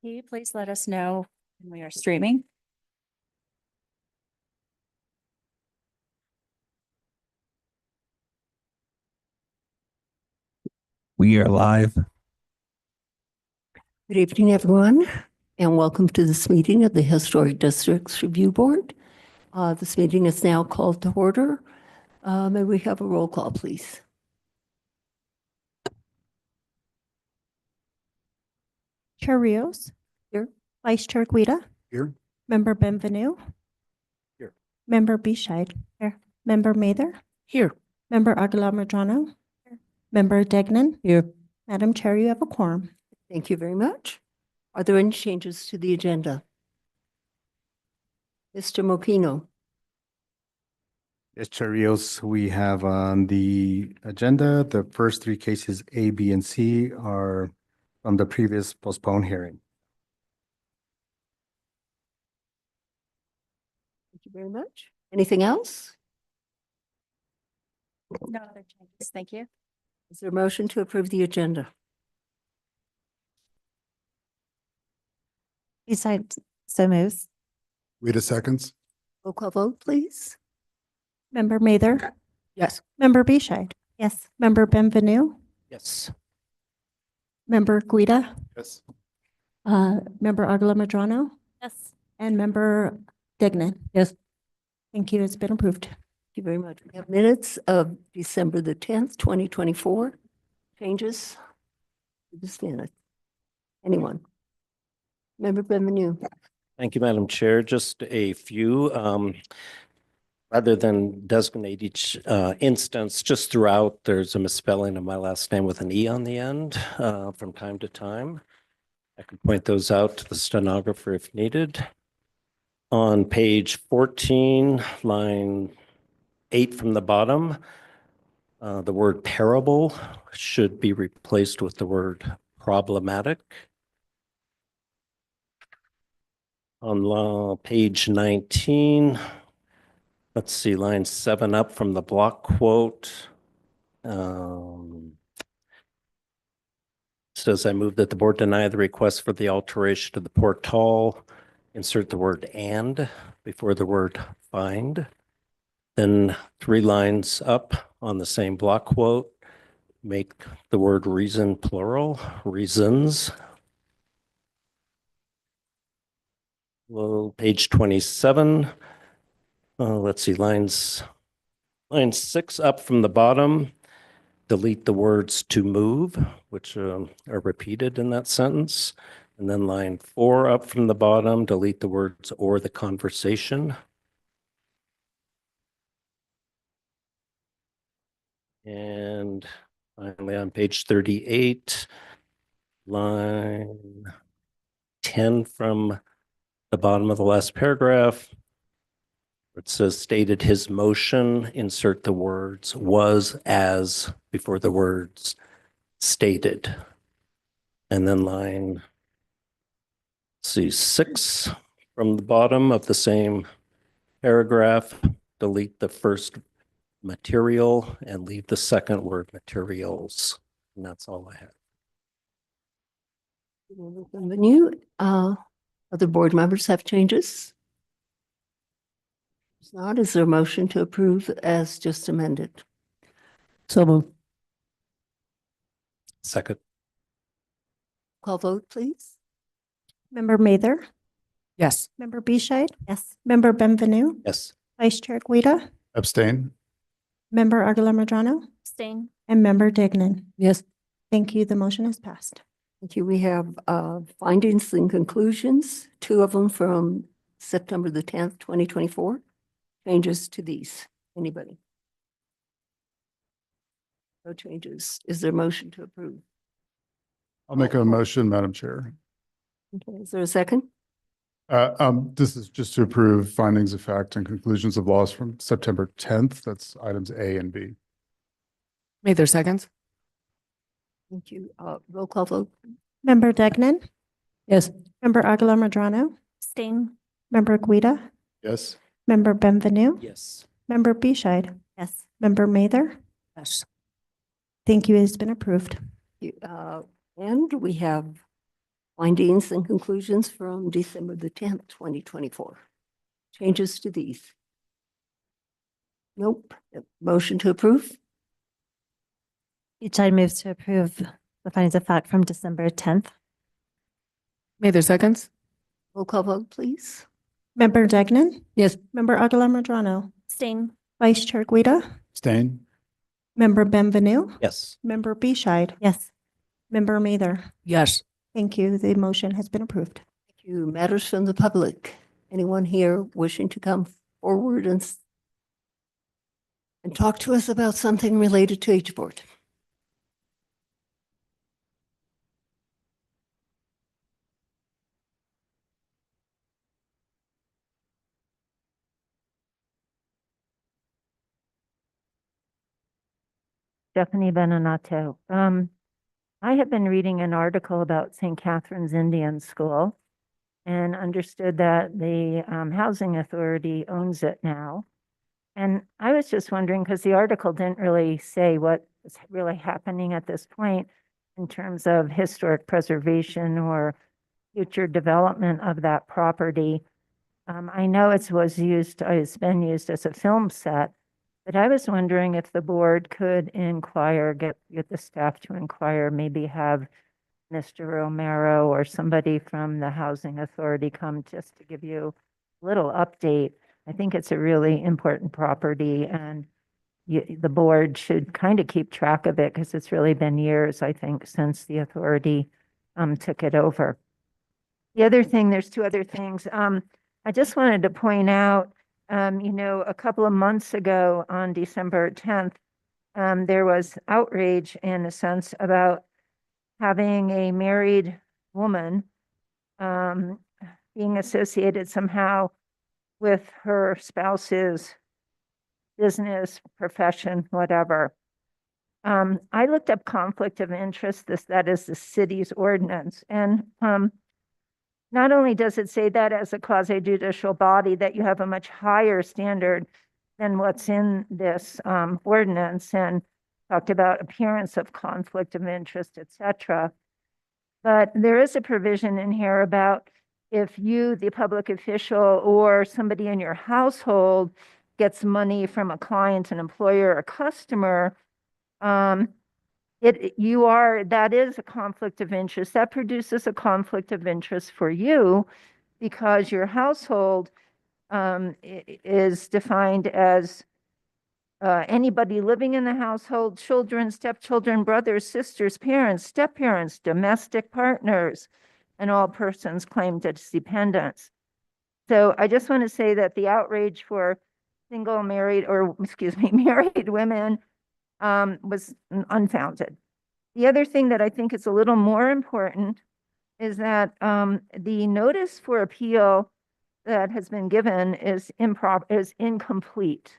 Can you please let us know when we are streaming? We are live. Good evening, everyone, and welcome to this meeting of the Historic Districts Review Board. This meeting is now called to order. May we have a roll call, please? Chair Rios. Here. Vice Chair Guida. Here. Member Benvenu. Here. Member Bescheid. Here. Member Mather. Here. Member Aguilar Medrano. Here. Member Degnan. Here. Madam Chair, you have a quorum. Thank you very much. Are there any changes to the agenda? Mr. Mokino. Yes, Chair Rios, we have on the agenda, the first three cases, A, B, and C, are from the previous postponed hearing. Thank you very much. Anything else? No other changes. Thank you. Is there a motion to approve the agenda? Besides, so moves. Wait a second. Roll call vote, please. Member Mather. Yes. Member Bescheid. Yes. Member Benvenu. Yes. Member Guida. Yes. Member Aguilar Medrano. Yes. And Member Degnan. Yes. Thank you. It's been approved. Thank you very much. We have minutes of December the 10th, 2024. Changes to this minute? Anyone? Member Benvenu. Thank you, Madam Chair. Just a few, rather than designate each instance, just throughout, there's a misspelling of my last name with an E on the end from time to time. I can point those out to the stenographer if needed. On page 14, line 8 from the bottom, the word parable should be replaced with the word problematic. On page 19, let's see, line 7 up from the block quote. Says, I move that the board deny the request for the alteration of the portal. Insert the word and before the word find. Then 3 lines up on the same block quote, make the word reason plural, reasons. Well, page 27, let's see, line 6 up from the bottom, delete the words to move, which are repeated in that sentence. And then line 4 up from the bottom, delete the words or the conversation. And finally on page 38, line 10 from the bottom of the last paragraph, it says stated his motion, insert the words was as before the words stated. And then line, see, 6 from the bottom of the same paragraph, delete the first material and leave the second word materials. And that's all I have. Benvenu, other board members have changes? If not, is there a motion to approve as just amended? So moved. Second. Call vote, please. Member Mather. Yes. Member Bescheid. Yes. Member Benvenu. Yes. Vice Chair Guida. Abstain. Member Aguilar Medrano. Staying. And Member Degnan. Yes. Thank you. The motion is passed. Thank you. We have findings and conclusions, 2 of them from September the 10th, 2024. Changes to these. Anybody? No changes. Is there a motion to approve? I'll make a motion, Madam Chair. Okay, is there a second? This is just to approve findings of fact and conclusions of laws from September 10th. That's items A and B. Mather seconds. Thank you. Roll call vote. Member Degnan. Yes. Member Aguilar Medrano. Staying. Member Guida. Yes. Member Benvenu. Yes. Member Bescheid. Yes. Member Mather. Findings and conclusions from December the 10th, 2024. Changes to these? Nope. Motion to approve? Beach side moves to approve the findings of fact from December 10th. Mather seconds. Roll call vote, please. Member Degnan, Yes. Member Aguilar Madrano, Abstain. Vice Chair Guida, Abstain? Member Benvenu, Yes. Member Bescheid. Yes. Member Mather. Yes. Thank you. The motion has been approved. Thank you. Matters from the public. Anyone here wishing to come forward and talk to us about something related to H Board? Stephanie Beninatto. I have been reading an article about St. Catherine's Indian School and understood that the Housing Authority owns it now. And I was just wondering, because the article didn't really say what is really happening at this point in terms of historic preservation or future development of that property. I know it's been used as a film set, but I was wondering if the board could inquire, get the staff to inquire, maybe have Mr. Romero or somebody from the Housing Authority come just to give you a little update. I think it's a really important property, and the board should kind of keep track of it because it's really been years, I think, since the authority took it over. The other thing, there's two other things. I just wanted to point out, a couple of months ago on December 10th, there was outrage in a sense about having a married woman being associated somehow with her spouse's business, profession, whatever. I looked up conflict of interest, that is the city's ordinance. And not only does it say that as a quasi-judicial body that you have a much higher standard than what's in this ordinance, and talked about appearance of conflict of interest, et cetera. But there is a provision in here about if you, the public official, or somebody in your household gets money from a client, an employer, a customer, that is a conflict of interest. That produces a conflict of interest for you because your household is defined as anybody living in the household, children, stepchildren, brothers, sisters, parents, step-parents, domestic partners, and all persons claimed as dependents. So I just want to say that the outrage for married women was unfounded. The other thing that I think is a little more important is that the notice for appeal that has been given is incomplete.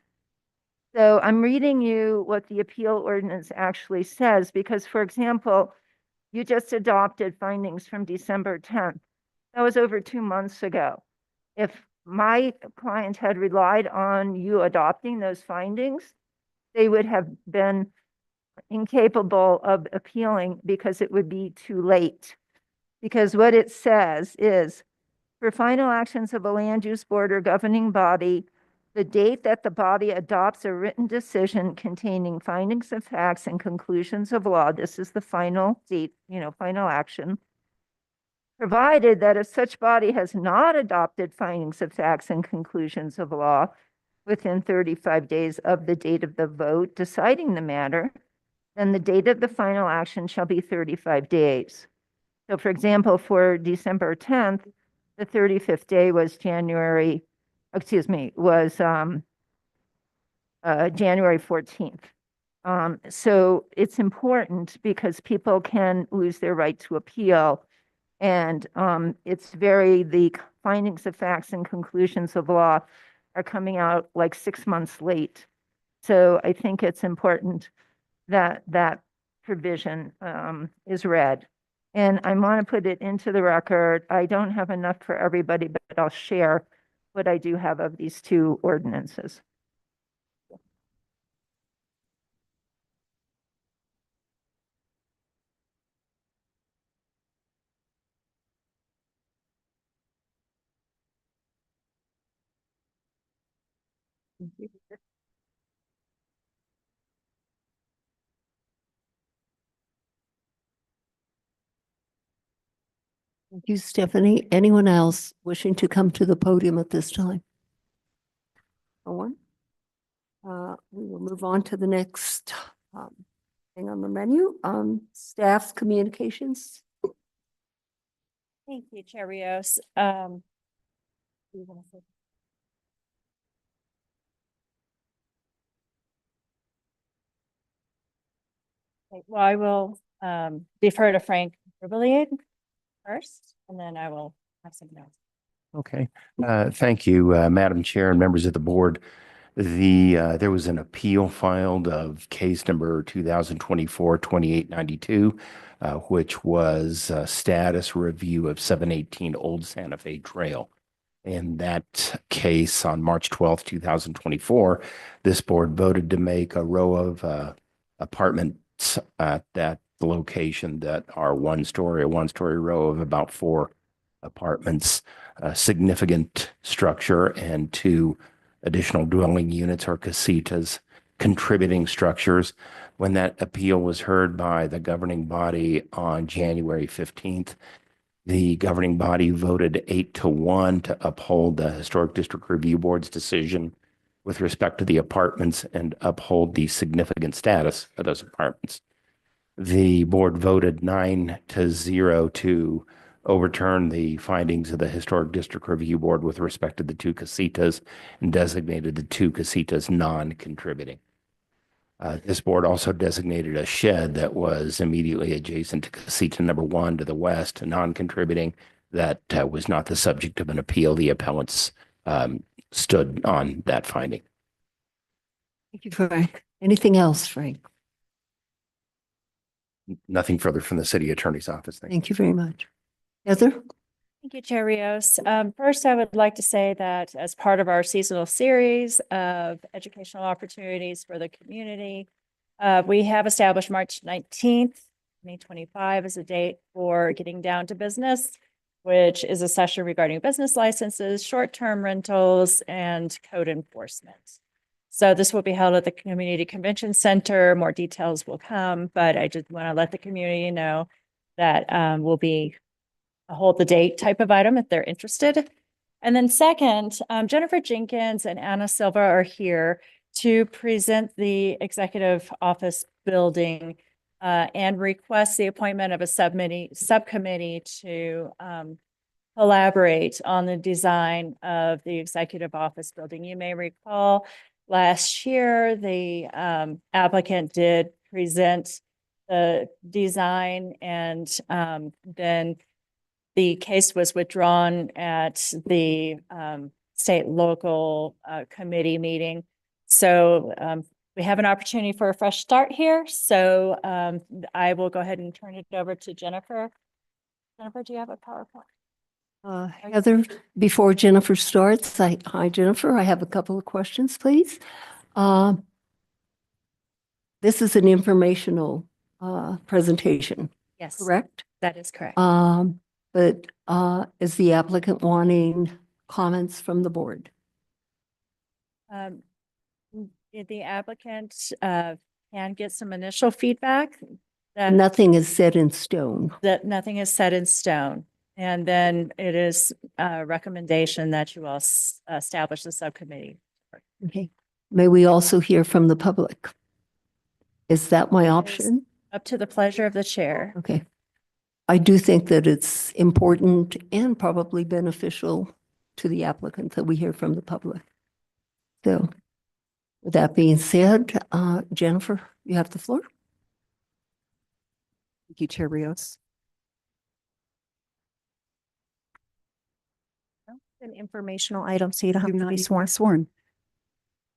So I'm reading you what the appeal ordinance actually says, because, for example, you just adopted findings from December 10th. That was over 2 months ago. If my client had relied on you adopting those findings, they would have been incapable of appealing because it would be too late. Because what it says is, for final actions of a land use board or governing body, the date that the body adopts a written decision containing findings of facts and conclusions of law, this is the final date, final action, provided that if such body has not adopted findings of facts and conclusions of law within 35 days of the date of the vote deciding the matter, then the date of the final action shall be 35 days. So, for example, for December 10th, the 35th day was January 14th. So it's important because people can lose their right to appeal. And the findings of facts and conclusions of law are coming out like 6 months late. So I think it's important that that provision is read. And I want to put it into the record. I don't have enough for everybody, but I'll share what I do have of these two ordinances. Thank you, Stephanie. Anyone else wishing to come to the podium at this time? No one? We will move on to the next thing on the menu, staff's communications. Thank you, Chair Rios. You wanna say- Okay, well, I will defer to Frank Verbilliard first, and then I will have something else. Okay, thank you, Madam Chair and members of the board. There was an appeal filed of case number 2024-2892, which was a status review of 718 Old Santa Fe Trail. In that case, on March 12th, 2024, this board voted to make a row of apartments at that location that are a one-story row of about 4 apartments, a significant structure, and 2 additional dwelling units or casitas, contributing structures. When that appeal was heard by the governing body on January 15th, the governing body voted 8-1 to uphold the Historic District Review Board's decision with respect to the apartments and uphold the significant status of those apartments. The board voted 9-0 to overturn the findings of the Historic District Review Board with respect to the 2 casitas and designated the 2 casitas non-contributing. This board also designated a shed that was immediately adjacent to casita number 1 to the west, non-contributing, that was not the subject of an appeal. The appellants stood on that finding. Thank you, Frank. Anything else, Frank? Nothing further from the city attorney's office. Thank you. Thank you very much. Heather? Thank you, Chair Rios. First, I would like to say that as part of our seasonal series of educational opportunities for the community, we have established March 19th, 2025 as a date for getting down to business, which is a session regarding business licenses, short-term rentals, and code enforcement. So this will be held at the Community Convention Center. More details will come, but I just want to let the community know that will be a hold the date type of item if they're interested. And then second, Jennifer Jenkins and Anna Silva are here to present the executive office building and request the appointment of a subcommittee to collaborate on the design of the executive office building. You may recall last year, the applicant did present the design, and then the case was withdrawn at the state local committee meeting. So we have an opportunity for a fresh start here. So I will go ahead and turn it over to Jennifer. Jennifer, do you have a PowerPoint? Heather, before Jennifer starts, hi, Jennifer, I have a couple of questions, please. This is an informational presentation, Yes, correct? that is correct. But is the applicant wanting comments from the board? The applicant can get some initial feedback that Nothing is set in stone. nothing is set in stone. And then it is a recommendation that you all establish the subcommittee. Okay. May we also hear from the public? Is that my option? Up to the pleasure of the chair. Okay. I do think that it's important and probably beneficial to the applicant that we hear from the public. So with that being said, Jennifer, you have the floor. Thank you, Chair Rios. An informational item, so you don't have Do to not be need sworn. Sworn.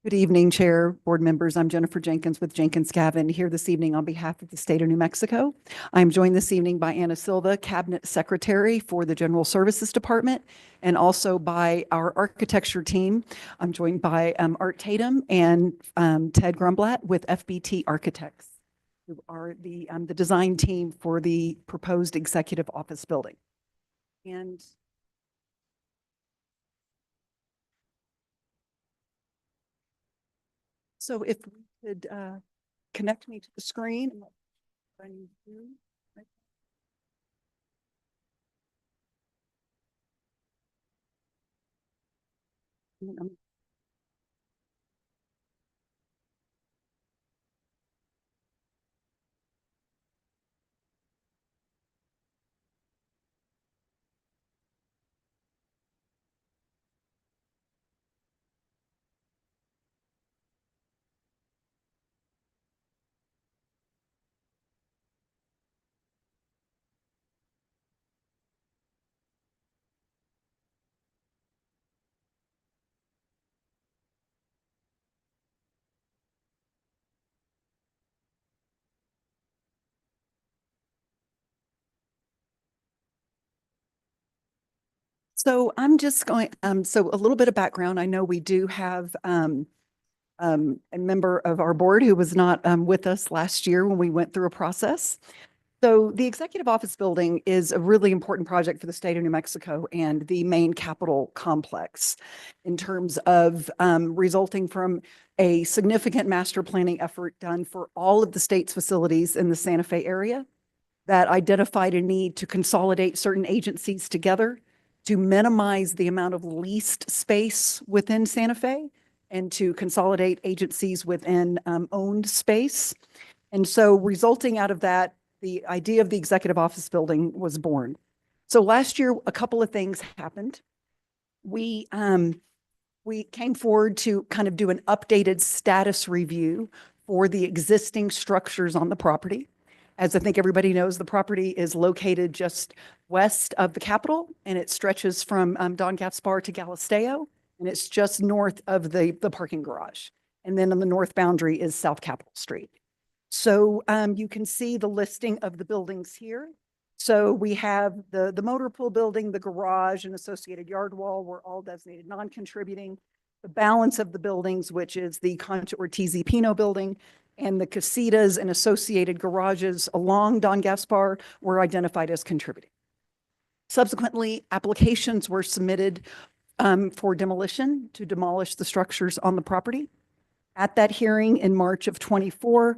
Good evening, Chair, board members. I'm Jennifer Jenkins with Jenkins Gavin here this evening on behalf of the state of New Mexico. I'm joined this evening by Anna Silva, Cabinet Secretary for the General Services Department, and also by our architecture team. I'm joined by Art Tatum and Ted Grumblatt with FBT Architects, who are the design team for the proposed executive office building. And So if we could connect me to the screen. And what I need to do. Right. And then I'm So I'm just going, so a little bit of background. I know we do have a member of our board who was not with us last year when we went through a process. So the Executive Office Building is a really important project for the state of New Mexico and the main Capitol complex in terms of resulting from a significant master planning effort done for all of the state's facilities in the Santa Fe area that identified a need to consolidate certain agencies together to minimize the amount of leased space within Santa Fe and to consolidate agencies within owned space. And so resulting out of that, the idea of the Executive Office Building was born. So last year, a couple of things happened. We came forward to kind of do an updated status review for the existing structures on the property. As I think everybody knows, the property is located just west of the Capitol, and it stretches from Don Gaspar to Galisteo, and it's just north of the parking garage. And then on the north boundary is South Capitol Street. So you can see the listing of the buildings here. So we have the motor pool building, the garage, and associated yard wall were all designated non-contributing. The balance of the buildings, which is the Concha Ortiz y Pino building, and the casitas and associated garages along Don Gaspar were identified as contributing. Subsequently, applications were submitted for demolition to demolish the structures on the property. At that hearing in March of 24,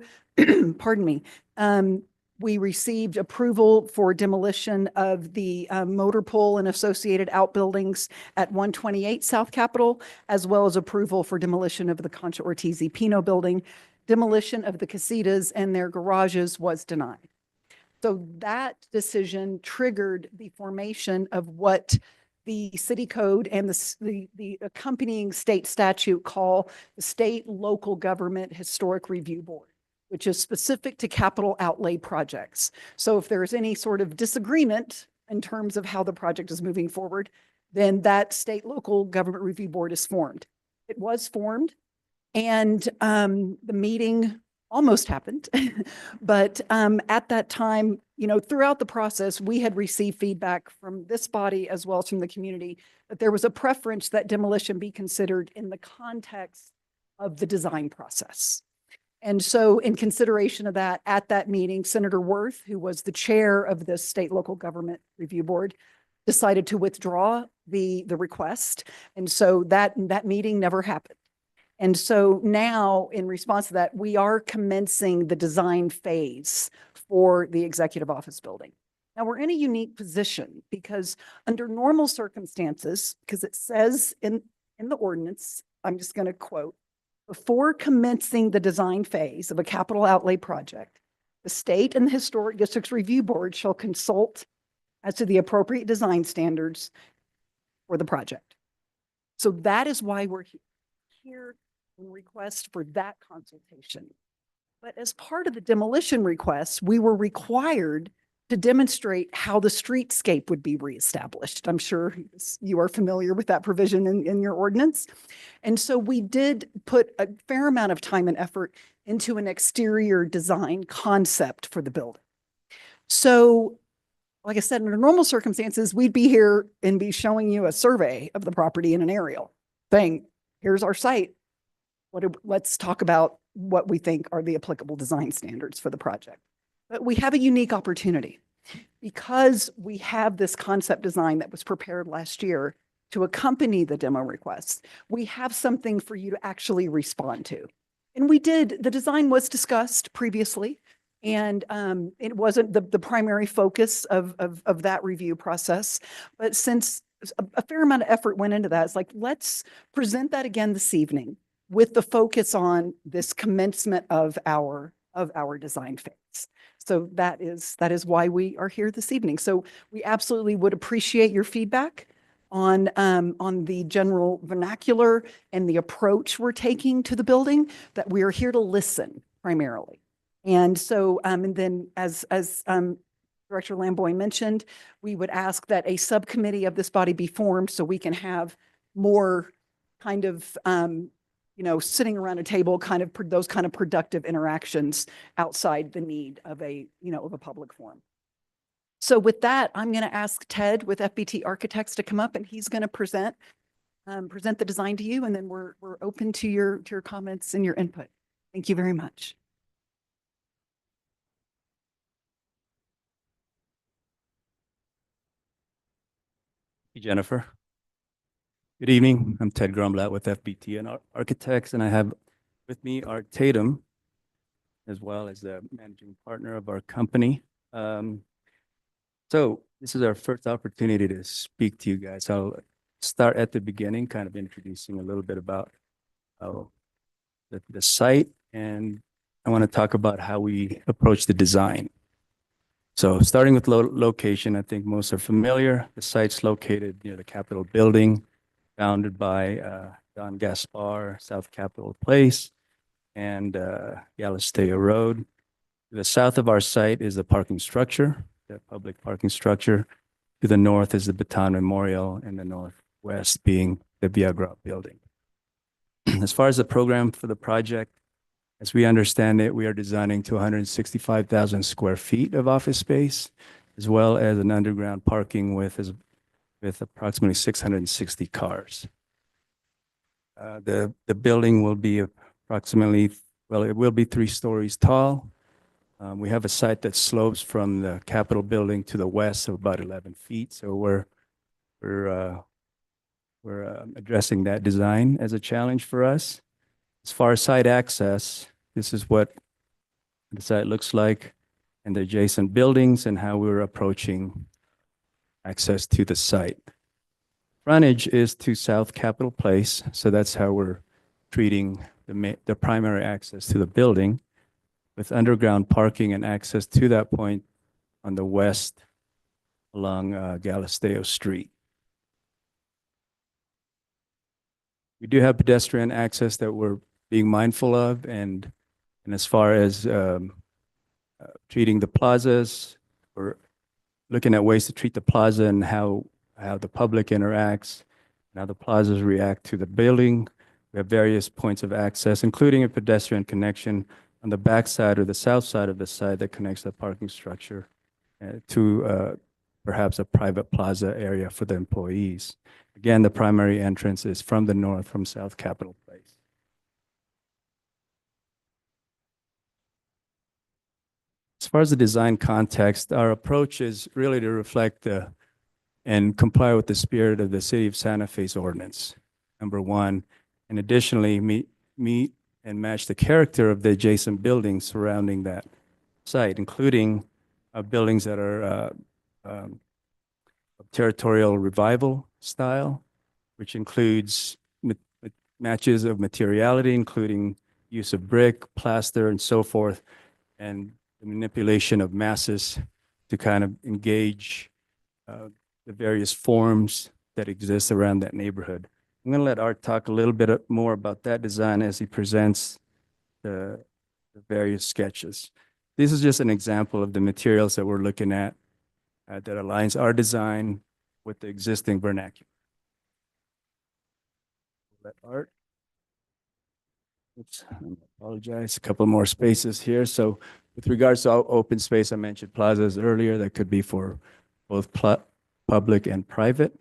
pardon me, we received approval for demolition of the motor pool and associated outbuildings at 128 South Capitol, as well as approval for demolition of the Concha Ortiz y Pino building. Demolition of the casitas and their garages was denied. So that decision triggered the formation of what the city code and the accompanying state statute call the State Local Government Historic Review Board, which is specific to capital outlay projects. So if there's any sort of disagreement in terms of how the project is moving forward, then that State Local Government Review Board is formed. It was formed, and the meeting almost happened. But at that time, you know, throughout the process, we had received feedback from this body as well as from the community that there was a preference that demolition be considered in the context of the design process. And so in consideration of that, at that meeting, Senator Worth, who was the chair of the State Local Government Review Board, decided to withdraw the request. And so that meeting never happened. And so now, in response to that, we are commencing the design phase for the Executive Office Building. Now, we're in a unique position because under normal circumstances, because it says in the ordinance, I'm just going to quote, before commencing the design phase of a capital outlay project, the State and the Historic Districts Review Board shall consult as to the appropriate design standards for the project. So that is why we're here in request for that consultation. But as part of the demolition request, we were required to demonstrate how the streetscape would be reestablished. I'm sure you are familiar with that provision in your ordinance. And so we did put a fair amount of time and effort into an exterior design concept for the building. So, like I said, under normal circumstances, we'd be here and be showing you a survey of the property in an aerial saying, here's our site. Let's talk about what we think are the applicable design standards for the project. But we have a unique opportunity because we have this concept design that was prepared last year to accompany the demo request. We have something for you to actually respond to. And the design was discussed previously, and it wasn't the primary focus of that review process. But since a fair amount of effort went into that, it's like, let's present that again this evening with the focus on this commencement of our design phase. So that is why we are here this evening. So we absolutely would appreciate your feedback on the general vernacular and the approach we're taking to the building, that we are here to listen primarily. And so, and then as Director Lamboy mentioned, we would ask that a subcommittee of this body be formed so we can have more kind of, sitting around a table, those kind of productive interactions outside the need of a public forum. So with that, I'm going to ask Ted with FBT Architects to come up, and he's going to present the design to you, and then we're open to your comments and your input. Thank you very much. Jennifer. Good evening. I'm Ted Grumblatt with FBT and Architects, and I have with me Art Tatum, as well as the managing partner of our company. So this is our first opportunity to speak to you guys. I'll start at the beginning, kind of introducing a little bit about the site, and I want to talk about how we approach the design. So starting with location, I think most are familiar. The site's located near the Capitol Building, bounded by Don Gaspar, South Capitol Place, and Galisteo Road. To the south of our site is the parking structure, the public parking structure. To the north is the Bataan Memorial, and the northwest being the Viagra Building. As far as the program for the project, as we understand it, we are designing to 165,000 square feet of office space, as well as an underground parking with approximately 660 cars. The building will be approximately, it will be 3 stories tall. We have a site that slopes from the Capitol Building to the west of about 11 feet. So we're addressing that design as a challenge for us. As far as site access, this is what the site looks like, and the adjacent buildings, and how we're approaching access to the site. Frontage is to South Capitol Place, so that's how we're treating the primary access to the building, with underground parking and access to that point on the west along Galisteo Street. We do have pedestrian access that we're being mindful of, and as far as treating the plazas, we're looking at ways to treat the plaza and how the public interacts, and how the plazas react to the building. We have various points of access, including a pedestrian connection on the back side or the south side of the site that connects the parking structure to perhaps a private plaza area for the employees. Again, the primary entrance is from the north, from South Capitol Place. As far as the design context, our approach is really to reflect and comply with the spirit of the City of Santa Fe's ordinance, number one, and additionally meet and match the character of the adjacent buildings surrounding that site, including buildings that are of territorial revival style, which includes matches of materiality, including use of brick, plaster, and so forth, and the manipulation of masses to kind of engage the various forms that exist around that neighborhood. I'm going to let Art talk a little bit more about that design as he presents the various sketches. This is just an example of the materials that we're looking at that aligns our design with the existing vernacular. Let Art. Oops, I apologize. A couple more spaces here. So with regards to open space, I mentioned plazas earlier. That could be for both public and private.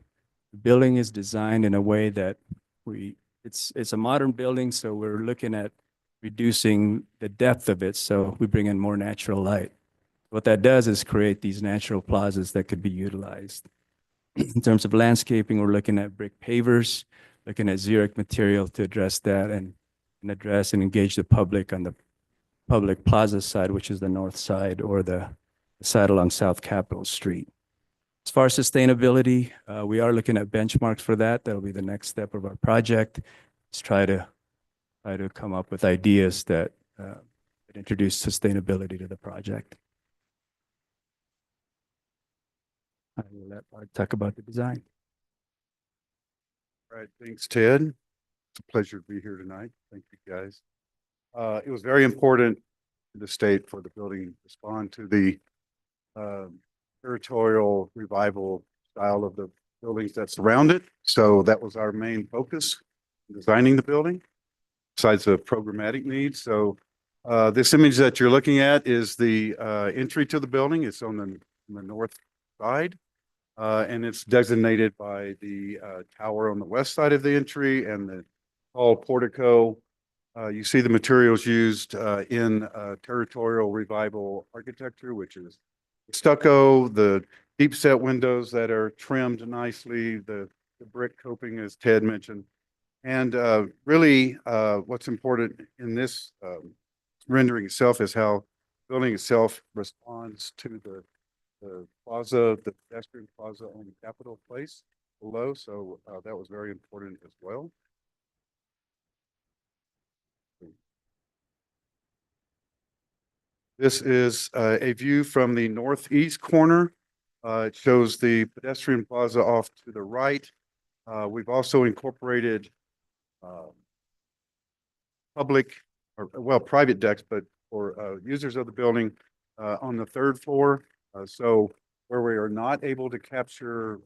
The building is designed in a way that it's a modern building, so we're looking at reducing the depth of it, so we bring in more natural light. What that does is create these natural plazas that could be utilized. In terms of landscaping, we're looking at brick pavers, looking at xeric material to address that, and and address and engage the public on the public plaza side, which is the north side, or the side along South Capitol Street. As far as sustainability, we are looking at benchmarks for that. That'll be the next step of our project. Let's try to come up with ideas that introduce sustainability to the project. I will let Art talk about the design. All right, thanks, Ted. It's a pleasure to be here tonight. Thank you, guys. It was very important to the state for the building to respond to the territorial revival style of the buildings that surround it. So that was our main focus in designing the building, besides the programmatic needs. So this image that you're looking at is the entry to the building. It's on the north side. And it's designated by the tower on the west side of the entry and the tall portico. You see the materials used in territorial revival architecture, which is stucco, the deep set windows that are trimmed nicely, the brick coping, as Ted mentioned. And really what's important in this rendering itself is how the building itself responds to the plaza, the pedestrian plaza on Capitol Place below. So that was very important as well. This is a view from the northeast corner. It shows the pedestrian plaza off to the right. We've also incorporated private decks, but for users of the building on the third floor. So where we are not able to capture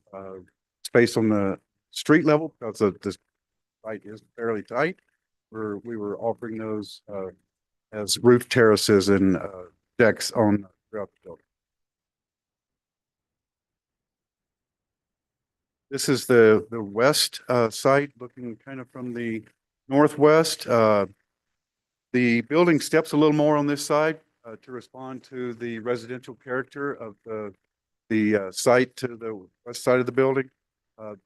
space on the street level because the site is fairly tight, we were offering those as roof terraces and decks on throughout the building. This is the west site, looking kind of from the northwest. The building steps a little more on this side to respond to the residential character of the site to the west side of the building.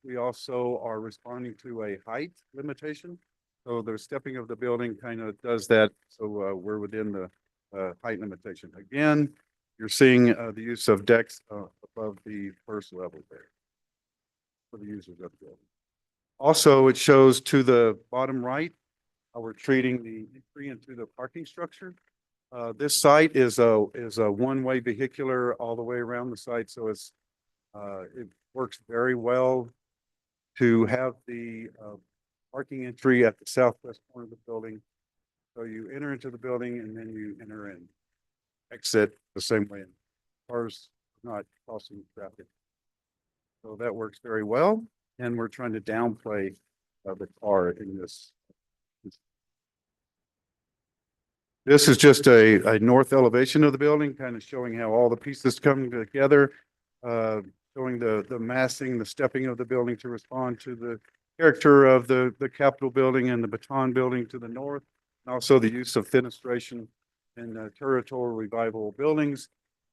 We also are responding to a height limitation. So the stepping of the building kind of does that. So we're within the height limitation. Again, you're seeing the use of decks above the first level there for the users of the building. Also, it shows to the bottom right how we're treating the entry into the parking structure. This site is a one-way vehicular all the way around the site. So it works very well to have the parking entry at the southwest corner of the building. So you enter into the building and then you enter and exit the same way. Cars not crossing traffic. So that works very well. And we're trying to downplay the car in this. This is just a north elevation of the building, kind of showing how all the pieces come together, showing the massing, the stepping of the building to respond to the character of the Capitol building and the Baton building to the north, and also the use of fenestration in territorial revival buildings.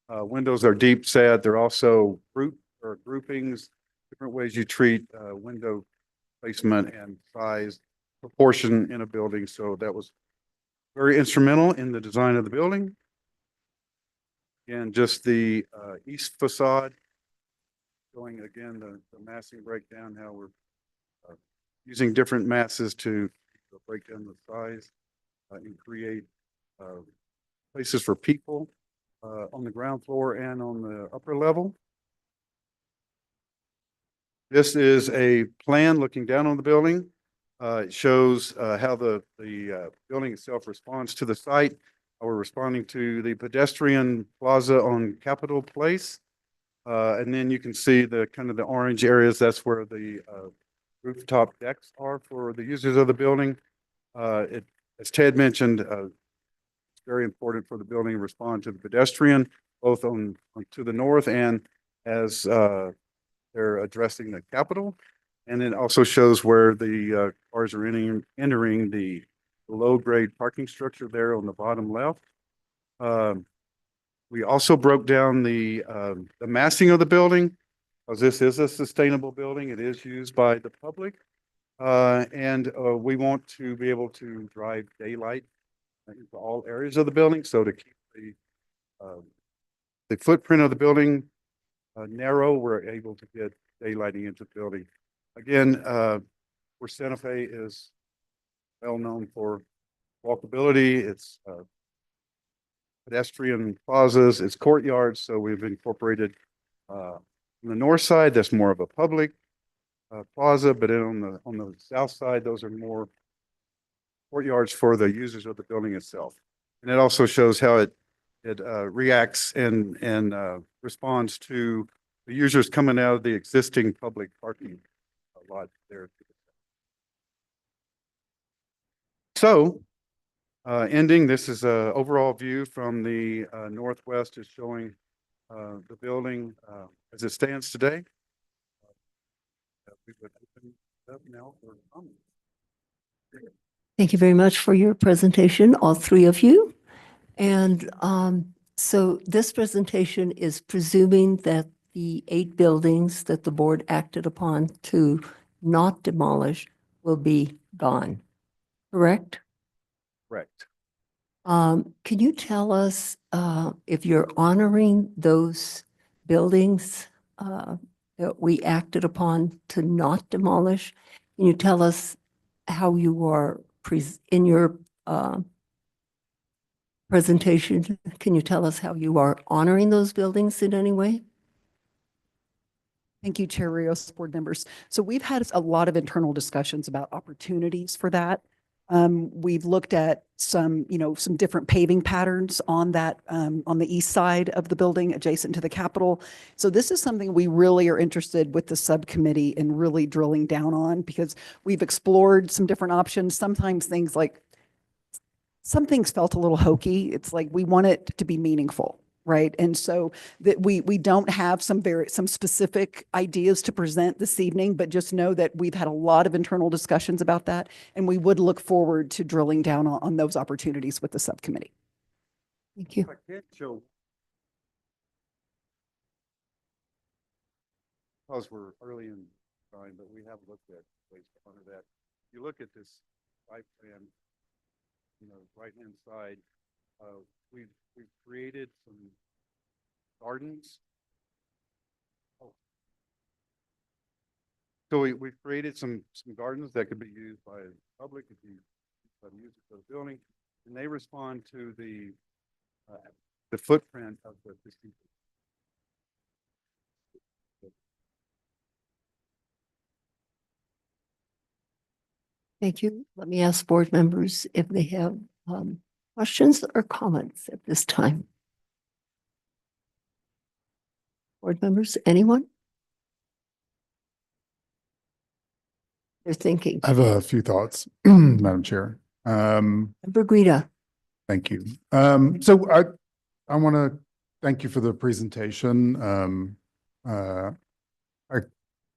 Windows are deep set. They're also groupings, different ways you treat window placement and size, proportion in a building. So that was very instrumental in the design of the building. And just the east facade, showing again the massing breakdown, how we're using different masses to break down the size and create places for people on the ground floor and on the upper level. This is a plan looking down on the building. It shows how the building itself responds to the site. We're responding to the pedestrian plaza on Capitol Place. And then you can see the kind of the orange areas. That's where the rooftop decks are for the users of the building. As Ted mentioned, it's very important for the building to respond to the pedestrian, both on to the north and as they're addressing the Capitol. And it also shows where the cars are entering the low-grade parking structure there on the bottom left. We also broke down the massing of the building, because this is a sustainable building. It is used by the public. We want to be able to drive daylight into all areas of the building. So to keep the footprint of the building narrow, we're able to get daylighting into the building. Again, where Santa Fe is well known for walkability, it's pedestrian plazas, it's courtyards. So we've incorporated on the north side, that's more of a public plaza, but then on the south side, those are more courtyards for the users of the building itself. And it also shows how it reacts and responds to the users coming out of the existing public parking lot there. So, ending, this is a overall view from the northwest, is showing the building as it stands today. We would open it up now for comments. Thank you very much for your presentation, all three of you. And so this presentation is presuming that the 8 buildings that the board acted upon to not demolish will be gone, correct? Correct. Can you tell us if you're honoring those buildings that we acted upon to not demolish? Can you tell us how you are in your presentation? Can you tell us how you are honoring those buildings in any way? Thank you, Chair Rios, board members. So we've had a lot of internal discussions about opportunities for that. We've looked at some different paving patterns on that, on the east side of the building adjacent to the Capitol. So this is something we really are interested with the subcommittee in really drilling down on, because we've explored some different options. Sometimes things like, some things felt a little hokey. It's like, we want it to be meaningful. Right. And so that we don't have some specific ideas to present this evening, but just know that we've had a lot of internal discussions about that. And we would look forward to drilling down on those opportunities with the subcommittee. Thank you. If I can't show, because we're early in time, but we have looked at ways to honor that. You look at this site plan, right-hand side, we've created some gardens. So we've created some gardens that could be used by the public, could be used by the users of the building, and they respond to the footprint of the existing. Thank you. Let me ask board members if they have questions or comments at this time. Board members, anyone? They're thinking. I have a few thoughts, Madam Chair. Member Guida. Thank you. So I want to thank you for the presentation. I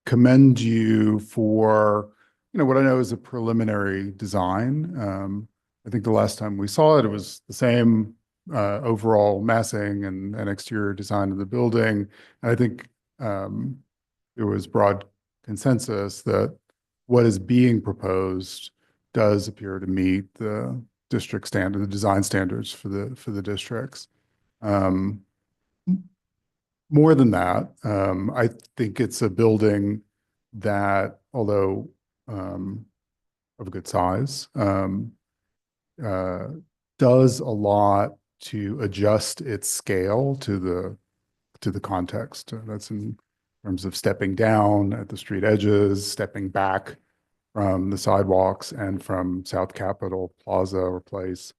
commend you for, what I know is a preliminary design. I think the last time we saw it, it was the same overall massing and exterior design of the building. And I think there was broad consensus that what is being proposed does appear to meet the district standard, the design standards for the districts. More than that, I think it's a building that, although of a good size, does a lot to adjust its scale to the context. That's in terms of stepping down at the street edges, stepping back from the sidewalks and from South Capitol Plaza or Place.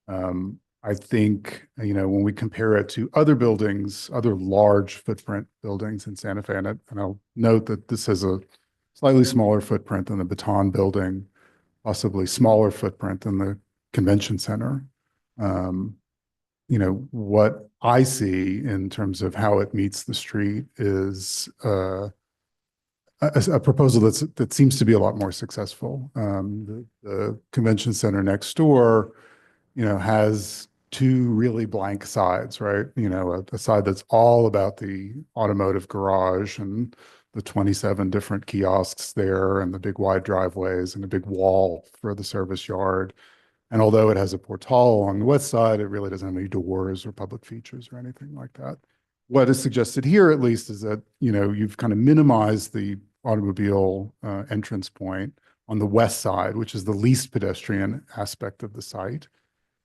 I think, when we compare it to other buildings, other large footprint buildings in Santa Fe, and I'll note that this has a slightly smaller footprint than the Baton building, possibly smaller footprint than the Convention Center. What I see in terms of how it meets the street is a proposal that seems to be a lot more successful. The Convention Center next door, has 2 really blank sides, right? A side that's all about the automotive garage and the 27 different kiosks there and the big wide driveways and a big wall for the service yard. And although it has a portal along the west side, it really doesn't have any doors or public features or anything like that. What is suggested here, at least, is that, you know, you've kind of minimized the automobile entrance point on the west side, which is the least pedestrian aspect of the site.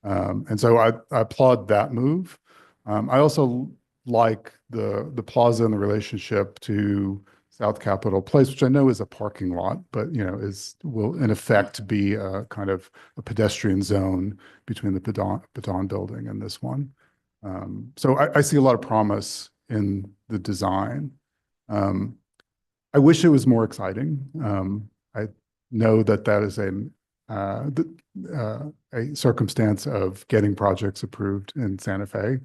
And so I applaud that move. I also like the plaza and the relationship to South Capitol Place, which I know is a parking lot, but, you know, will in effect be a kind of a pedestrian zone between the Baton building and this one. So I see a lot of promise in the design. I wish it was more exciting. I know that is a circumstance of getting projects approved in Santa Fe.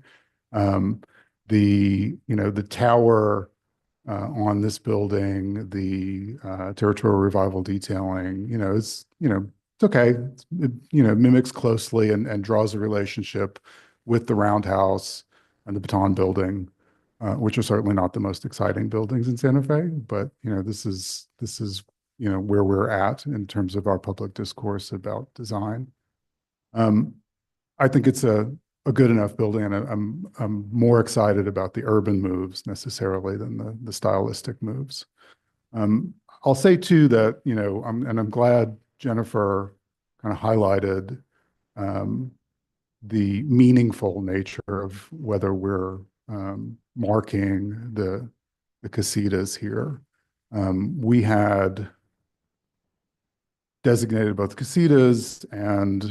The tower on this building, the territorial revival detailing, it's okay. It, mimics closely and draws a relationship with the Roundhouse and the Baton building, which are certainly not the most exciting buildings in Santa Fe, but this is where we're at in terms of our public discourse about design. I think it's a good enough building, and I'm more excited about the urban moves necessarily than the stylistic moves. I'll say too that I'm glad Jennifer kind of highlighted the meaningful nature of whether we're marking the casitas here. We had designated both casitas and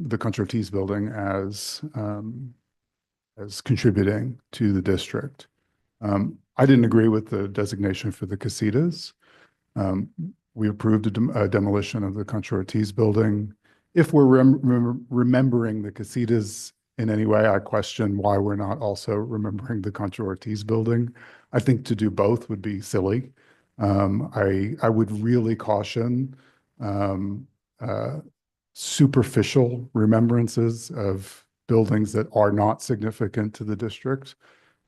the Contra Ortiz building as contributing to the district. I didn't agree with the designation for the casitas. We approved a demolition of the Contra Ortiz building. If we're remembering the casitas in any way, I question why we're not also remembering the Contra Ortiz building. I think to do both would be silly. I would really caution superficial remembrances of buildings that are not significant to the district.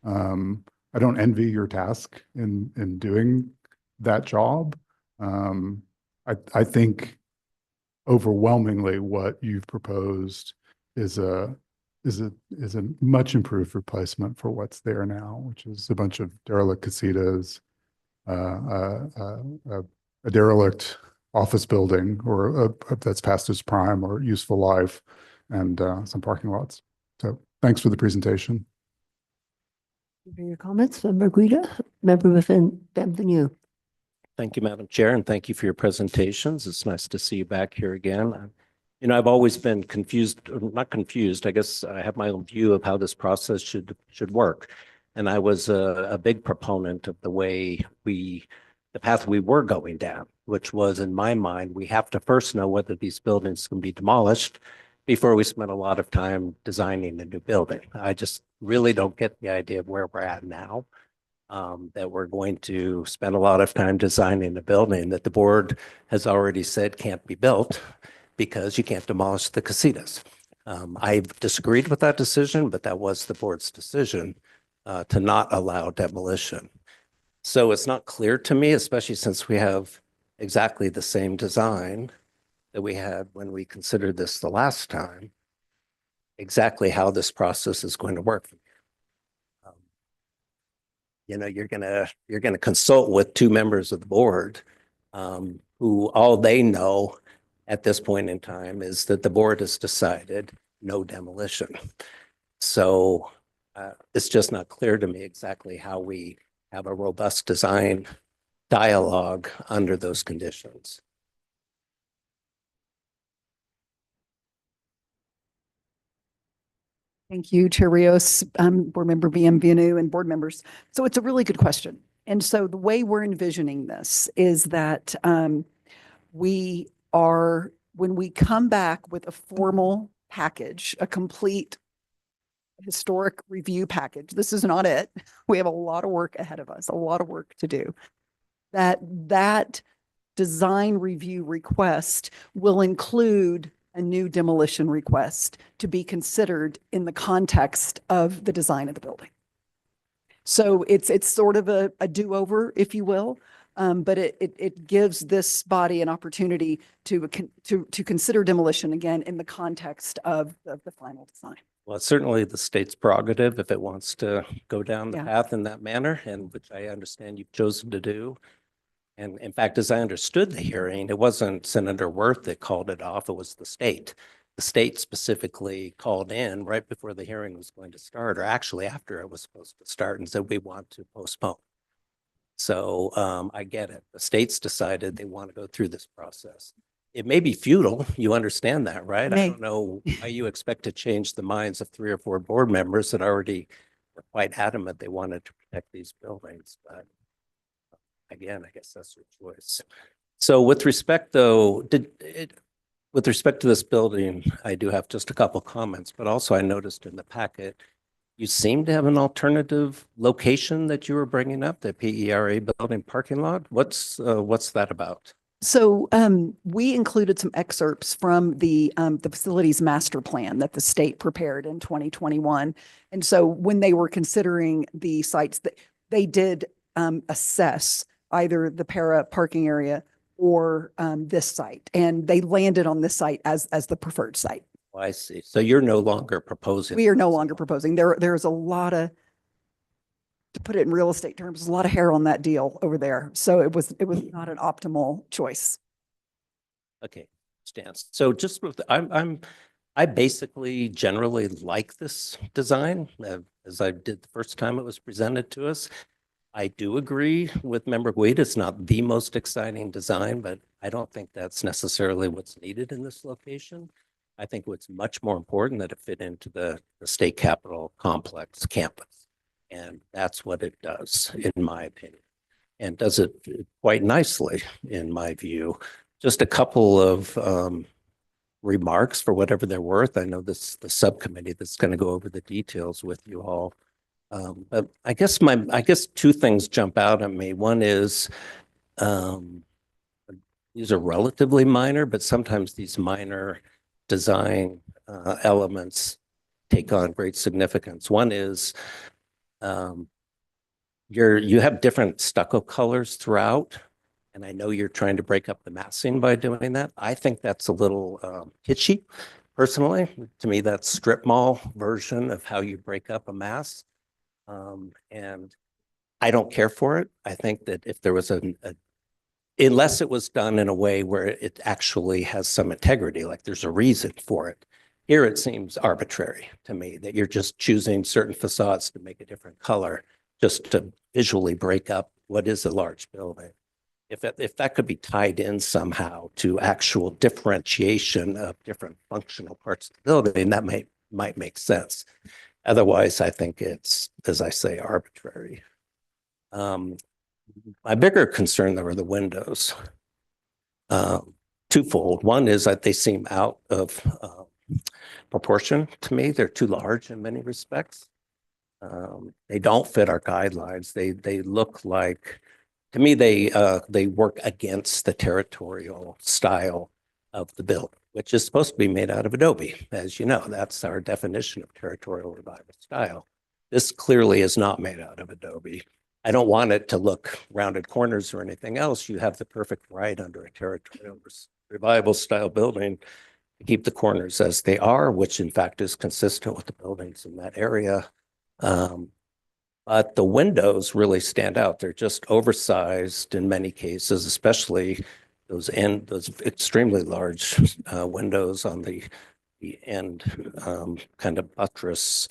I don't envy your task in doing that job. I think overwhelmingly what you've proposed is a much improved replacement for what's there now, which is a bunch of derelict casitas, a derelict office building or that's past its prime or useful life, and some parking lots. So thanks for the presentation. For your comments, Member Guida, member within Benvenue. Thank you, Madam Chair, and thank you for your presentations. It's nice to see you back here again. I've always been confused, or not confused. I guess I have my own view of how this process should work. And I was a big proponent of the path we were going down, which was, in my mind, we have to first know whether these buildings can be demolished before we spend a lot of time designing a new building. I just really don't get the idea of where we're at now. That we're going to spend a lot of time designing a building that the board has already said can't be built because you can't demolish the casitas. I've disagreed with that decision, but that was the board's decision to not allow demolition. So it's not clear to me, especially since we have exactly the same design that we had when we considered this the last time, exactly how this process is going to work. You're gonna consult with two members of the board who all they know at this point in time is that the board has decided no demolition. So it's just not clear to me exactly how we have a robust design dialogue under those conditions. Thank you, Chair Rios, Board Member Bienvenu, and board members. So it's a really good question. And so the way we're envisioning this is that when we come back with a formal package, a complete historic review package, this is not it. We have a lot of work ahead of us, a lot of work to do. That design review request will include a new demolition request to be considered in the context of the design of the building. So it's sort of a do-over, if you will. But it gives this body an opportunity to consider demolition again in the context of the final design. Well, it's certainly the state's prerogative if it wants to go down the Yeah. path in that manner, and which I understand you've chosen to do. And in fact, as I understood the hearing, it wasn't Senator Worth that called it off, it was the state. The state specifically called in right before the hearing was going to start, or actually after it was supposed to start, and said, we want to postpone. So I get it. The state's decided they want to go through this process. It may be futile. You understand that, right? I May. don't know how you expect to change the minds of 3 or 4 board members that already were quite adamant they wanted to protect these buildings. But again, I guess that's your choice. So with respect, though, with respect to this building, I do have just a couple comments, but also I noticed in the packet, you seem to have an alternative location that you were bringing up, the PERA building parking lot. What's that about? So we included some excerpts from the facilities master plan that the state prepared in 2021. And so when they were considering the sites, that they did assess either the para parking area or this site, and they landed on this site as the preferred site. Oh, I see. So you're no longer proposing. We are no longer proposing. There's a lot of, to put it in real estate terms, there's a lot of hair on that deal over there. So it was not an optimal choice. Okay, stance. So just with, I basically generally like this design as I did the first time it was presented to us. I do agree with Member Guida. It's not the most exciting design, but I don't think that's necessarily what's needed in this location. I think what's much more important that it fit into the state capitol complex campus. And that's what it does, in my opinion, and does it quite nicely, in my view. Just a couple of remarks for whatever they're worth. I know the subcommittee that's going to go over the details with you all. But I guess 2 things jump out at me. One is these are relatively minor, but sometimes these minor design elements take on great significance. One is you have different stucco colors throughout, and I know you're trying to break up the massing by doing that. I think that's a little kitschy, personally. To me, that's strip mall version of how you break up a mass. And I don't care for it. I think that if there was unless it was done in a way where it actually has some integrity, like there's a reason for it. Here it seems arbitrary to me that you're just choosing certain facades to make a different color just to visually break up what is a large building. If that could be tied in somehow to actual differentiation of different functional parts of the building, that might make sense. Otherwise, I think it's, as I say, arbitrary. My bigger concern, though, are the windows. Twofold. One is that they seem out of proportion to me. They're too large in many respects. They don't fit our guidelines. They look like, to me, they work against the territorial style of the building, which is supposed to be made out of adobe. As you know, that's our definition of territorial revival style. This clearly is not made out of adobe. I don't want it to look rounded corners or anything else. You have the perfect right under a territorial revival style building to keep the corners as they are, which in fact is consistent with the buildings in that area. But the windows really stand out. They're just oversized in many cases, especially those extremely large windows on the end, kind of buttress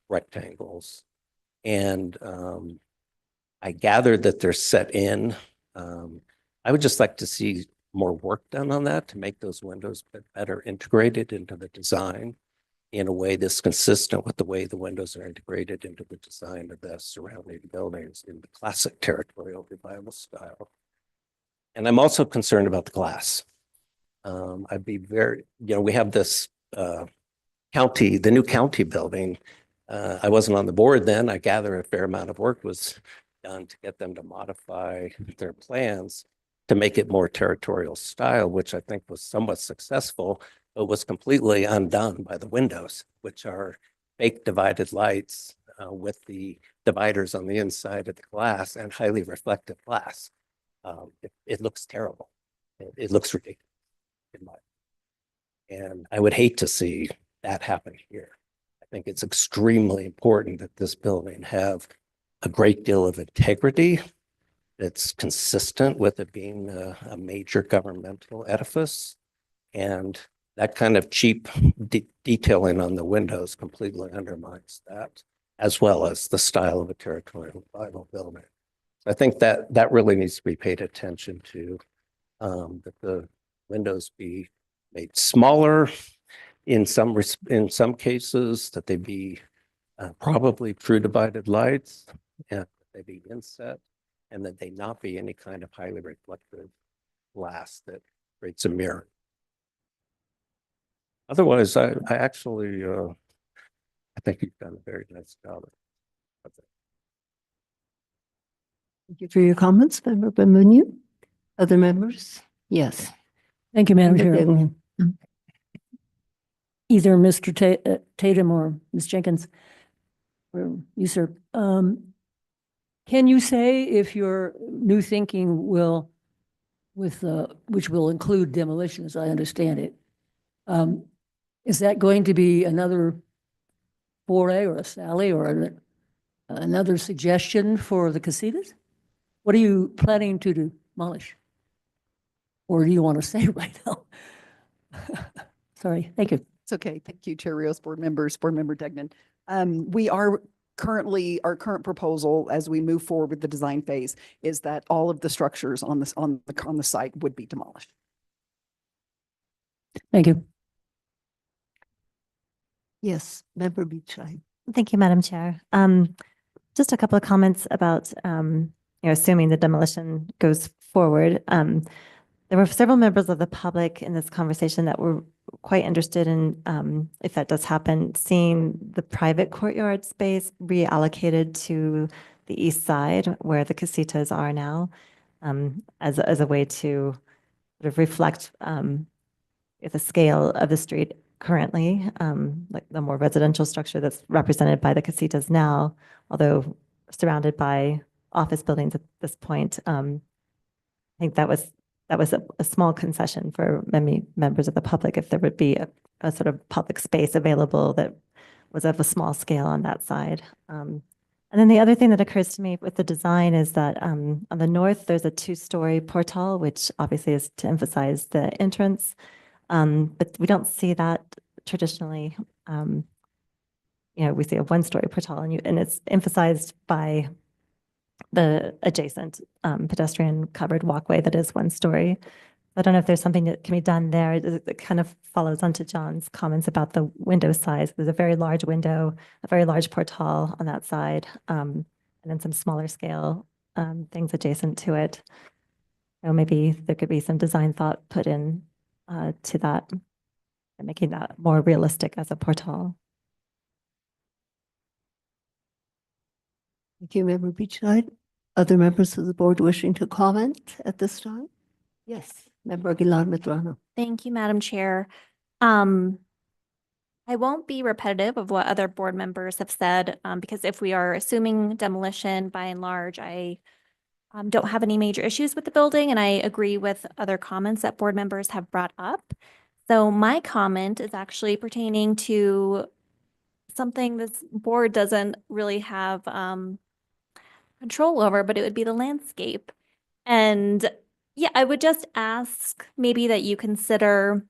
rectangles. And I gather that they're set in. I would just like to see more work done on that to make those windows better integrated into the design in a way that's consistent with the way the windows are integrated into the design of the surrounding buildings in the classic territorial revival style. And I'm also concerned about the glass. I'd be very, we have this the new county building. I wasn't on the board then. I gather a fair amount of work was done to get them to modify their plans to make it more territorial style, which I think was somewhat successful, but was completely undone by the windows, which are fake divided lights with the dividers on the inside of the glass and highly reflective glass. It looks terrible. It looks ridiculous in my. And I would hate to see that happen here. I think it's extremely important that this building have a great deal of integrity. It's consistent with it being a major governmental edifice. And that kind of cheap detailing on the windows completely undermines that, as well as the style of a territorial Bible building. I think that really needs to be paid attention to, that the windows be made smaller in some cases, that they be probably true divided lights, and they be inset, and that they not be any kind of highly reflective glass that creates a mirror. Otherwise, I actually, I think you've done a very nice job. Thank you for your comments, Member Benvenu. Other members? Yes. Thank you, Madam Member Chair. Degnan. Either Mr. Tatum or Ms. Jenkins, or you, sir. Can you say if your new thinking will, which will include demolition, as I understand it, is that going to be another foray or a sally or another suggestion for the casitas? What are you planning to demolish? Or do you want to say right now? Sorry, thank you. It's okay. Thank you, Chair Rios, board members, Board Member Degnan. We are currently, our current proposal as we move forward with the design phase is that all of the structures on the site would be demolished. Thank you. Yes, Member Beachside. Thank you, Madam Chair. Just a couple of comments about, assuming the demolition goes forward. There were several members of the public in this conversation that were quite interested in, if that does happen, seeing the private courtyard space reallocated to the east side where the casitas are now, as a way to sort of reflect the scale of the street currently, like the more residential structure that's represented by the casitas now, although surrounded by office buildings at this point. I think that was a small concession for many members of the public, if there would be a sort of public space available that was of a small scale on that side. And then the other thing that occurs to me with the design is that on the north, there's a two-story portal, which obviously is to emphasize the entrance. But we don't see that traditionally. We see a one-story portal, and it's emphasized by the adjacent pedestrian covered walkway that is one story. I don't know if there's something that can be done there. It kind of follows onto John's comments about the window size. There's a very large window, a very large portal on that side, and then some smaller scale things adjacent to it. Maybe there could be some design thought put in to that and making that more realistic as a portal. Thank you, Member Beachside. Other members of the board wishing to comment at this time? Yes, Member Aguilar Medrano. Thank you, Madam Chair. I won't be repetitive of what other board members have said, because if we are assuming demolition, by and large, I don't have any major issues with the building, and I agree with other comments that board members have brought up. So my comment is actually pertaining to something this board doesn't really have control over, but it would be the landscape. And yeah, I would just ask maybe that you consider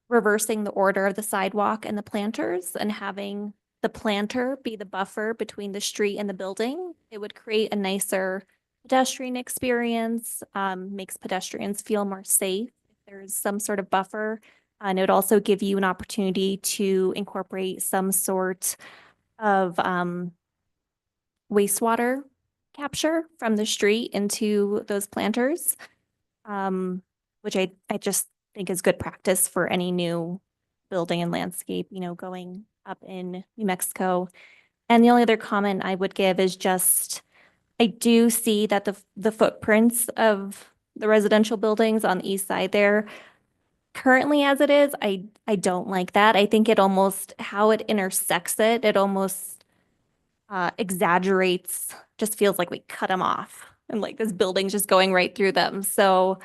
reversing the order of the sidewalk and the planters and having the planter be the buffer between the street and the building. It would create a nicer pedestrian experience, makes pedestrians feel more safe if there's some sort of buffer. And it would also give you an opportunity to incorporate some sort of wastewater capture from the street into those planters, which I just think is good practice for any new building and landscape, going up in New Mexico. And the only other comment I would give is just, I do see that the footprints of the residential buildings on the east side there currently as it is, I don't like that. I think it almost, how it intersects it, it almost exaggerates, just feels like we cut them off and like this building's just going right through them. So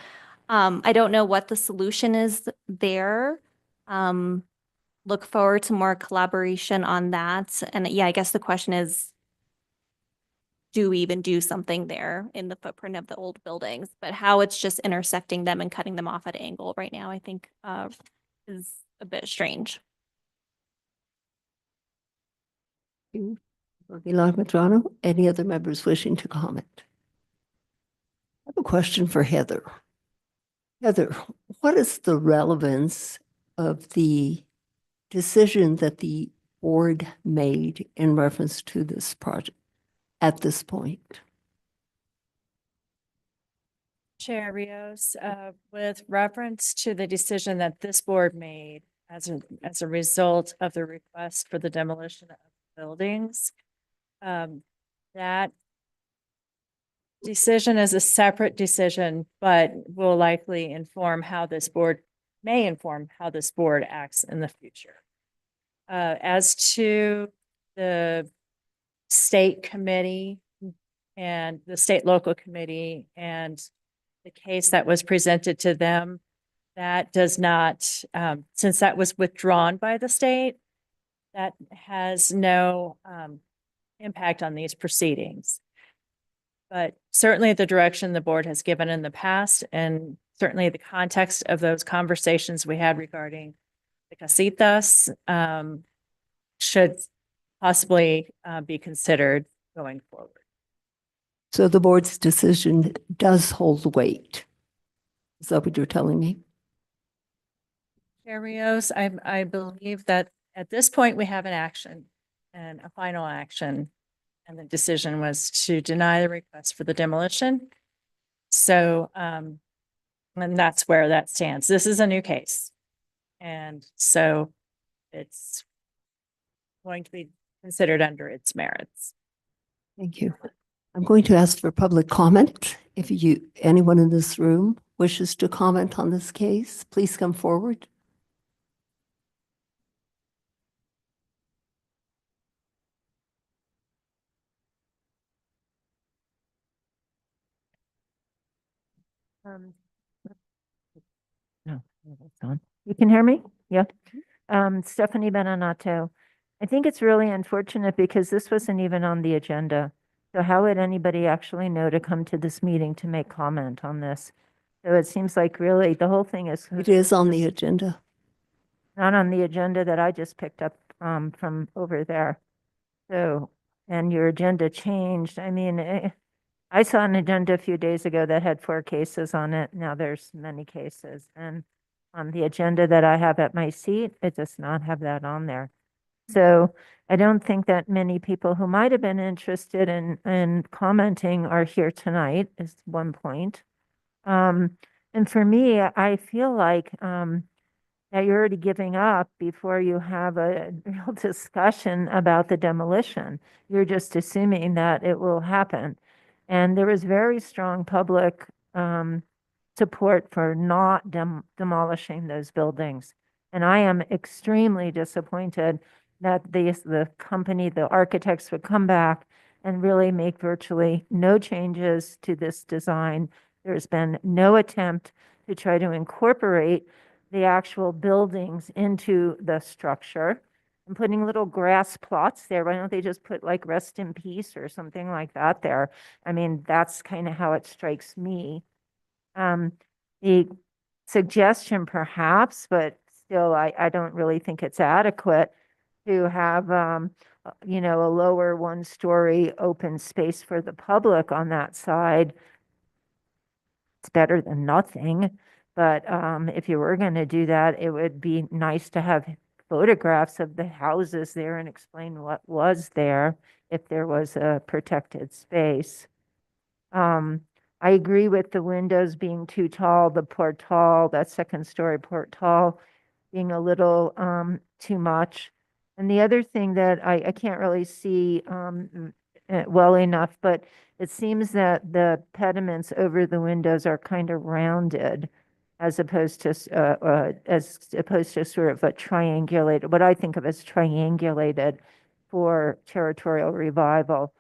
I don't know what the solution is there. Look forward to more collaboration on that. And yeah, I guess the question is, do we even do something there in the footprint of the old buildings? But how it's just intersecting them and cutting them off at an angle right now, I think is a bit strange. Aguilar Medrano, any other members wishing to comment? I have a question for Heather. Heather, what is the relevance of the decision that the board made in reference to this project at this point? Chair Rios, with reference to the decision that this board made as a result of the request for the demolition of buildings, that decision is a separate decision, but will likely inform how this board may inform how this board acts in the future. As to the state committee and the state local committee and the case that was presented to them, that does not, since that was withdrawn by the state, that has no impact on these proceedings. But certainly the direction the board has given in the past, and certainly the context of those conversations we had regarding the casitas, should possibly be considered going forward. So the board's decision does hold weight. Is that what you're telling me? Chair Rios, I believe that at this point we have an action and a final action. And the decision was to deny the request for the demolition. So, and that's where that stands. This is a new case. And so it's going to be considered under its merits. Thank you. I'm going to ask for public comment. If anyone in this room wishes to comment on this case, please come forward. No, that's on. You can hear me? Yeah. Stephanie Benanato. I think it's really unfortunate because this wasn't even on the agenda. So how would anybody actually know to come to this meeting to make comment on this? So it seems like really the whole thing is It is on the agenda. not on the agenda that I just picked up from over there. So, and your agenda changed. I mean, I saw an agenda a few days ago that had 4 cases on it. Now there's many cases. And on the agenda that I have at my seat, it does not have that on there. So I don't think that many people who might have been interested in commenting are here tonight is one point. And for me, I feel like that you're already giving up before you have a real discussion about the demolition. You're just assuming that it will happen. And there was very strong public support for not demolishing those buildings. And I am extremely disappointed that the company, the architects would come back and really make virtually no changes to this design. There's been no attempt to try to incorporate the actual buildings into the structure and putting little grass plots there. Why don't they just put like rest in peace or something like that there? I mean, that's kind of how it strikes me. The suggestion perhaps, but still, I don't really think it's adequate to have, you know, a lower 1-story open space for the public on that side. It's better than nothing. But if you were going to do that, it would be nice to have photographs of the houses there and explain what was there if there was a protected space. I agree with the windows being too tall, the portal, that 2nd-story portal being a little too much. And the other thing that I can't really see well enough, but it seems that the pediments over the windows are kind of rounded. as opposed to, sort of a triangulated, what I think of as triangulated for territorial revival.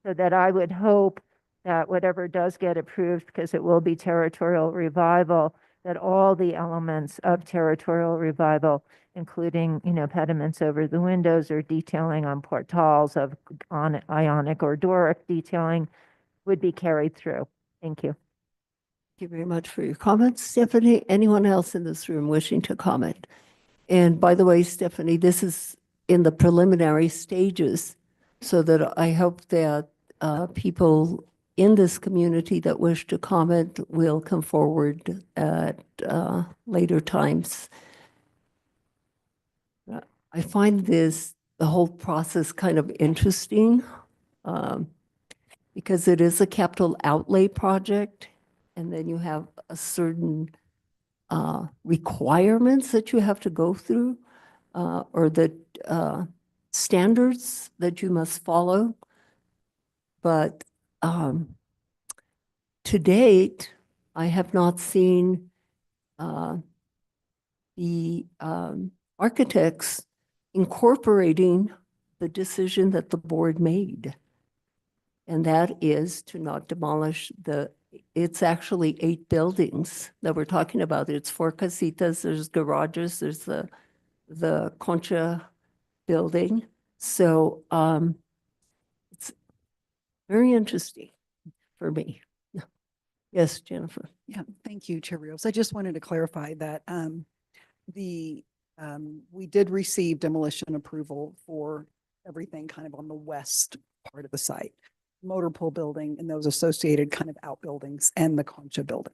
So that I would hope that whatever does get approved, because it will be territorial revival, that all the elements of territorial revival, including, pediments over the windows or detailing on portals of Ionic or Doric detailing, would be carried through. Thank you. Thank you very much for your comments, Stephanie. Anyone else in this room wishing to comment? And by the way, Stephanie, this is in the preliminary stages, so that I hope that people in this community that wish to comment will come forward at later times. I find the whole process kind of interesting because it is a capital outlay project, and then you have a certain requirements that you have to go through or the standards that you must follow. But to date, I have not seen the architects incorporating the decision that the board made. And that is to not demolish it's actually 8 buildings that we're talking about. It's 4 casitas, there's garages, there's the Concha building. So it's very interesting for me. Yes, Jennifer. Yeah, thank you, Chair Rios. I just wanted to clarify that we did receive demolition approval for everything kind of on the west part of the site, motor pool building and those associated kind of outbuildings and the Concha building.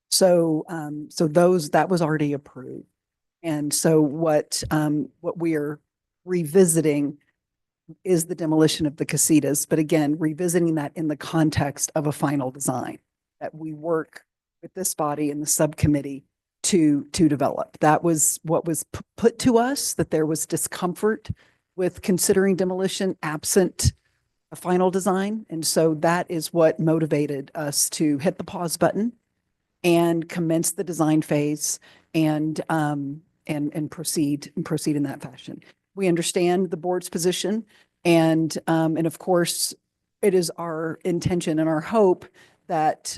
So that was already approved. And so what we are revisiting is the demolition of the casitas, but again, revisiting that in the context of a final design that we work with this body and the subcommittee to develop. That was what was put to us, that there was discomfort with considering demolition absent a final design. And so that is what motivated us to hit the pause button and commence the design phase and proceed in that fashion. We understand the board's position, and of course, it is our intention and our hope that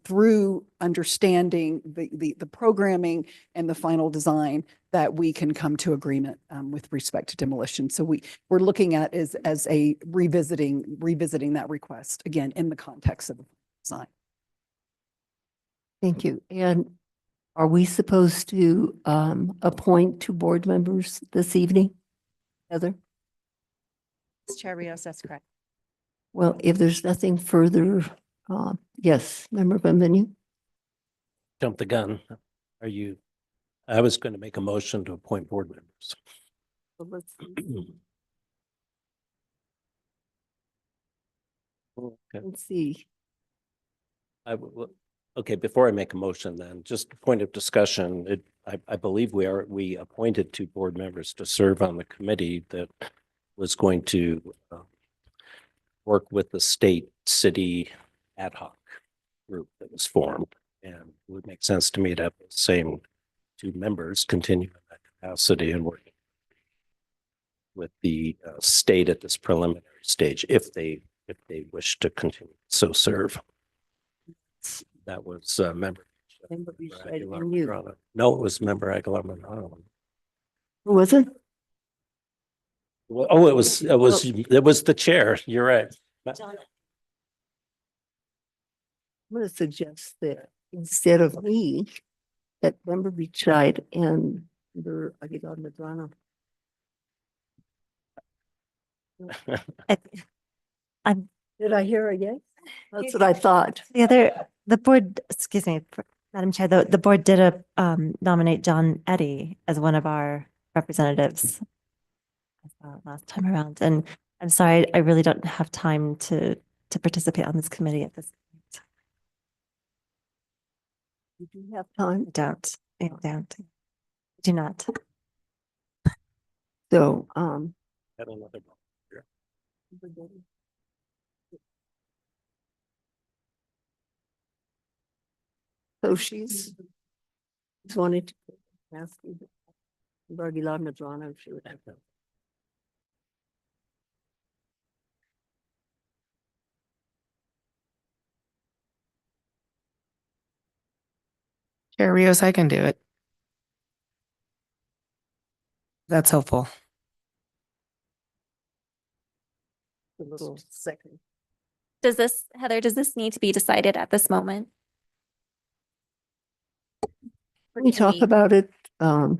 through understanding the programming and the final design, that we can come to agreement with respect to demolition. So we're looking at as a revisiting that request again in the context of the design. Thank you. And are we supposed to appoint 2 board members this evening? Heather? Chair Rios, that's correct. Well, if there's nothing further, yes, Member Benvenu? Jump the gun. I was going to make a motion to appoint board members. Well, let's see. Okay. Let's see. Okay, before I make a motion then, just a point of discussion. I believe we appointed 2 board members to serve on the committee that was going to work with the state city ad hoc group that was formed. And it would make sense to me to have the same 2 members continue in that capacity and working with the state at this preliminary stage if they wish to continue so serve. That was member. Aguilar Medrano. No, it was member Aguilar Medrano. Who was it? Oh, it was the chair. You're right. I'm going to suggest that instead of me, that member Beachside and member Aguilar Medrano. Did I hear a yes? That's what I thought. The board, excuse me, Madam Chair, the board did nominate John Eddy as one of our representatives last time around. And I'm sorry, I really don't have time to participate on this committee at this point. You do have time? I do not. So, Had another volunteer. so she's Just wanted to ask you. You've already allowed Madrano if she would have them. Chair Rios, I can do it. That's helpful. A little second. Does this, Heather, does this need to be decided at this moment? Or We can talk about it at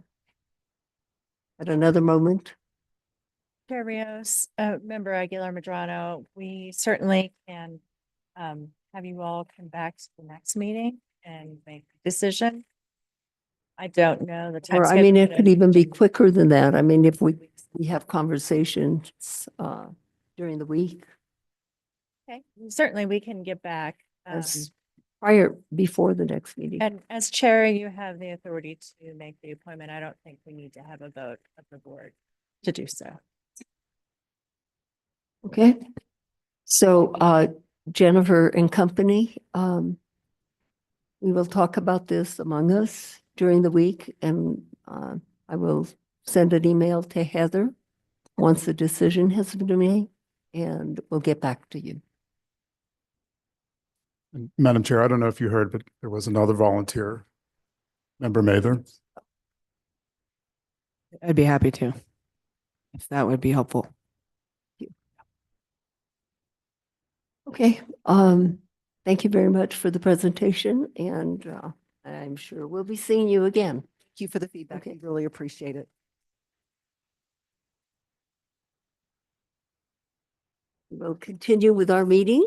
another moment. Chair Rios, Member Aguilar Madrano, we certainly can have you all come back to the next meeting and make a decision. I don't know the time. Or I mean, schedule, it but could even be quicker than that. I mean, if we have conversations during the week Okay, certainly we can get back. as prior, before the next meeting. And as chair, you have the authority to make the appointment. I don't think we need to have a vote of the board to do so. Okay. So Jennifer and company, we will talk about this among us during the week, and I will send an email to Heather once the decision has been made, and we'll get back to you. And Madam Chair, I don't know if you heard, but there was another volunteer, Member Mather. I'd be happy to, if that would be helpful. Okay, thank you very much for the presentation, and I'm sure we'll be seeing you again. Thank you for the feedback. Okay. We really appreciate it. We'll continue with our meeting.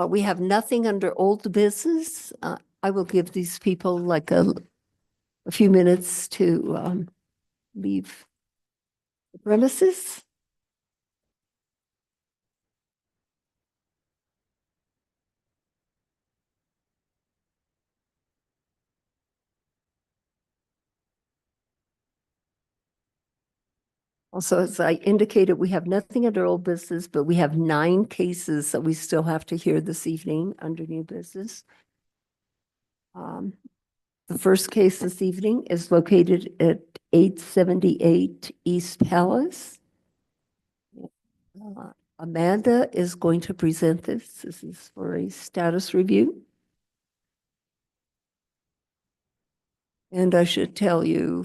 We have nothing under old business. I will give these people like a few minutes to leave the premises. Also, as I indicated, we have nothing under old business, but we have 9 cases that we still have to hear this evening under new business. The first case this evening is located at 878 East Palace. Amanda is going to present this. This is for a status review. And I should tell you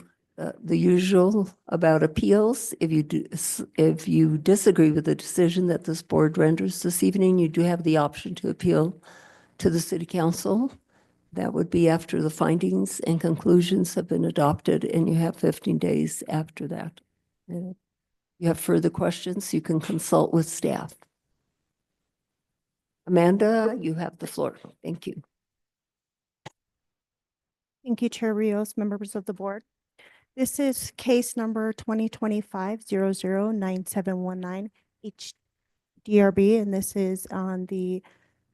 the usual about appeals. If you disagree with the decision that this board renders this evening, you do have the option to appeal to the city council. That would be after the findings and conclusions have been adopted, and you have 15 days after that. And if you have further questions, you can consult with staff. Amanda, you have the floor. Thank you. Thank you, Chair Rios, members of the board. This is case number 2025-009719 HDRB, and this is on the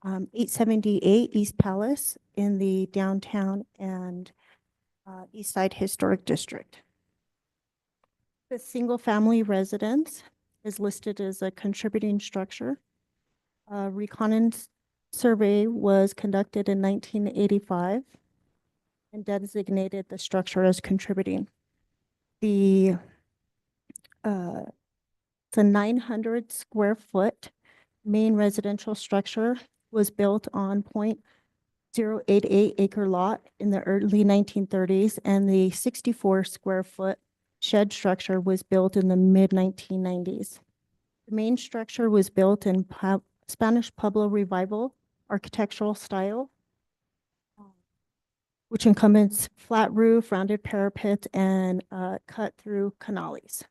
878 East Palace in the downtown and East Side Historic District. The single-family residence is listed as a contributing structure. A reconnaissance survey was conducted in 1985 and designated the structure as contributing. It's a 900 square foot main residential structure was built on 0.088 acre lot in the early 1930s, and the 64 square foot shed structure was built in the mid 1990s. The main structure was built in Spanish Pueblo Revival architectural style, which encompasses flat roof, rounded parapet, and cut-through canales.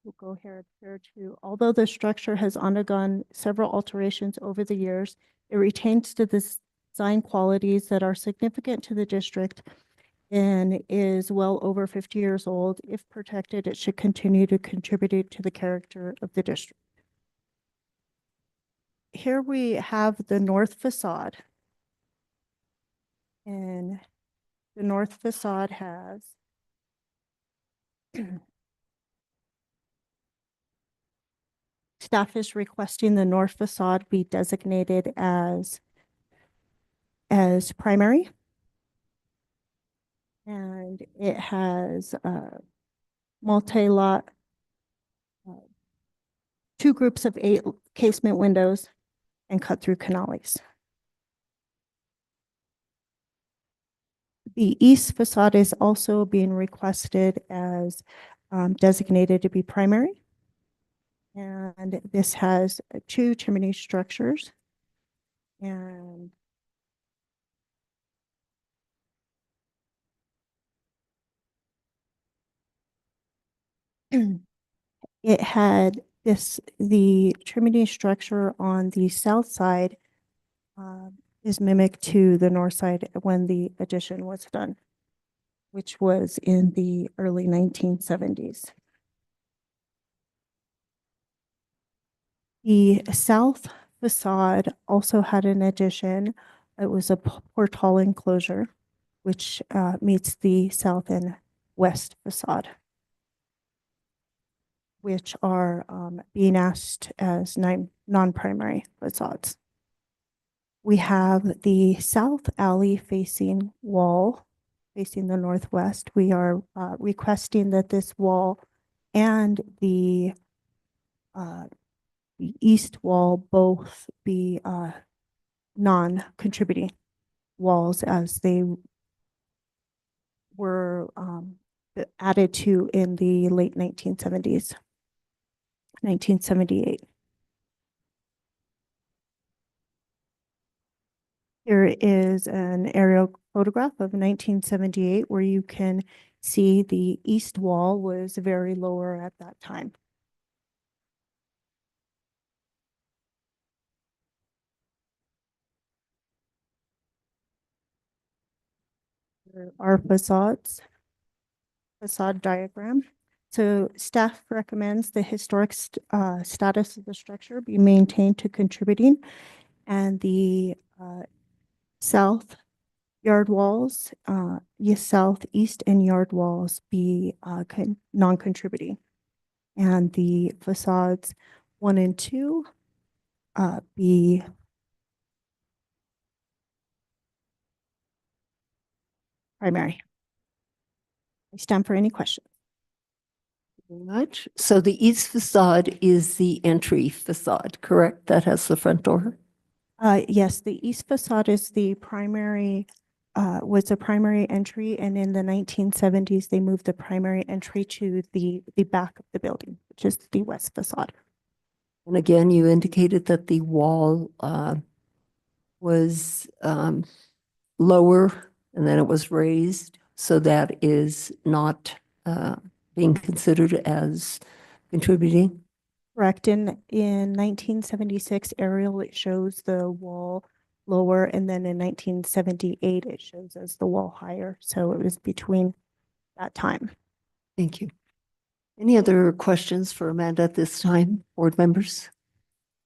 We'll go here too. Although the structure has undergone several alterations over the years, it retains the design qualities that are significant to the district and is well over 50 years old. If protected, it should continue to contribute to the character of the district. Here we have the north facade. And the north facade has Staff is requesting the north facade be designated as primary. And it has multi-lot, 2 groups of 8 casement windows and cut-through canales. The east facade is also being requested as designated to be primary. And this has 2 chimney structures. And it had the chimney structure on the south side is mimicked to the north side when the addition was done, which was in the early 1970s. The south facade also had an addition. It was a portal enclosure, which meets the south and west facade, which are being asked as non-primary facades. We have the south alley facing wall, facing the northwest. We are requesting that this wall and the east wall both be non-contributing walls, as they were added to in the late 1970s, 1978. Here is an aerial photograph of 1978 where you can see the east wall was very lower at that time. Here are facade diagram. So staff recommends the historic status of the structure be maintained to contributing, and the south yard walls, southeast and yard walls be non-contributing, and the facades 1 and 2 be primary. I stand for any questions. Very much. So the east facade is the entry facade, correct? That has the front door? Yes, the east facade is the primary, was a primary entry, and in the 1970s, they moved the primary entry to the back of the building, which is the west facade. And again, you indicated that the wall was lower and then it was raised. So that is not being considered as contributing? Correct. In 1976 aerial, it shows the wall lower, and then in 1978, it shows as the wall higher. So it was between that time. Thank you. Any other questions for Amanda at this time, board members?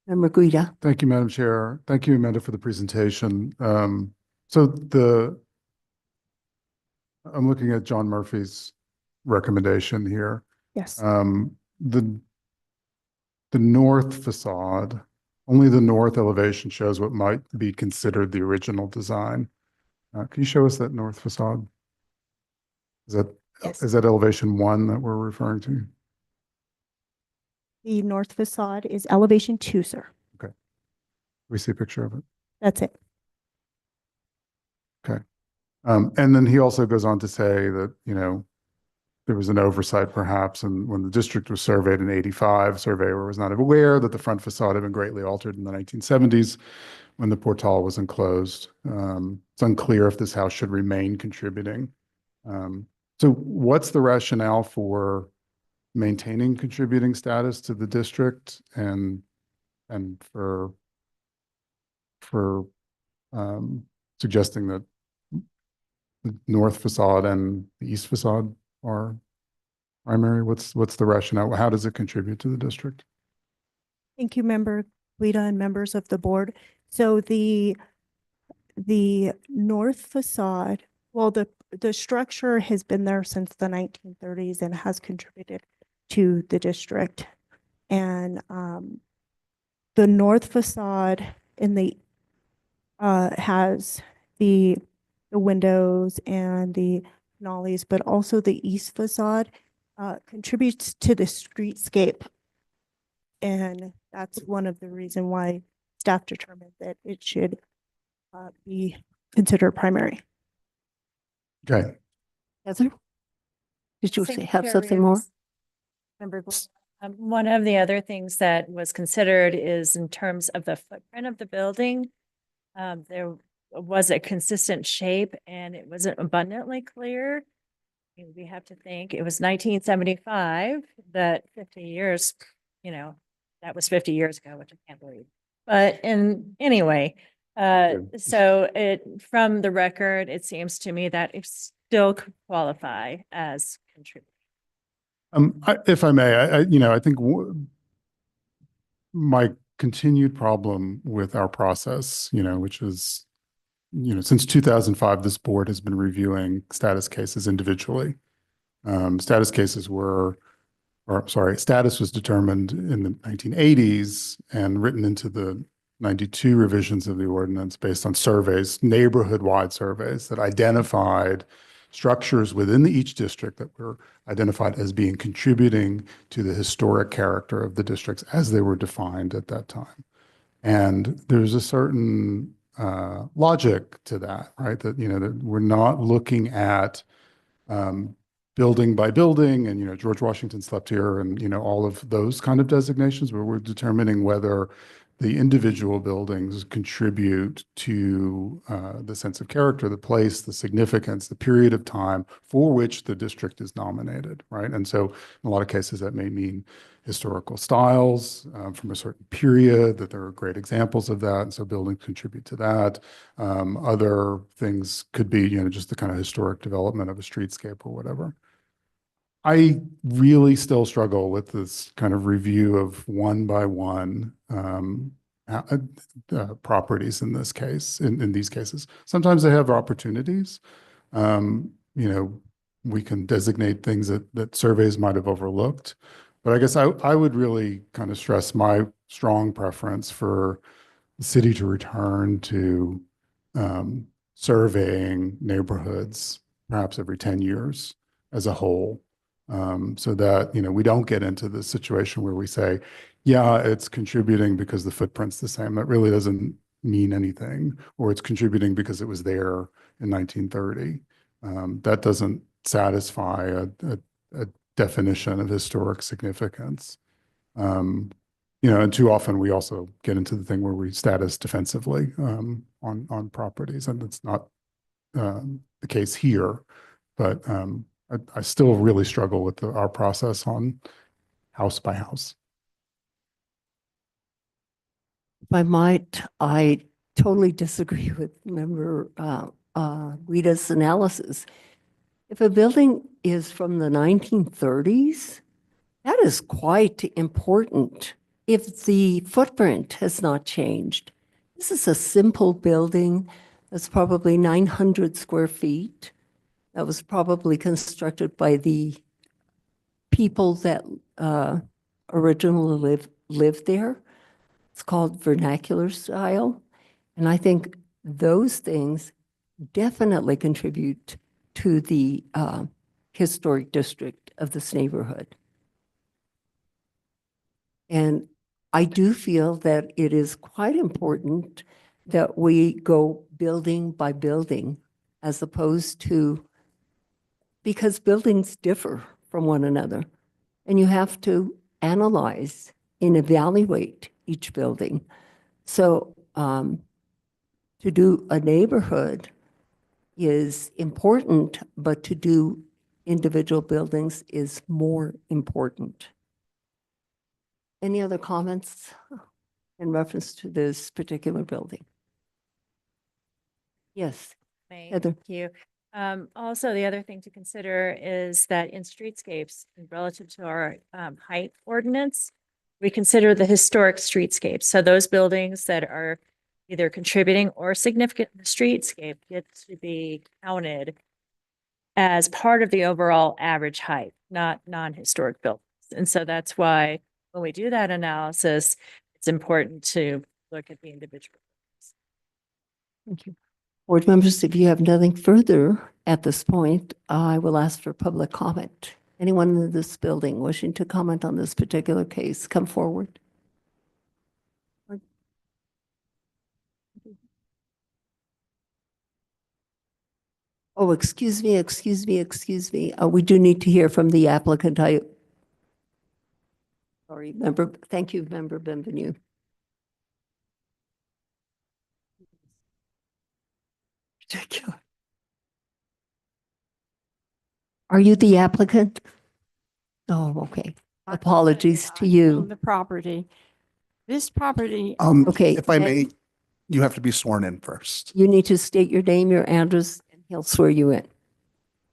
Member Guida. Thank you, Madam Chair. Thank you, Amanda, for the presentation. I'm looking at John Murphy's recommendation here. Yes. The north facade, only the north elevation shows what might be considered the original design. Can you show us that north facade? Yes. Is that elevation 1 that we're referring to? The north facade is elevation 2, sir. Okay. We see a picture of it. That's it. Okay. And then he also goes on to say that, there was an oversight perhaps, and when the district was surveyed in 85, surveyor was not aware that the front facade had been greatly altered in the 1970s when the portal was enclosed. It's unclear if this house should remain contributing. So what's the rationale for maintaining contributing status to the district and for suggesting that the north facade and the east facade are primary? What's the rationale? How does it contribute to the district? Thank you, Member Guida and members of the board. So the north facade, well, the structure has been there since the 1930s and has contributed to the district. And the north facade in the has the windows and the nollies, but also the east facade contributes to the streetscape. And that's one of the reason why staff determined that it should be considered primary. Okay. Heather? Did you Same have something more? areas. Member Gordon. One of the other things that was considered is in terms of the footprint of the building. There was a consistent shape and it wasn't abundantly clear. We have to think it was 1975, that 50 years, that was 50 years ago, which I can't believe. But anyway, so from the record, it seems to me that it still could qualify as contributing. If I may, I think my continued problem with our process, which is, since 2005, this board has been reviewing status cases individually. Status was determined in the 1980s and written into the 92 revisions of the ordinance based on surveys, neighborhood-wide surveys that identified structures within each district that were identified as being contributing to the historic character of the districts as they were defined at that time. And there's a certain logic to that, right? That, that we're not looking at building by building and, George Washington slept here and, all of those kind of designations, but we're determining whether the individual buildings contribute to the sense of character, the place, the significance, the period of time for which the district is nominated, right? And so in a lot of cases, that may mean historical styles from a certain period, that there are great examples of that. And so buildings contribute to that. Other things could be, just the kind of historic development of a streetscape or whatever. I really still struggle with this kind of review of one by one properties in this case, in these cases. Sometimes they have opportunities. We can designate things that surveys might have overlooked. But I guess I would really kind of stress my strong preference for the city to return to surveying neighborhoods perhaps every 10 years as a whole. So that, we don't get into the situation where we say, yeah, it's contributing because the footprint's the same. That really doesn't mean anything, or it's contributing because it was there in 1930. That doesn't satisfy a definition of historic significance. And too often we also get into the thing where we status defensively on properties, and it's not the case here. But I still really struggle with our process on house by house. If I might, I totally disagree with Member Rita's analysis. If a building is from the 1930s, that is quite important if the footprint has not changed. This is a simple building that's probably 900 square feet. That was probably constructed by the people that originally lived there. It's called vernacular style. And I think those things definitely contribute to the historic district of this neighborhood. And I do feel that it is quite important that we go building by building as opposed to, because buildings differ from one another. And you have to analyze and evaluate each building. So to do a neighborhood is important, but to do individual buildings is more important. Any other comments in reference to this particular building? Yes, Heather. Thank you. Also, the other thing to consider is that in streetscapes, relative to our height ordinance, we consider the historic streetscapes. So those buildings that are either contributing or significant in the streetscape get to be counted as part of the overall average height, not non-historic buildings. And so that's why when we do that analysis, it's important to look at the individual. Thank you. Board members, if you have nothing further at this point, I will ask for public comment. Anyone in this building wishing to comment on this particular case, come forward. Oh, excuse me. We do need to hear from the applicant. Sorry, thank you, Member Benvenue. Ridiculous. Are you the applicant? Oh, okay. Apologies to you. The property. This property, Okay. If I and may, you have to be sworn in first. You need to state your name, your address, and he'll swear you in.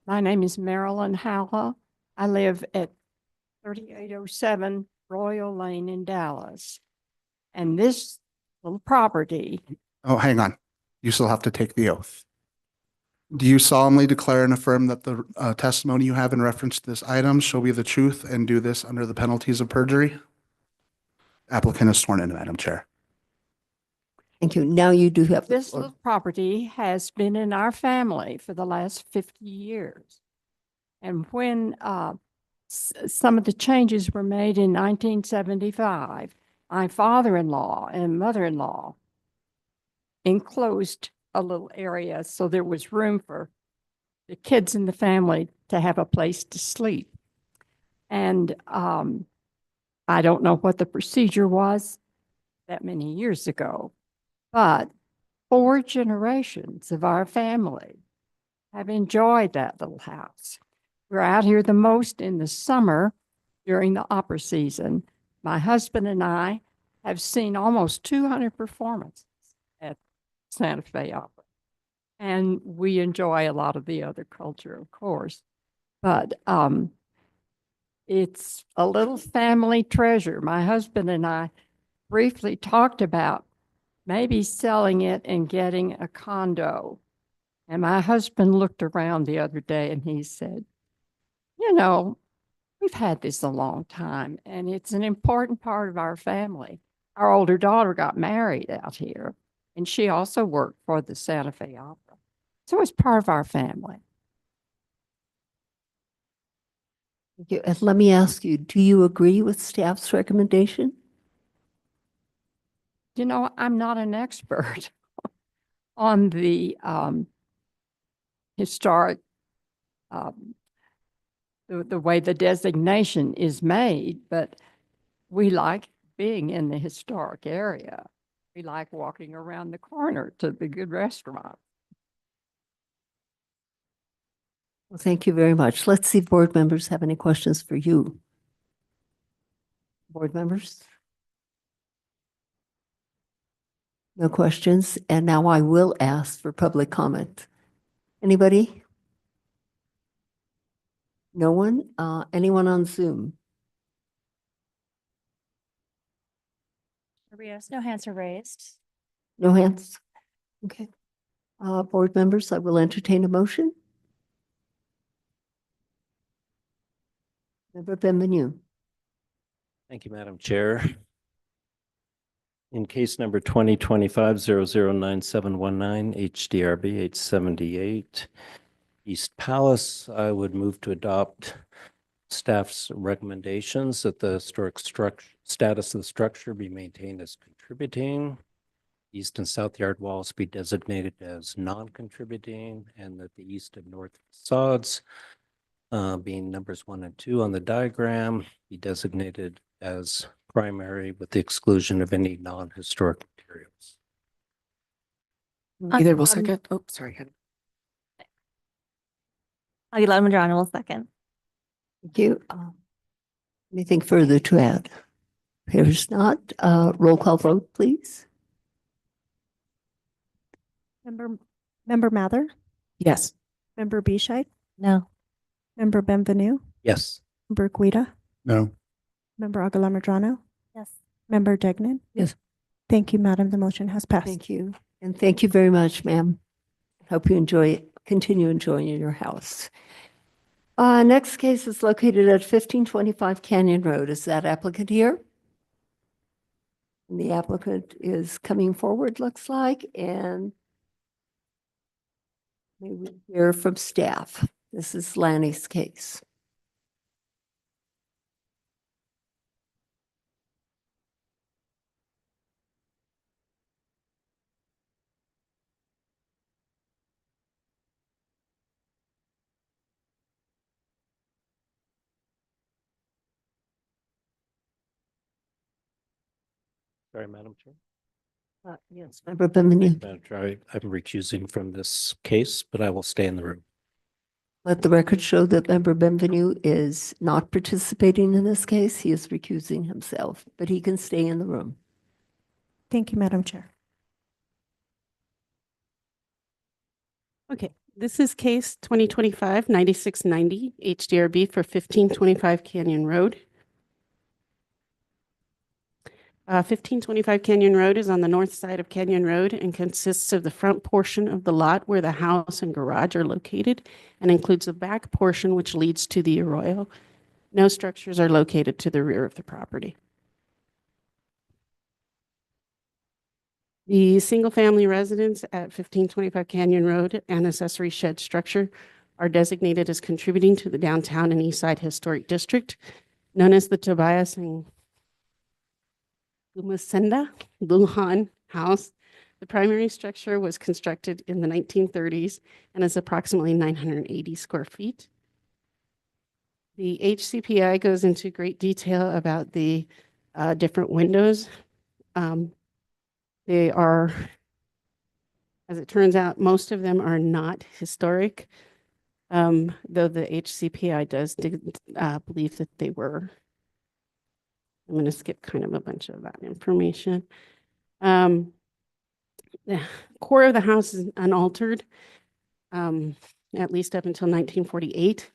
my name is Marilyn Howell. I live at 3807 Royal Lane in Dallas. And this little property, Oh, hang on. You still have to take the oath. Do you solemnly declare and affirm that the testimony you have in reference to this item shall be the truth and do this under the penalties of perjury? Applicant is sworn in, Madam Chair. Thank you. Now you do have the this floor. little property has been in our family for the last 50 years. And when some of the changes were made in 1975, my father-in-law and mother-in-law enclosed a little area so there was room for the kids in the family to have a place to sleep. And I don't know what the procedure was that many years ago, but 4 generations of our family have enjoyed that little house. We're out here the most in the summer during the opera season. My husband and I have seen almost 200 performances at Santa Fe Opera. And we enjoy a lot of the other culture, of course. But it's a little family treasure. My husband and I briefly talked about maybe selling it and getting a condo. And my husband looked around the other day and he said, you know, we've had this a long time and it's an important part of our family. Our older daughter got married out here and she also worked for the Santa Fe Opera. So it's part of our family. Thank you. And let me ask you, do you agree with staff's recommendation? You know, I'm not an expert on the historic, the way the designation is made, but we like being in the historic area. We like walking around the corner to the good restaurant. Well, thank you very much. Let's see if board members have any questions for you. Board members? No questions. And now I will ask for public comment. Anybody? No one? Anyone on Zoom? Rios, no hands are raised. No hands? Okay. Board members, I will entertain a motion. Member Benvenue. Thank you, Madam Chair. In case number 2025-009719, HDRB 878 East Palace, I would move to adopt staff's recommendations that the historic status of the structure be maintained as contributing, east and south yard walls be designated as non-contributing, and that the east and north facades, being numbers 1 and 2 on the diagram, be designated as primary with the exclusion of any non-historic materials. Either will second. Oh, sorry. Aguilar Medrano will second. Thank you. Anything further to add? Appears not. Roll call vote, please. Member Mather, Yes. Member Bescheid, No. Member Benvenue, Yes. Member Guida, No. Member Aguilar Medrano, Yes. Member Degnan. Yes. Thank you, Madam. The motion has passed. Thank you. And thank you very much, ma'am. Hope you continue enjoying your house. Next case is located at 1525 Canyon Road. Is that applicant here? And the applicant is coming forward, looks like, and may we hear from staff. This is Lanny's case. Sorry, Madam Chair. Yes, Member Benvenu. Madam Chair, I'm recusing from this case, but I will stay in the room. Let the record show that Member Benvenu is not participating in this case. He is recusing himself, but he can stay in the room. Thank you, Madam Chair. Okay, this is case 2025-9690 HDRB for 1525 Canyon Road. 1525 Canyon Road is on the north side of Canyon Road and consists of the front portion of the lot where the house and garage are located and includes the back portion which leads to the arroyo. No structures are located to the rear of the property. The single-family residence at 1525 Canyon Road and accessory shed structure are designated as contributing to the downtown and east side historic district, known as the Tobias and Lumasenda Lujan House. The primary structure was constructed in the 1930s and is approximately 980 square feet. The HCPI goes into great detail about the different windows. They are, as it turns out, most of them are not historic, though the HCPI does believe that they were. I'm going to skip kind of a bunch of that information. The core of the house is unaltered, at least up until 1948.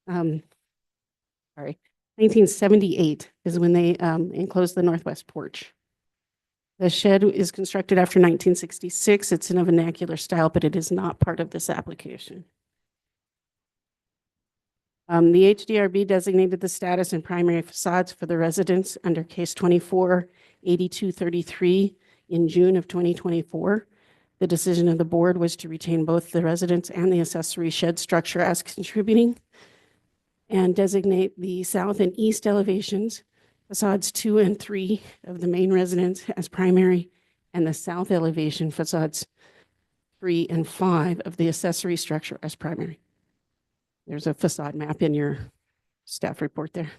1978 is when they enclosed the northwest porch. The shed is constructed after 1966. It's in a vernacular style, but it is not part of this application. The HDRB designated the status and primary facades for the residence under case 24-8233 in June of 2024. The decision of the board was to retain both the residence and the accessory shed structure as contributing and designate the south and east elevations, facades 2 and 3 of the main residence as primary, and the south elevation facades 3 and 5 of the accessory structure as primary. There's a facade map in your staff report there.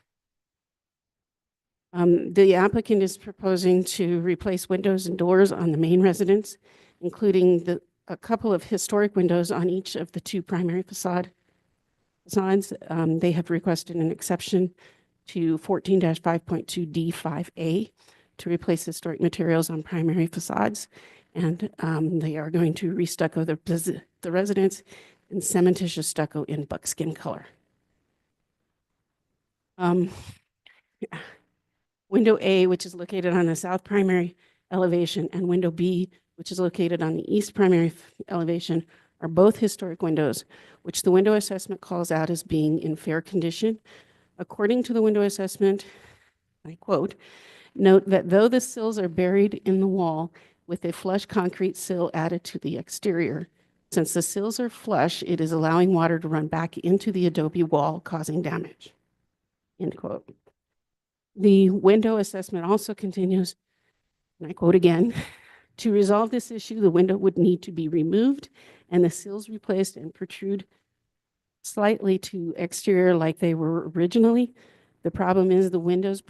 The applicant is proposing to replace windows and doors on the main residence, including a couple of historic windows on each of the 2 primary facades. They have requested an exception to 14-5.2D5A to replace historic materials on primary facades. And they are going to restucco the residence in cementitious stucco in buckskin color. Window A, which is located on the south primary elevation, and window B, which is located on the east primary elevation, are both historic windows, which the window assessment calls out as being in fair condition. According to the window assessment, I quote, "Note that though the sills are buried in the wall with a flush concrete sill added to the exterior, since the sills are flush, it is allowing water to run back into the adobe wall, causing damage." End quote. The window assessment also continues, and I quote again, "To resolve this issue, the window would need to be removed and the sills replaced and protrude slightly to exterior like they were originally. The problem is the window's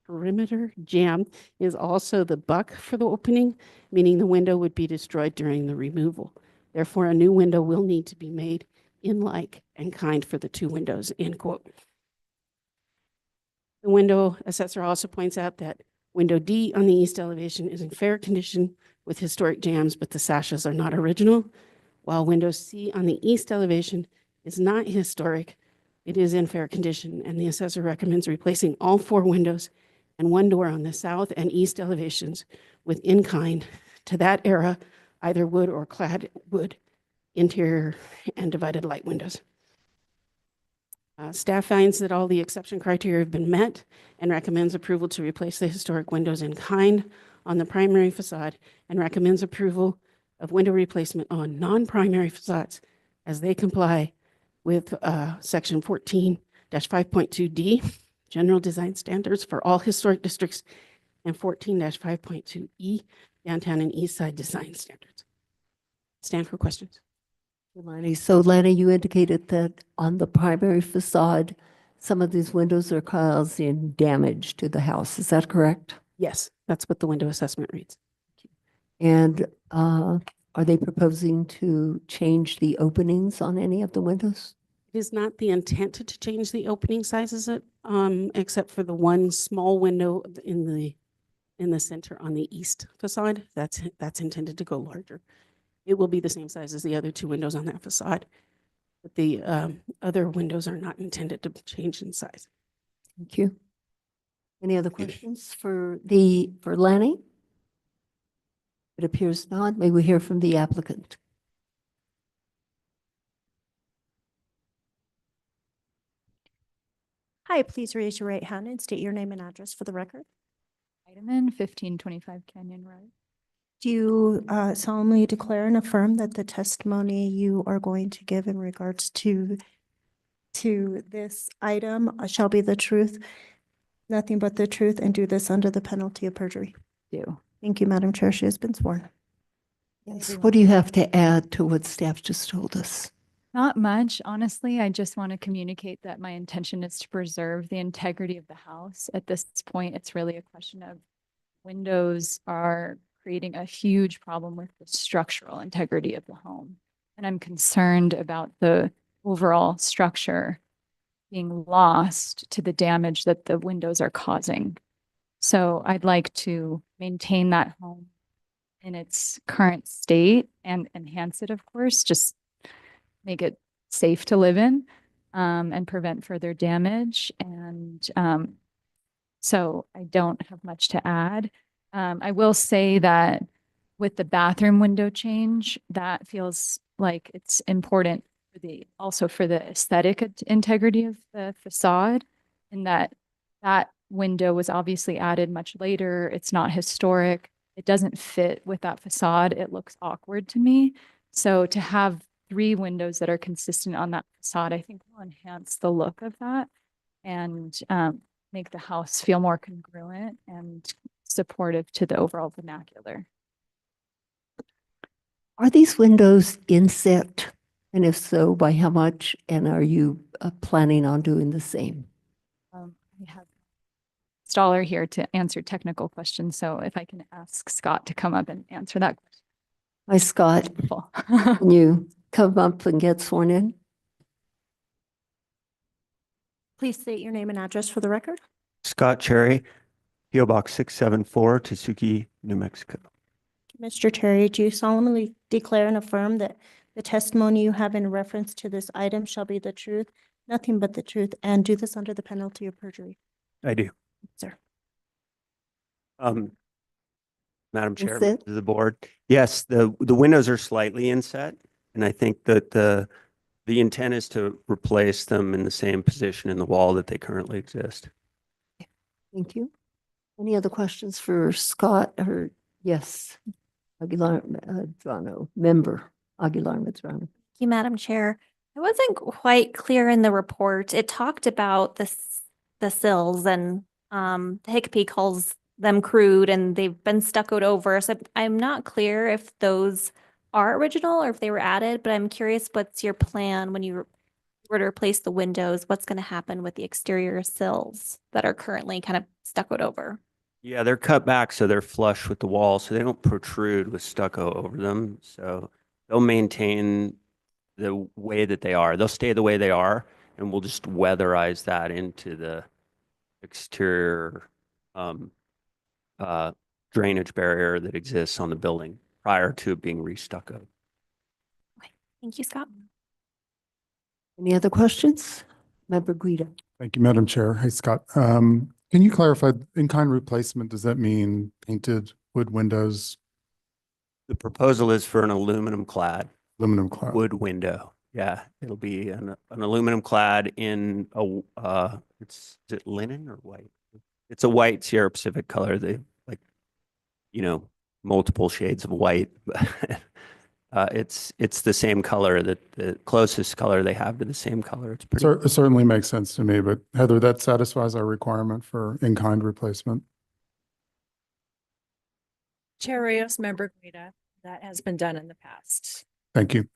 perimeter jamb is also the buck for the opening, meaning the window would be destroyed during the removal. Therefore, a new window will need to be made in like and kind for the 2 windows," end quote. The window assessor also points out that window D on the east elevation is in fair condition with historic jambs, but the sashes are not original, while window C on the east elevation is not historic. It is in fair condition, and the assessor recommends replacing all 4 windows and 1 door on the south and east elevations with in-kind to that era, either wood or clad wood interior and divided light windows. Staff finds that all the exception criteria have been met and recommends approval to replace the historic windows in kind on the primary facade and recommends approval of window replacement on non-primary facades as they comply with section 14-5.2D, general design standards for all historic districts, and 14-5.2E, downtown and east side design standards. Stand for questions. Lanny, so Lanny, you indicated that on the primary facade, some of these windows are causing damage to the house. Is that correct? Yes, that's what the window assessment reads. And are they proposing to change the openings on any of the windows? It is not the intent to change the opening sizes, except for the one small window in the center on the east facade. That's intended to go larger. It will be the same size as the other two windows on that facade, but the other windows are not intended to change in size. Thank you. Any other questions for Lanny? It appears not. May we hear from the applicant? Hi, please raise your right hand and state your name and address for the record. Heidemann, 1525 Canyon Road. Do you solemnly declare and affirm that the testimony you are going to give in regards to this item shall be the truth, nothing but the truth, and do this under the penalty of perjury? Do. Thank you, Madam Chair. She has been sworn. Yes. What do you have to add to what staff just told us? Not much, honestly. I just want to communicate that my intention is to preserve the integrity of the house. At this point, it's really a question of windows are creating a huge problem with the structural integrity of the home. And I'm concerned about the overall structure being lost to the damage that the windows are causing. So I'd like to maintain that home in its current state and enhance it, of course, just make it safe to live in, and prevent further damage. And so I don't have much to add. I will say that with the bathroom window change, that feels like it's important also for the aesthetic integrity of the facade, and that window was obviously added much later. It's not historic. It doesn't fit with that facade. It looks awkward to me. So to have 3 windows that are consistent on that facade, I think will enhance the look of that and make the house feel more congruent and supportive to the overall vernacular. Are these windows inset? And if so, by how much? And are you planning on doing the same? We have Stoller here to answer technical questions. So if I can ask Scott to come up and answer that question. Hi, Scott. Can you come up and get sworn in? Please state your name and address for the record. Scott Cherry, PO Box 674, Tesuque, New Mexico. Mr. Cherry, do you solemnly declare and affirm that the testimony you have in reference to this item shall be the truth, nothing but the truth, and do this under the penalty of perjury? I do. Sir. Madam Chair, Inset? members of the board. Yes, the windows are slightly inset, and I think that the intent is to replace them in the same position in the wall that they currently exist. Thank you. Any other questions for Scott or yes, Aguilar Medrano, member Aguilar Medrano? Thank you, Madam Chair. I wasn't quite clear in the report. It talked about the sills and the Hickey calls them crude and they've been stuccoed over. So I'm not clear if those are original or if they were added, but I'm curious what's your plan when you were to replace the windows? What's going to happen with the exterior sills that are currently kind of stuccoed over? Yeah, they're cut back so they're flush with the wall, so they don't protrude with stucco over them. So they'll maintain the way that they are. They'll stay the way they are, and we'll just weatherize that into the exterior drainage barrier that exists on the building prior to it being restuccoed. Thank you, Scott. Any other questions? Member Guida. Thank you, Madam Chair. Hey, Scott. Can you clarify in-kind replacement? Does that mean painted wood windows? The proposal is for an aluminum clad Aluminum wood window. Yeah, it'll be an aluminum clad in is it linen or white? It's a white Sierra Pacific color. They like, multiple shades of white. It's the same color, that the closest color they have to the same color. It's pretty. It certainly makes sense to me, but Heather, that satisfies our requirement for in-kind replacement. Chair Rios, Member Guida, that has been done in the past. Thank you.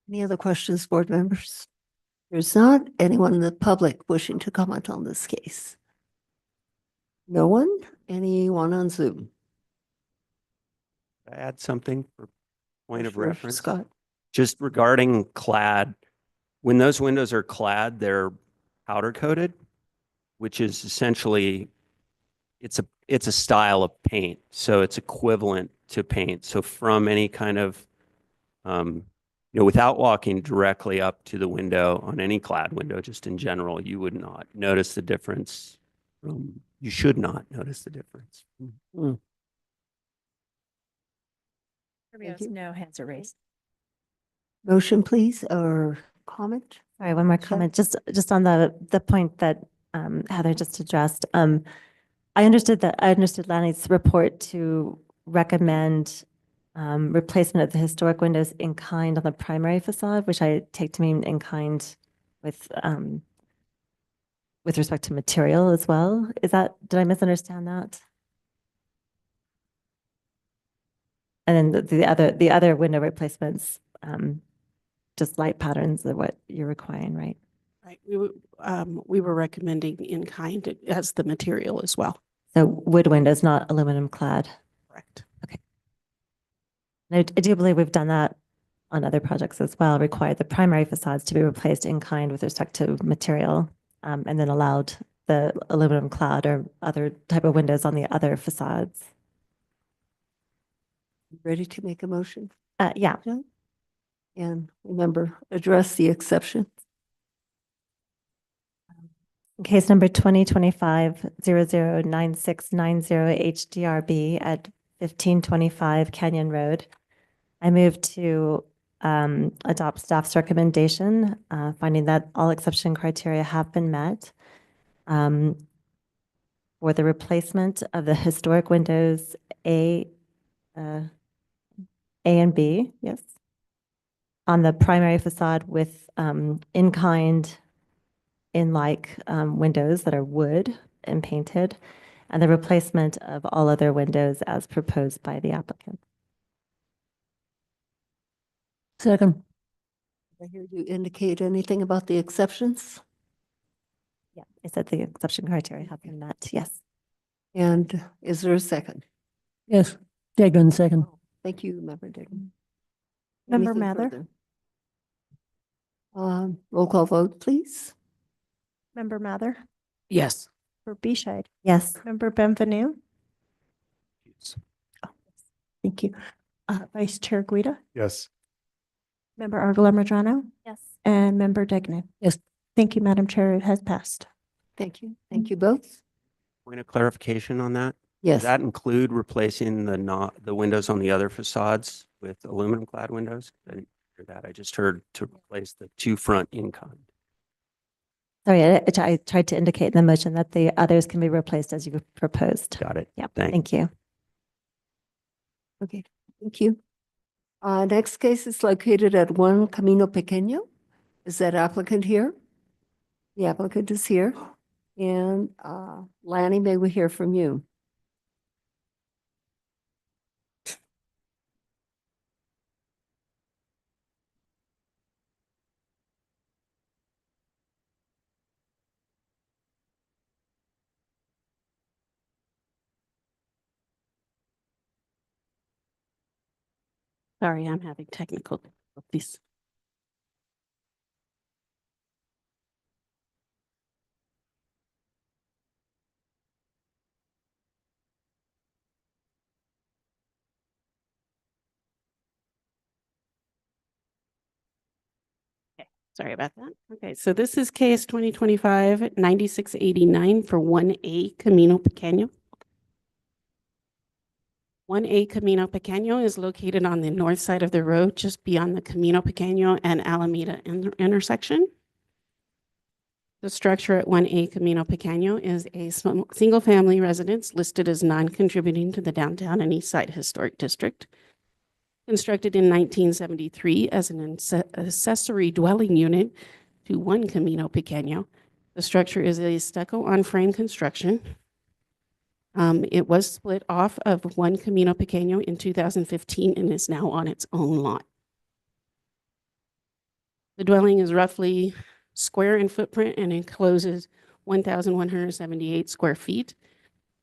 Any other questions, board members? There's not anyone in the public wishing to comment on this case. No one? Anyone on Zoom? Add something for point of Sure, reference. Scott. Just regarding clad, when those windows are clad, they're powder coated, which is essentially, it's a style of paint. So it's equivalent to paint. So from any kind of, without walking directly up to the window on any clad window, just in general, you would not notice the difference. You should not notice the difference. Rios, no hands are raised. Motion, please, or comment? Sorry, one more comment, just on the point that Heather just addressed. I understood Lanny's report to recommend replacement of the historic windows in kind on the primary facade, which I take to mean in kind with respect to material as well. Did I misunderstand that? And then the other window replacements, just light patterns are what you're requiring, right? Right. We were recommending in kind as the material as well. So wood windows, not aluminum clad. Correct. Okay. And I do believe we've done that on other projects as well, required the primary facades to be replaced in kind with respect to material, and then allowed the aluminum clad or other type of windows on the other facades. Ready to make a motion? Yeah. And remember, address the exception. Case number 2025-009690 HDRB at 1525 Canyon Road. I move to adopt staff's recommendation, finding that all exception criteria have been met for the replacement of the historic windows A and B, yes, on the primary facade with in-kind, in-like windows that are wood and painted, and the replacement of all other windows as proposed by the applicant. Second. Did I hear you indicate anything about the exceptions? Yeah, I said the exception criteria have been met, yes. And is there a second? Yes, Degnan, second. Thank you, Member Degnan. Member Anything Mather? further? Roll call vote, please. Member Mather? Yes. Member Bescheid? Yes. Member Benvenu? Oh, thank you. Vice Chair Guida? Yes. Member Argala Madrano? Yes. And Member Degnan? Yes. Thank you, Madam Chair. It has passed. Thank you. Thank you both. Point of clarification on that? Yes. Does that include replacing the windows on the other facades with aluminum clad windows? I didn't hear that. I just heard to replace the two front in kind. Sorry, I tried to indicate in the motion that the others can be replaced as you proposed. Got it. Yeah, Thanks. thank you. Okay, thank you. Next case is located at 1 Camino Pequeño. Is that applicant here? The applicant is here. And Lanny, may we hear from you? Sorry, I'm having technical difficulties. Sorry about that. Okay, so this is case 2025-9689 for 1A Camino Pequeño. 1A Camino Pequeño is located on the north side of the road, just beyond the Camino Pequeño and Alameda intersection. The structure at 1A Camino Pequeño is a single-family residence listed as non-contributing to the downtown and east side historic district. Constructed in 1973 as an accessory dwelling unit to 1 Camino Pequeño. The structure is a stucco on-frame construction. It was split off of 1 Camino Pequeño in 2015 and is now on its own lot. The dwelling is roughly square in footprint and encloses 1,178 square feet.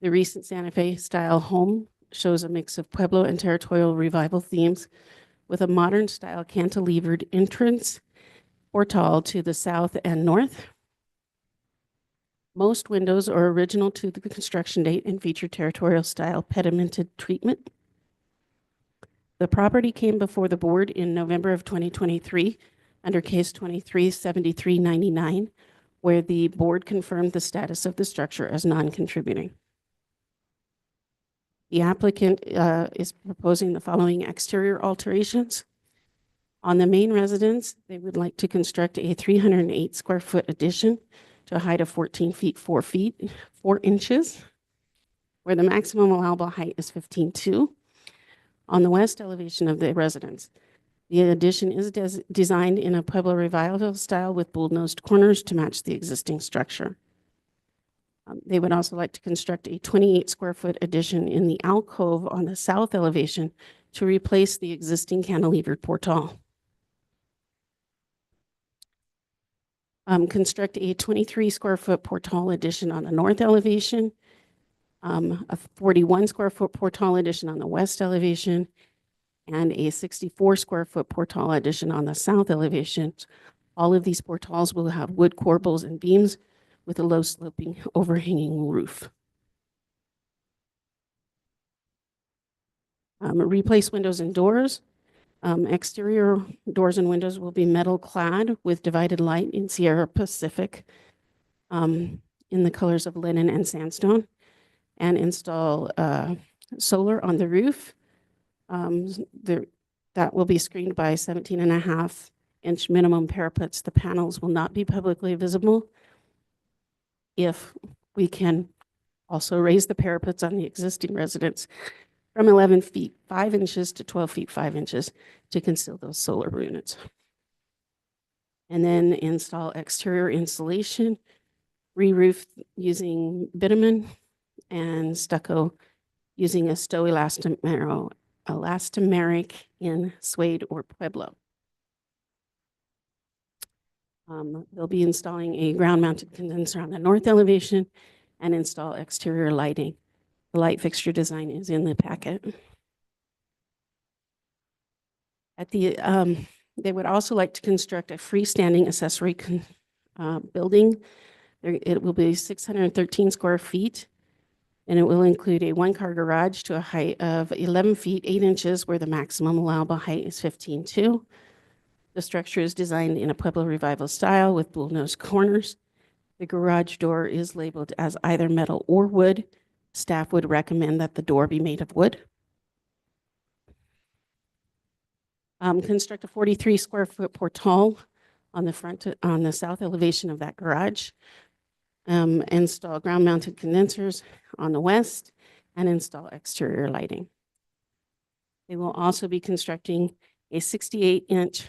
The recent Santa Fe style home shows a mix of Pueblo and territorial revival themes with a modern style cantilevered entrance portal to the south and north. Most windows are original to the construction date and feature territorial style pedimented treatment. The property came before the board in November of 2023 under case 237399, where the board confirmed the status of the structure as non-contributing. The applicant is proposing the following exterior alterations. On the main residence, they would like to construct a 308 square foot addition to a height of 14 feet, 4 inches, where the maximum allowable height is 15.2 on the west elevation of the residence. The addition is designed in a Pueblo Revival style with bull-nosed corners to match the existing structure. They would also like to construct a 28 square foot addition in the alcove on the south elevation to replace the existing cantilevered portal. Construct a 23 square foot portal addition on the north elevation, a 41 square foot portal addition on the west elevation, and a 64 square foot portal addition on the south elevation. All of these portals will have wood corbels and beams with a low sloping overhanging roof. Replace windows and doors. Exterior doors and windows will be metal clad with divided light in Sierra Pacific in the colors of linen and sandstone, and install solar on the roof. That will be screened by 17.5-inch minimum parapets. The panels will not be publicly visible. If we can also raise the parapets on the existing residence from 11 feet 5 inches to 12 feet 5 inches to conceal those solar units. And then install exterior insulation, re-roof using bitumen, and stucco using a Stowe elastomeric in suede or Pueblo. They'll be installing a ground-mounted condenser on the north elevation and install exterior lighting. The light fixture design is in the packet. They would also like to construct a freestanding accessory building. It will be 613 square feet, and it will include a one-car garage to a height of 11 feet 8 inches, where the maximum allowable height is 15.2. The structure is designed in a Pueblo Revival style with bull-nosed corners. The garage door is labeled as either metal or wood. Staff would recommend that the door be made of wood. Construct a 43 square foot portal on the south elevation of that garage. Install ground-mounted condensers on the west and install exterior lighting. They will also be constructing a 68-inch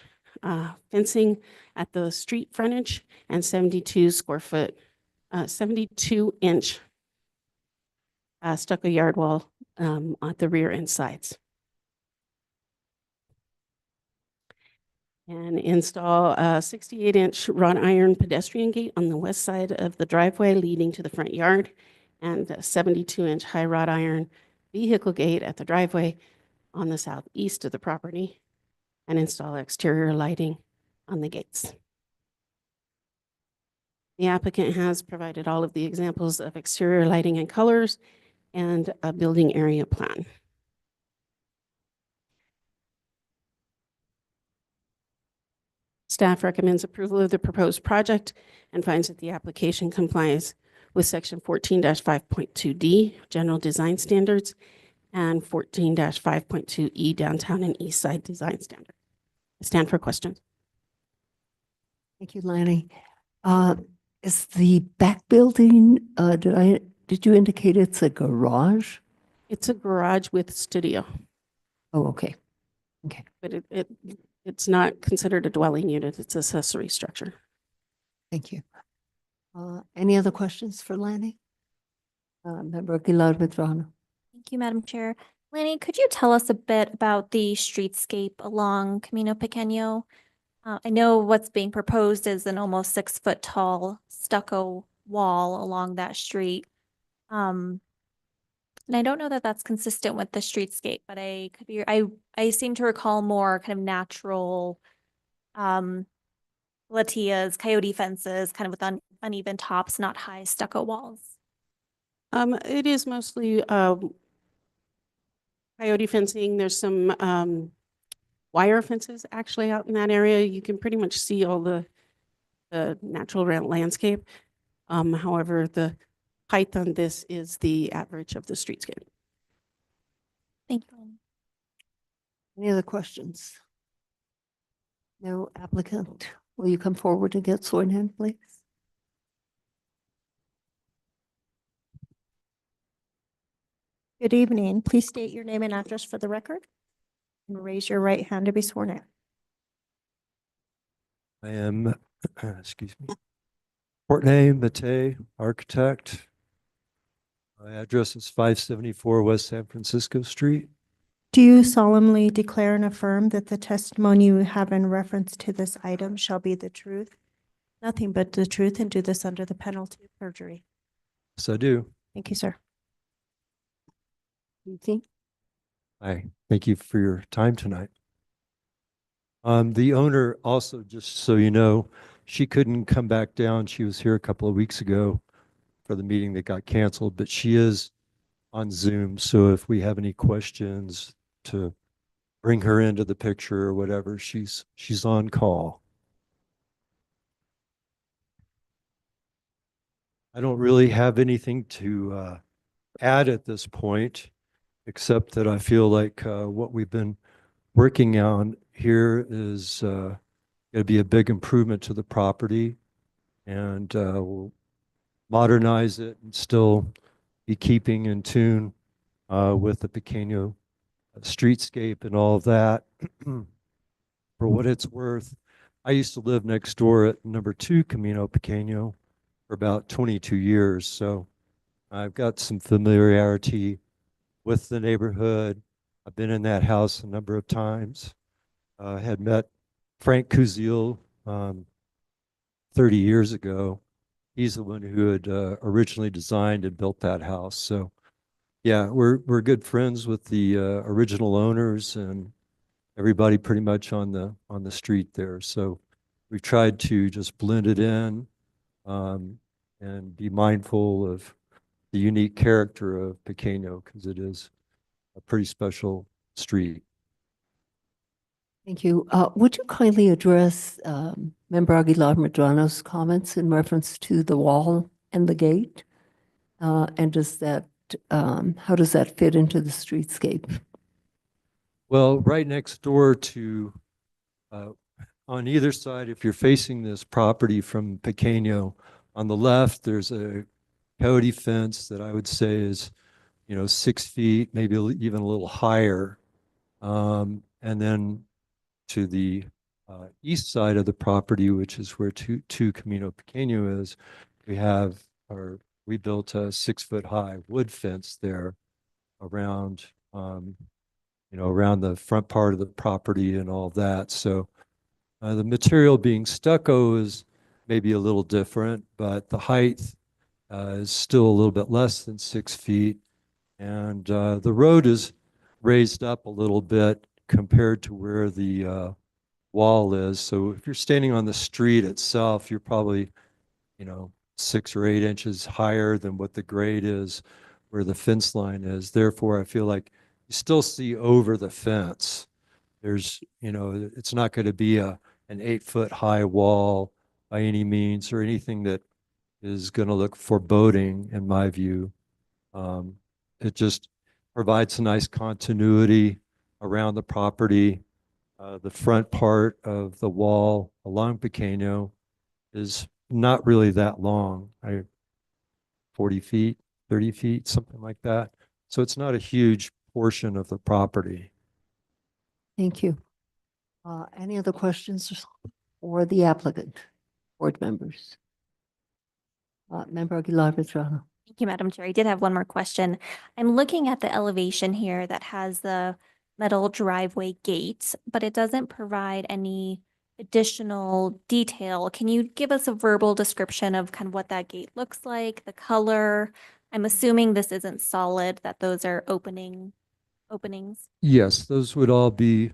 fencing at the street frontage and 72-inch stucco yard wall at the rear and sides. And install a 68-inch wrought iron pedestrian gate on the west side of the driveway leading to the front yard, and a 72-inch high wrought iron vehicle gate at the driveway on the southeast of the property, and install exterior lighting on the gates. The applicant has provided all of the examples of exterior lighting and colors and a building area plan. Staff recommends approval of the proposed project and finds that the application complies with section 14-5.2D, general design standards, and 14-5.2E Downtown and East Side Design Standard. I stand for questions. Thank you, Lanny. Is the back building, did you indicate it's a garage? It's a garage with studio, Oh, okay. but it's not considered a dwelling unit. It's accessory structure. Thank you. Any other questions for Lanny? Member Aguilar Medrano. Thank you, Madam Chair. Lanny, could you tell us a bit about the streetscape along Camino Pequeño? I know what's being proposed is an almost 6-foot tall stucco wall along that street. And I don't know that that's consistent with the streetscape, but I seem to recall more kind of natural latias, coyote fences, kind of with uneven tops, not high stucco walls. It is mostly coyote fencing. There's some wire fences actually out in that area. You can pretty much see all the natural landscape. However, the height on this is the average of the streetscape. Thank you. Any other questions? No applicant. Will you come forward and get sworn in, please? Good evening. Please state your name and address for the record. And raise your right hand to be sworn in. I am, excuse me, Courtney Matei, architect. My address is 574 West San Francisco Street. Do you solemnly declare and affirm that the testimony you have in reference to this item shall be the truth, nothing but the truth, and do this under the penalty of perjury? Yes, I do. Thank you, sir. Hi, thank you for your time tonight. The owner also, just so you know, she couldn't come back down. She was here a couple of weeks ago for the meeting that got canceled, but she is on Zoom. So if we have any questions to bring her into the picture or whatever, she's on call. I don't really have anything to add at this point, except that I feel like what we've been working on here is going to be a big improvement to the property, and we'll modernize it and still be keeping in tune with the Pequeño streetscape and all of that. For what it's worth, I used to live next door at number 2 Camino Pequeño for about 22 years, so I've got some familiarity with the neighborhood. I've been in that house a number of times. Had met Frank Kuziel 30 years ago. He's the one who had originally designed and built that house. So yeah, we're good friends with the original owners and everybody pretty much on the street there. So we've tried to just blend it in and be mindful of the unique character of Pequeño, because it is a pretty special street. Thank you. Would you kindly address Member Aguilar Medrano's comments in reference to the wall and the gate? And does that, how does that fit into the streetscape? Well, right next door to, on either side, if you're facing this property from Pequeño, on the left, there's a coyote fence that I would say is, 6 feet, maybe even a little higher. And then to the east side of the property, which is where two Camino Pequeño is, we built a 6-foot high wood fence there around, around the front part of the property and all of that. So the material being stucco is maybe a little different, but the height is still a little bit less than 6 feet. And the road is raised up a little bit compared to where the wall is. So if you're standing on the street itself, you're probably, 6 or 8 inches higher than what the grade is where the fence line is. Therefore, I feel like you still see over the fence. There's, it's not going to be an 8-foot high wall by any means, or anything that is going to look foreboding in my view. It just, provides a nice continuity around the property. The front part of the wall along Pequeño is not really that long, 40 feet, 30 feet, something like that. So it's not a huge portion of the property. Thank you. Any other questions for the applicant, board members? Member Aguilar-Petrano. Thank you, Madam Chair. I did have one more question. I'm looking at the elevation here that has the metal driveway gate, but it doesn't provide any additional detail. Can you give us a verbal description of kind of what that gate looks like, the color? I'm assuming this isn't solid, that those are openings. Yes, those would all be,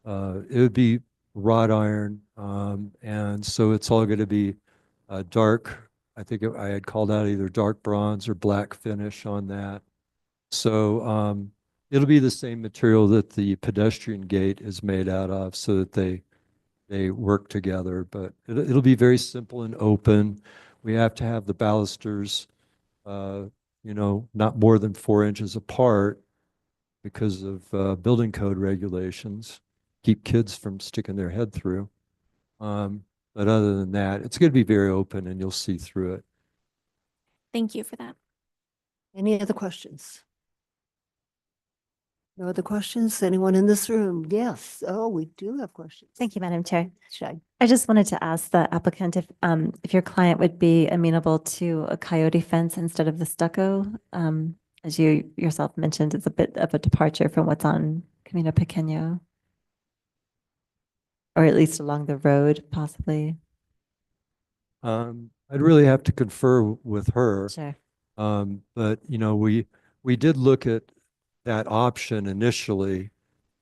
it would be wrought iron. And so it's all going to be dark. I think I had called out either dark bronze or black finish on that. So it'll be the same material that the pedestrian gate is made out of so that they work together, but it'll be very simple and open. We have to have the balusters, not more than 4 inches apart because of building code regulations, keep kids from sticking their head through. But other than that, it's going to be very open and you'll see through it. Thank you for that. Any other questions? No other questions? Anyone in this room? Yes. Oh, we do have questions. Thank you, Madam Chair. Shag. I just wanted to ask the applicant if your client would be amenable to a coyote fence instead of the stucco. As you yourself mentioned, it's a bit of a departure from what's on Camino Pequeño. Or at least along the road, possibly. I'd really have to confer with her. Sure. But we did look at that option initially,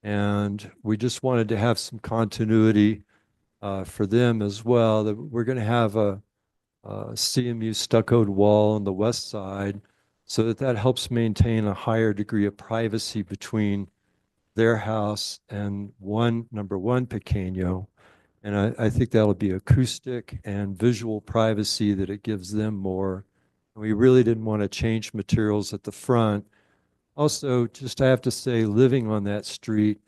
and we just wanted to have some continuity for them as well. That we're going to have a CMU stuccoed wall on the west side, so that helps maintain a higher degree of privacy between their house and number one Pequeño. And I think that'll be acoustic and visual privacy that it gives them more. And we really didn't want to change materials at the front. Also, just I have to say, living on that street,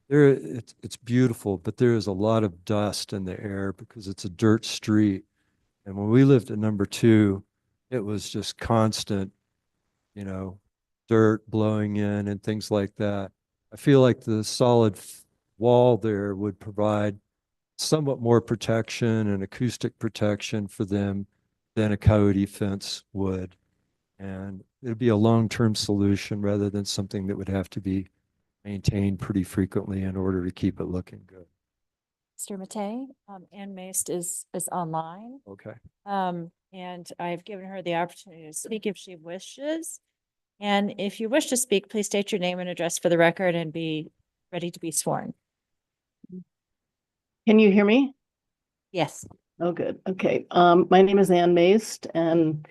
it's beautiful, but there is a lot of dust in the air because it's a dirt street. And when we lived at number 2, it was just constant, dirt blowing in and things like that. I feel like the solid wall there would provide somewhat more protection and acoustic protection for them than a coyote fence would. And it'd be a long-term solution rather than something that would have to be maintained pretty frequently in order to keep it looking good. Mr. Matei, Ann Maist is online. Okay. And I've given her the opportunity to speak if she wishes. And if you wish to speak, please state your name and address for the record and be ready to be sworn. Can you hear me? Yes. Oh, good. Okay. My name is Ann Maist, and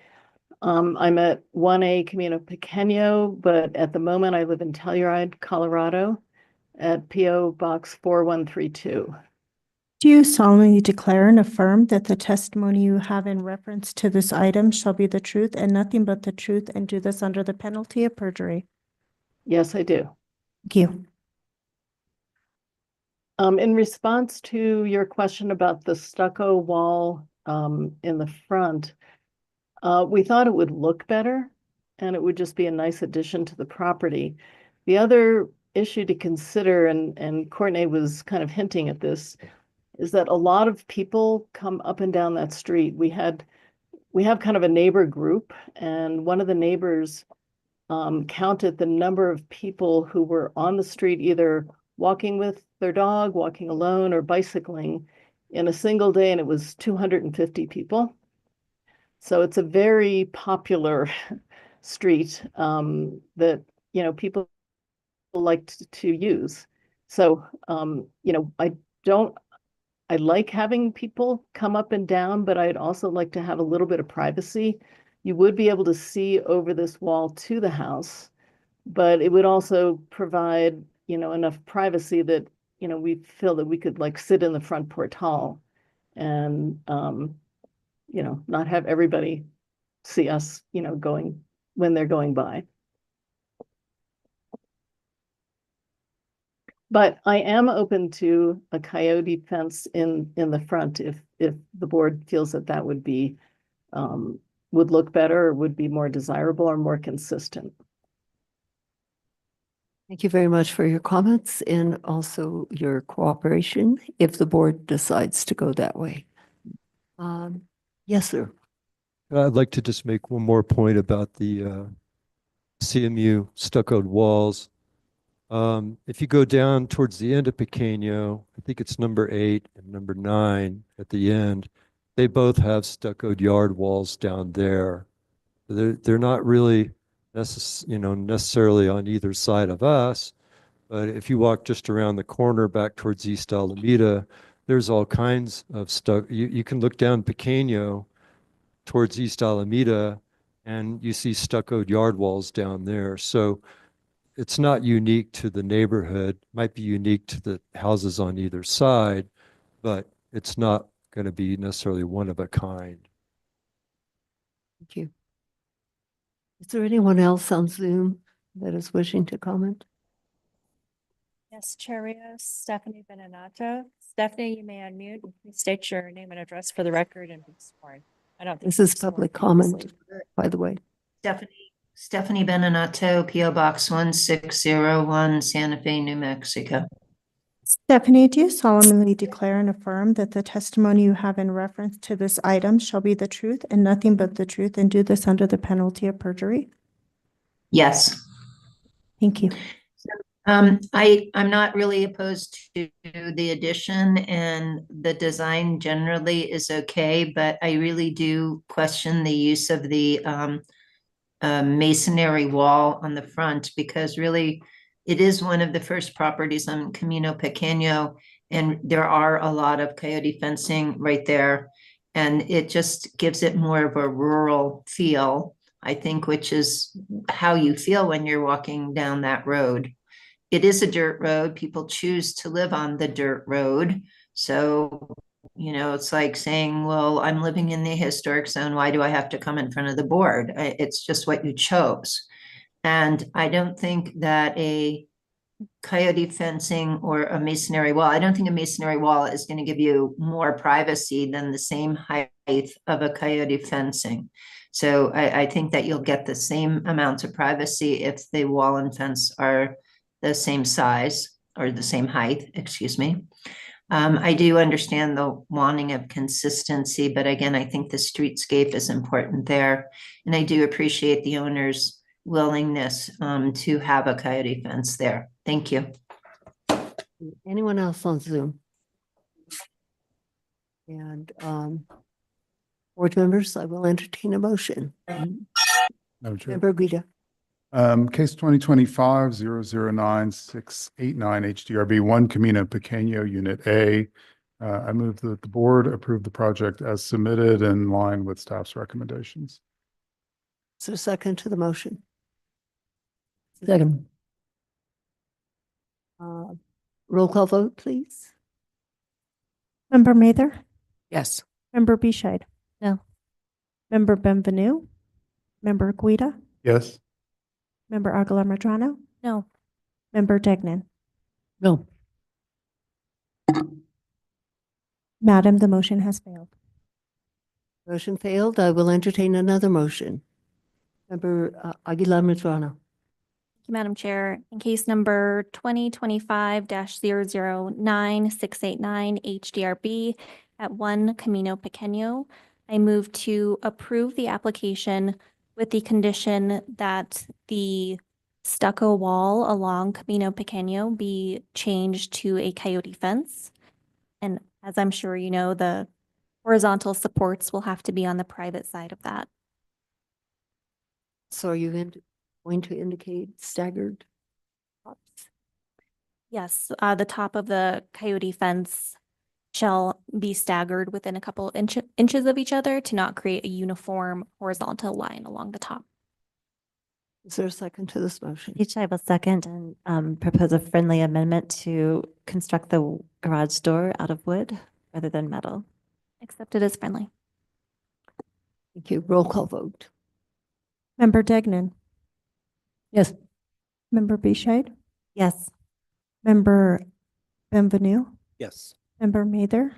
I'm at 1A Camino Pequeño, but at the moment I live in Telluride, Colorado, at PO Box 4132. Do you solemnly declare and affirm that the testimony you have in reference to this item shall be the truth and nothing but the truth, and do this under the penalty of perjury? Yes, I do. Thank you. In response to your question about the stucco wall in the front, we thought it would look better and it would just be a nice addition to the property. The other issue to consider, and Courtney was kind of hinting at this, is that a lot of people come up and down that street. We have kind of a neighbor group, and one of the neighbors counted the number of people who were on the street, either walking with their dog, walking alone, or bicycling in a single day, and it was 250 people. So it's a very popular street that, people like to use. So, I like having people come up and down, but I'd also like to have a little bit of privacy. You would be able to see over this wall to the house, but it would also provide, enough privacy that, we feel that we could sit in the front portal and, not have everybody see us, going when they're going by. But I am open to a coyote fence in the front if the board feels that that would be would look better, or would be more desirable or more consistent. Thank you very much for your comments and also your cooperation if the board decides to go that way. Yes, sir. I'd like to just make one more point about the CMU stuccoed walls. If you go down towards the end of Pequeño, I think it's number 8 and number 9 at the end, they both have stuccoed yard walls down there. They're not really necessarily on either side of us, but if you walk just around the corner back towards East Alameda, there's all kinds of stuff. You can look down Pequeño towards East Alameda and you see stuccoed yard walls down there. So it's not unique to the neighborhood, might be unique to the houses on either side, but it's not going to be necessarily one of a kind. Thank you. Is there anyone else on Zoom that is wishing to comment? Yes, Chair Rios, Stephanie Benenato. Stephanie, you may unmute and please state your name and address for the record and be sworn. I don't think This is you've sworn public previously. comment, by the way. Stephanie Benenato, P.O. Box 1601, Santa Fe, New Mexico. Stephanie, do you solemnly declare and affirm that the testimony you have in reference to this item shall be the truth and nothing but the truth, and do this under the penalty of perjury? Yes. Thank you. I'm not really opposed to the addition, and the design generally is okay, but I really do question the use of the masonry wall on the front, because really it is one of the first properties on Camino Pequeño, and there are a lot of coyote fencing right there, and it just gives it more of a rural feel, I think, which is how you feel when you're walking down that road. It is a dirt road. People choose to live on the dirt road. So, it's like saying, well, I'm living in the historic zone. Why do I have to come in front of the board? It's just what you chose. And I don't think that a coyote fencing or a masonry wall, I don't think a masonry wall is going to give you more privacy than the same height of a coyote fencing. So I think that you'll get the same amount of privacy if the wall and fence are the same size or the same height, excuse me. I do understand the wanting of consistency, but again, I think the streetscape is important there. And I do appreciate the owner's willingness to have a coyote fence there. Thank you. Anyone else on Zoom? And board members, I will entertain a motion. No, Chair. Member Guida. Case 2025-009-689 HDRB 1 Camino Pequeño Unit A. I move that the board approve the project as submitted in line with staff's recommendations. Is there a second to the motion? Second. Roll call vote, please. Member Mather? Yes. Member Bescheid? No. Member Benvenu? Member Guida? Yes. Member Aguilar Madrano? No. Member Degnan? No. Madam, the motion has failed. Motion failed. I will entertain another motion. Member Aguilar Madrano. Madam Chair, in case number 2025-009-689 HDRB at 1 Camino Pequeño, I move to approve the application with the condition that the stucco wall along Camino Pequeño be changed to a coyote fence. And as I'm sure you know, the horizontal supports will have to be on the private side of that. So are you going to indicate staggered tops? Yes, the top of the coyote fence shall be staggered within a couple inches of each other to not create a uniform horizontal line along the top. Is there a second to this motion? Each I will second and propose a friendly amendment to construct the garage door out of wood rather than metal. Accepted as friendly. Thank you. Roll call vote. Member Degnan? Yes. Member Bescheid? Yes. Member Benvenu, Yes. Member Mather,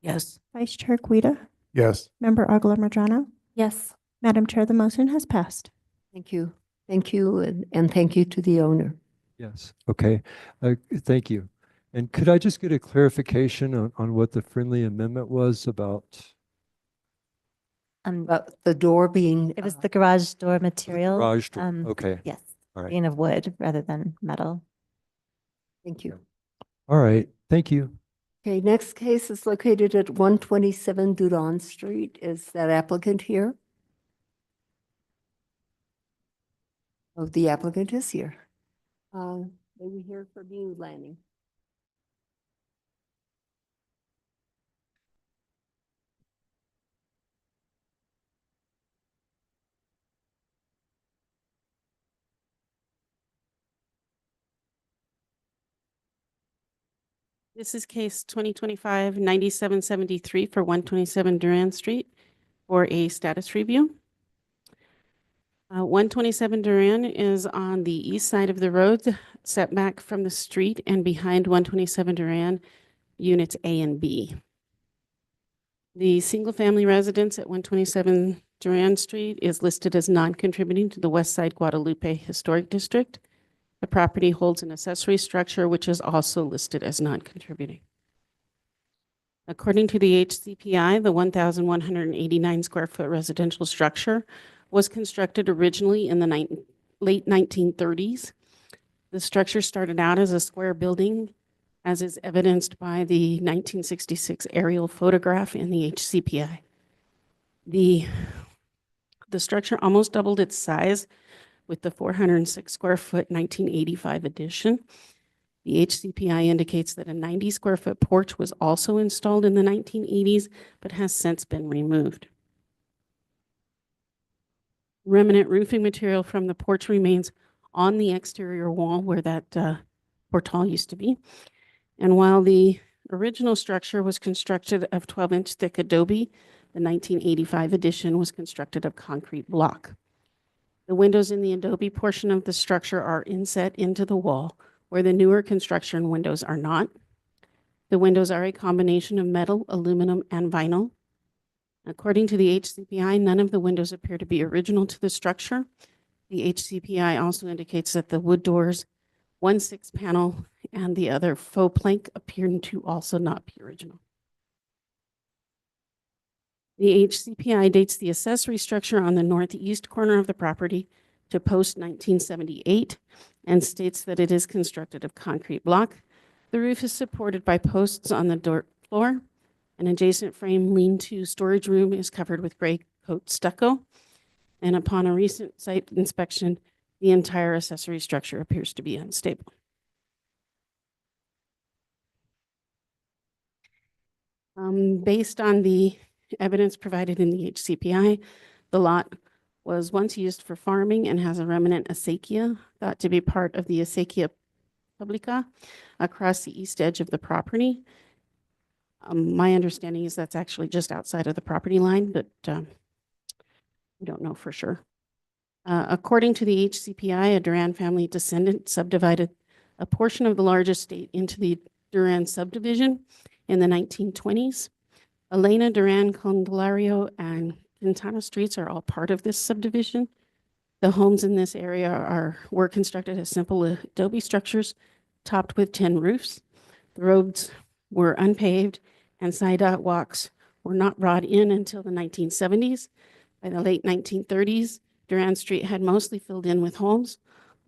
Yes. Vice Chair Guida, Yes. Member Agla Marjano. Yes. Madam Chair, the motion has passed. Thank you. Thank you, and thank you to the owner. Yes, okay. Thank you. And could I just get a clarification on what the friendly amendment was about? The door being. It was the garage door material. Garage door, okay. Yes, All right. being of wood rather than metal. Thank you. All right, thank you. Okay, next case is located at 127 Dudon Street. Is that applicant here? Oh, the applicant is here. May we hear from you, Lanny? This is case 2025-9773 for 127 Durand Street for a status review. 127 Durand is on the east side of the road, setback from the street and behind 127 Durand, units A and B. The single-family residence at 127 Durand Street is listed as non-contributing to the West Side Guadalupe Historic District. The property holds an accessory structure, which is also listed as non-contributing. According to the HCPI, the 1,189 square foot residential structure was constructed originally in the late 1930s. The structure started out as a square building, as is evidenced by the 1966 aerial photograph in the HCPI. The structure almost doubled its size with the 406 square foot 1985 addition. The HCPI indicates that a 90 square foot porch was also installed in the 1980s, but has since been removed. Remnant roofing material from the porch remains on the exterior wall where that portal used to be. And while the original structure was constructed of 12-inch thick adobe, the 1985 addition was constructed of concrete block. The windows in the adobe portion of the structure are inset into the wall, where the newer construction windows are not. The windows are a combination of metal, aluminum, and vinyl. According to the HCPI, none of the windows appear to be original to the structure. The HCPI also indicates that the wood doors, 1/6 panel, and the other faux plank appear to also not be original. The HCPI dates the accessory structure on the northeast corner of the property to post-1978 and states that it is constructed of concrete block. The roof is supported by posts on the door floor. An adjacent frame lean-to storage room is covered with gray coat stucco. And upon a recent site inspection, the entire accessory structure appears to be unstable. Based on the evidence provided in the HCPI, the lot was once used for farming and has a remnant acequia thought to be part of the Acequia publica across the east edge of the property. My understanding is that's actually just outside of the property line, but we don't know for sure. According to the HCPI, a Durand family descendant subdivided a portion of the large estate into the Durand subdivision in the 1920s. Elena Durand, Candelario, and Quintana Streets are all part of this subdivision. The homes in this area were constructed as simple adobe structures topped with tin roofs. The roads were unpaved and sidewalks were not brought in until the 1970s. By the late 1930s, Durand Street had mostly filled in with homes.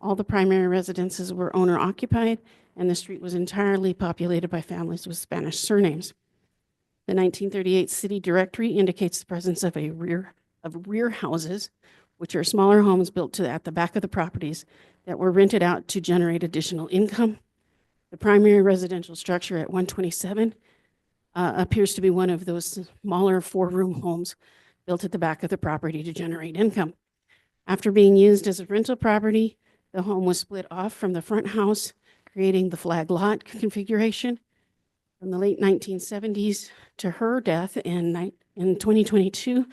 All the primary residences were owner occupied, and the street was entirely populated by families with Spanish surnames. The 1938 city directory indicates the presence of rear houses, which are smaller homes built at the back of the properties that were rented out to generate additional income. The primary residential structure at 127 appears to be one of those smaller 4-room homes built at the back of the property to generate income. After being used as a rental property, the home was split off from the front house, creating the flag lot configuration. From the late 1970s to her death in 2022,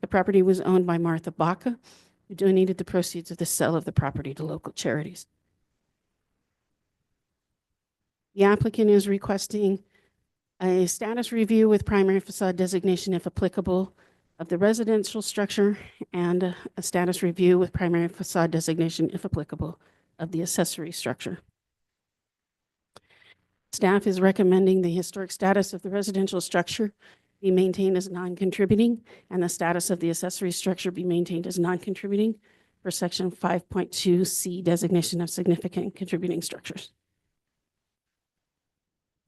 the property was owned by Martha Baca, who donated the proceeds of the sale of the property to local charities. The applicant is requesting a status review with primary facade designation, if applicable, of the residential structure, and a status review with primary facade designation, if applicable, of the accessory structure. Staff is recommending the historic status of the residential structure be maintained as non-contributing, and the status of the accessory structure be maintained as non-contributing for section 5.2C designation of significant contributing structures.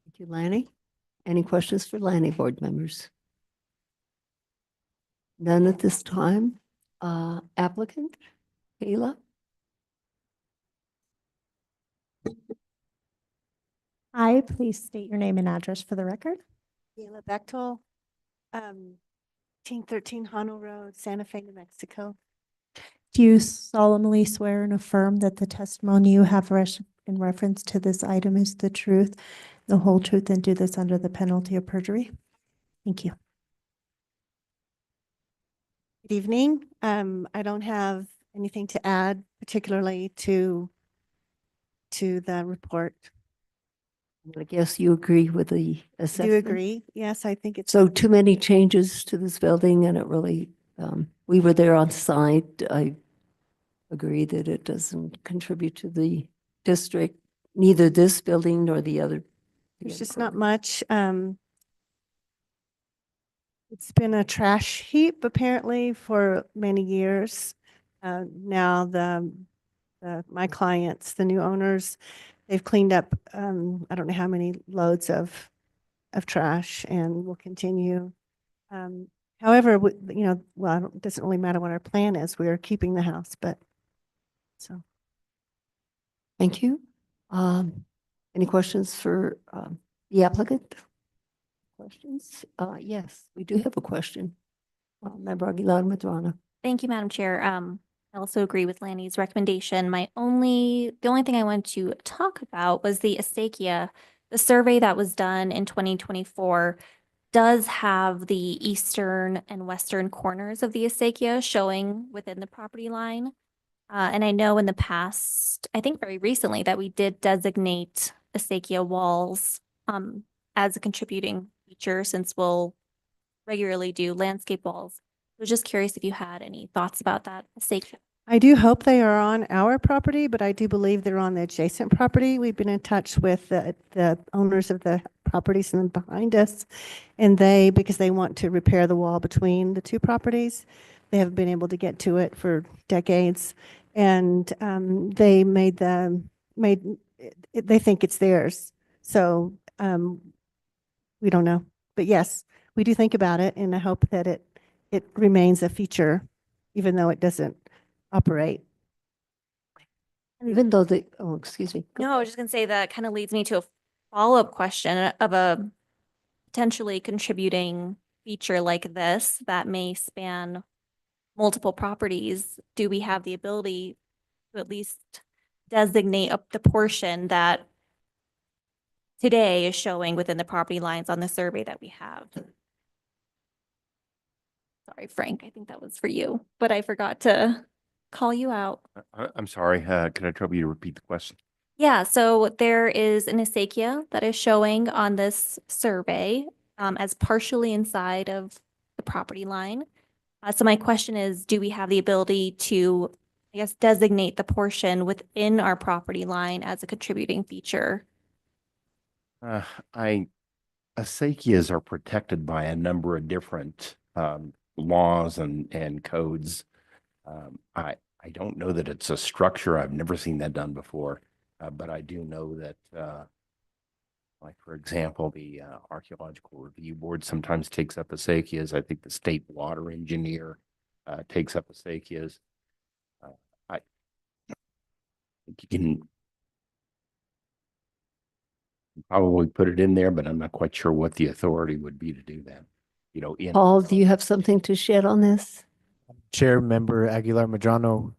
Thank you, Lanny. Any questions for Lanny, board members? None at this time. Applicant, Kayla? Hi, please state your name and address for the record. Gayla Bechtel, 1813 Hano Road, Santa Fe, New Mexico. Do you solemnly swear and affirm that the testimony you have in reference to this item is the truth, the whole truth, and do this under the penalty of perjury? Thank you. Good evening. I don't have anything to add, particularly to the report. I guess you agree with the Do assessment? you agree? Yes, I think it's. So too many changes to this building, and it really, we were there on site. I agree that it doesn't contribute to the district, neither this building nor the other. There's just not much. It's been a trash heap apparently for many years. Now my clients, the new owners, they've cleaned up, I don't know how many loads of trash, and will continue. However, well, it doesn't really matter what our plan is. We're keeping the house, but so. Thank you. Any questions for the applicant? Questions? Yes, we do have a question. Member Aguilar Madrano. Thank you, Madam Chair. I also agree with Lanny's recommendation. The only thing I wanted to talk about was the acequia. The survey that was done in 2024 does have the eastern and western corners of the acequia showing within the property line. And I know in the past, I think very recently, that we did designate acequia walls as a contributing feature, since we'll regularly do landscape walls. I was just curious if you had any thoughts about that acequia. I do hope they are on our property, but I do believe they're on the adjacent property. We've been in touch with the owners of the properties and behind us, and because they want to repair the wall between the two properties. They have been able to get to it for decades, and they they think it's theirs. So we don't know, but yes, we do think about it, and I hope that it remains a feature, even though it doesn't operate. Even though excuse me. No, I was just going to say that kind of leads me to a follow-up question of a potentially contributing feature like this that may span multiple properties. Do we have the ability to at least designate up the portion that today is showing within the property lines on the survey that we have? Sorry, Frank, I think that was for you, but I forgot to call you out. I'm sorry, can I trouble you to repeat the question? Yeah, so there is an acequia that is showing on this survey as partially inside of the property line. So my question is, do we have the ability to, I guess, designate the portion within our property line as a contributing feature? Acequias are protected by a number of different laws and codes. I don't know that it's a structure. I've never seen that done before, but I do know that, like, for example, the Archaeological Review Board sometimes takes up acequias. I think the state water engineer takes up acequias. I think you can probably put it in there, but I'm not quite sure what the authority would be to do that. Paul, do you have something to shed on this? Chair, Member Aguilar Madrano,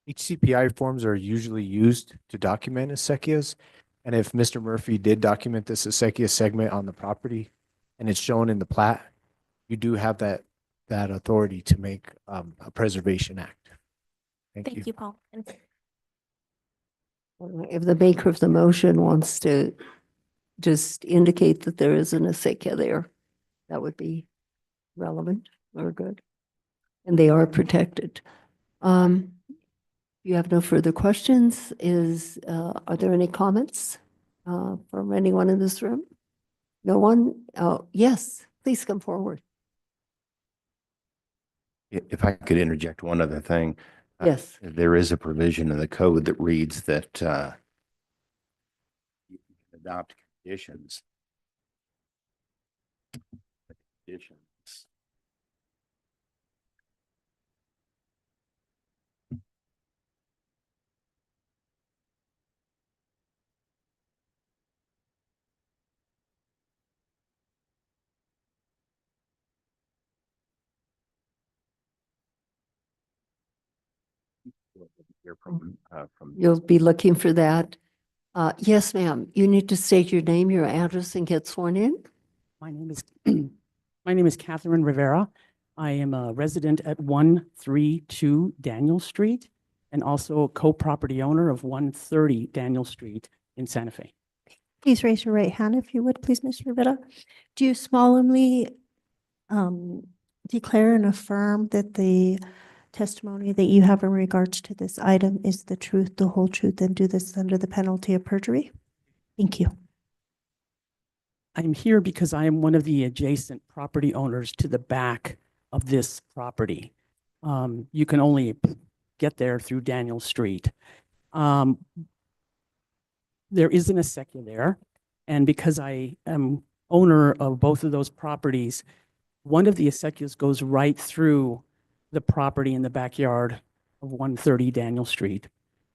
HCPI forms are usually used to document acequias. And if Mr. Murphy did document this acequia segment on the property and it's shown in the plat, you do have that authority to make a preservation act. Thank you. Thank you, Paul. If the maker of the motion wants to just indicate that there is an acequia there, that would be relevant or good. And they are protected. You have no further questions. Are there any comments from anyone in this room? No one? Oh, yes, please come forward. If I could interject one other thing. Yes. There is a provision in the code that reads that you can adopt conditions. Conditions. Hear from You'll be looking for that. Yes, ma'am. You need to state your name, your address, and get sworn in. My name is my name is Catherine Rivera. I am a resident at 132 Daniel Street and also a co-property owner of 130 Daniel Street in Santa Fe. Please raise your right hand if you would, please, Mr. Rivera. Do you solemnly declare and affirm that the testimony that you have in regards to this item is the truth, the whole truth, and do this under the penalty of perjury? Thank you. I'm here because I am one of the adjacent property owners to the back of this property. You can only get there through Daniel Street. There is an acequia there, and because I am owner of both of those properties, one of the acequias goes right through the property in the backyard of 130 Daniel Street.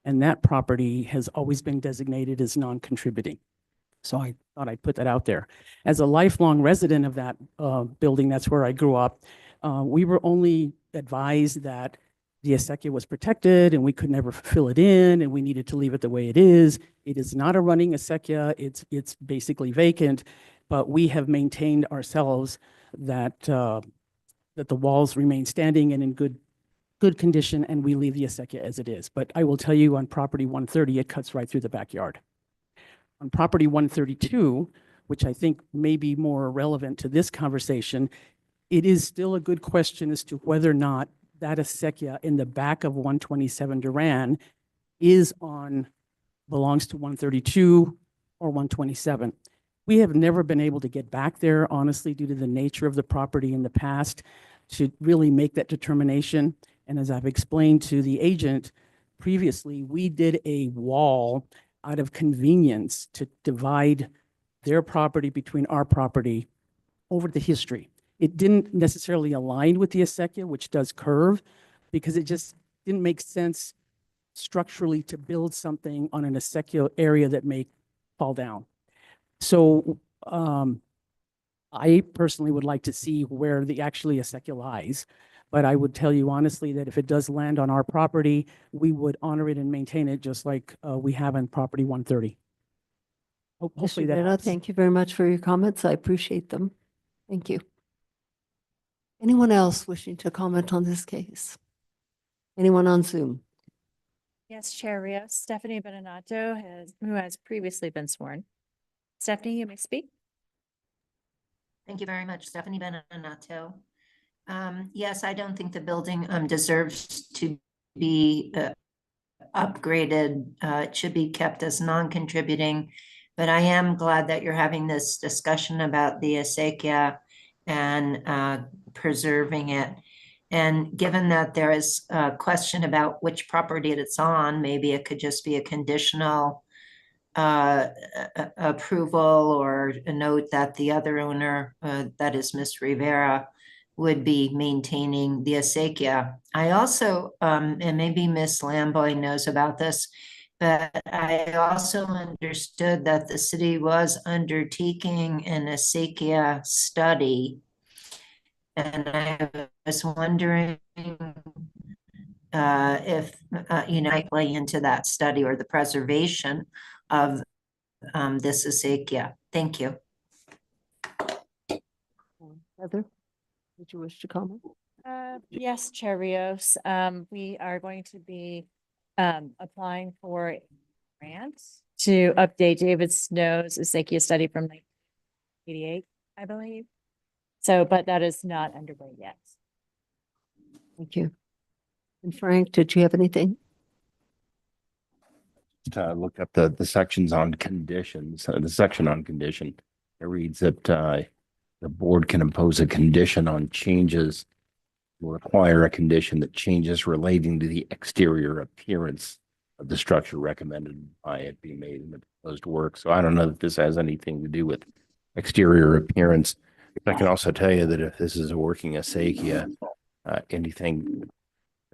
And that property has always been designated as non-contributing. So I thought I'd put that out there. As a lifelong resident of that building, that's where I grew up, we were only advised that the acequia was protected and we could never fill it in and we needed to leave it the way it is. It is not a running acequia. It's basically vacant, but we have maintained ourselves that that the walls remain standing and in good condition, and we leave the acequia as it is. But I will tell you, on property 130, it cuts right through the backyard. On property 132, which I think may be more relevant to this conversation, it is still a good question as to whether or not that acequia in the back of 127 Duran belongs to 132 or 127. We have never been able to get back there, honestly, due to the nature of the property in the past, to really make that determination. And as I've explained to the agent previously, we did a wall out of convenience to divide their property between our property over the history. It didn't necessarily align with the acequia, which does curve, because it just didn't make sense structurally to build something on an acequia area that may fall down. So I personally would like to see where the actually acequia lies, but I would tell you honestly that if it does land on our property, we would honor it and maintain it just like we have on property 130. Hopefully Mr. that Rivera, helps. thank you very much for your comments. I appreciate them. Thank you. Anyone else wishing to comment on this case? Anyone on Zoom? Yes, Chair Rios, Stephanie Benenato who has previously been sworn. Stephanie, you may speak. Thank you very much, Stephanie Benenato. Yes, I don't think the building deserves to be upgraded. It should be kept as non-contributing, but I am glad that you're having this discussion about the acequia and preserving it. And given that there is a question about which property it's on, maybe it could just be a conditional approval or a note that the other owner, that is Ms. Rivera, would be maintaining the acequia. I also, and maybe Ms. Lamboy knows about this, but I also understood that the city was undertaking an acequia study. And I was wondering if, might play into that study or the preservation of this acequia. Thank you. Heather, did you wish to comment? Yes, Chair Rios. We are going to be applying for a grant to update David Snow's Acequia study from 1988, I believe. So, but that is not underway yet. Thank you. And Frank, did you have anything? Look up the sections on conditions, the section on condition. It reads that the board can impose a condition on changes, will require a condition that changes relating to the exterior appearance of the structure recommended by it be made in the proposed work. So I don't know that this has anything to do with exterior appearance. I can also tell you that if this is a working acequia, anything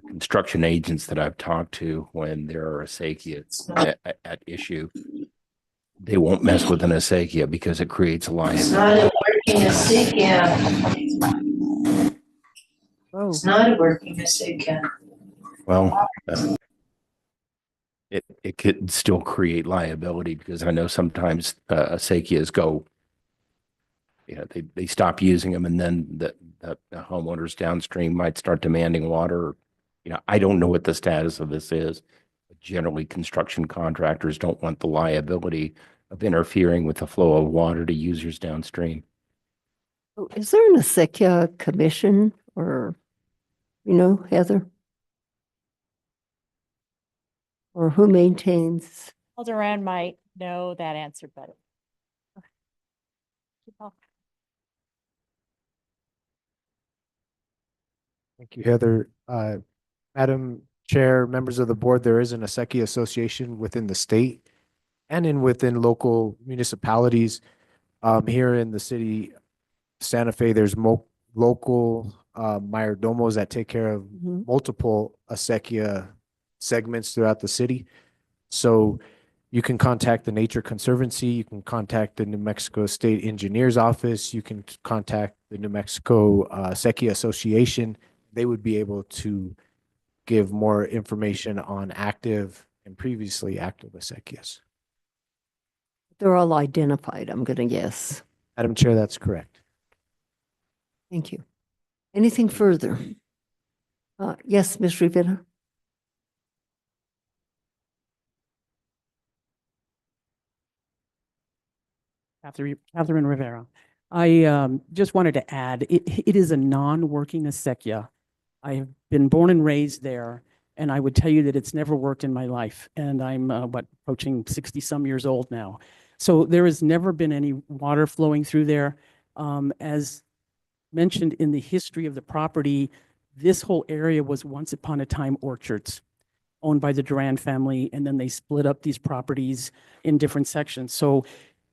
construction agents that I've talked to, when there are acequias at issue, they won't mess with an acequia because it creates a liability. It's not a working acequia. It's not a working acequia. Well, it could still create liability because I know sometimes acequias go, they stop using them, and then the homeowners downstream might start demanding water. I don't know what the status of this is. But generally, construction contractors don't want the liability of interfering with the flow of water to users downstream. Oh, is there an acequia commission or, Heather? Or who maintains? Alderaan might know that answer better. Thank you, Heather. Madam Chair, members of the board, there is an acequia association within the state and within local municipalities. Here in the city, Santa Fe, there's local mayordomos that take care of multiple acequia segments throughout the city. So you can contact the Nature Conservancy, you can contact the New Mexico State Engineer's Office, you can contact the New Mexico Acequia Association. They would be able to give more information on active and previously active acequias. They're all identified, I'm going to guess. Madam Chair, that's correct. Thank you. Anything further? Yes, Ms. Rivera. Catherine Rivera. I just wanted to add, it is a non-working acequia. I have been born and raised there, and I would tell you that it's never worked in my life. And I'm, approaching 60-some years old now. So there has never been any water flowing through there. As mentioned in the history of the property, this whole area was once upon a time orchards owned by the Duran family, and then they split up these properties in different sections. So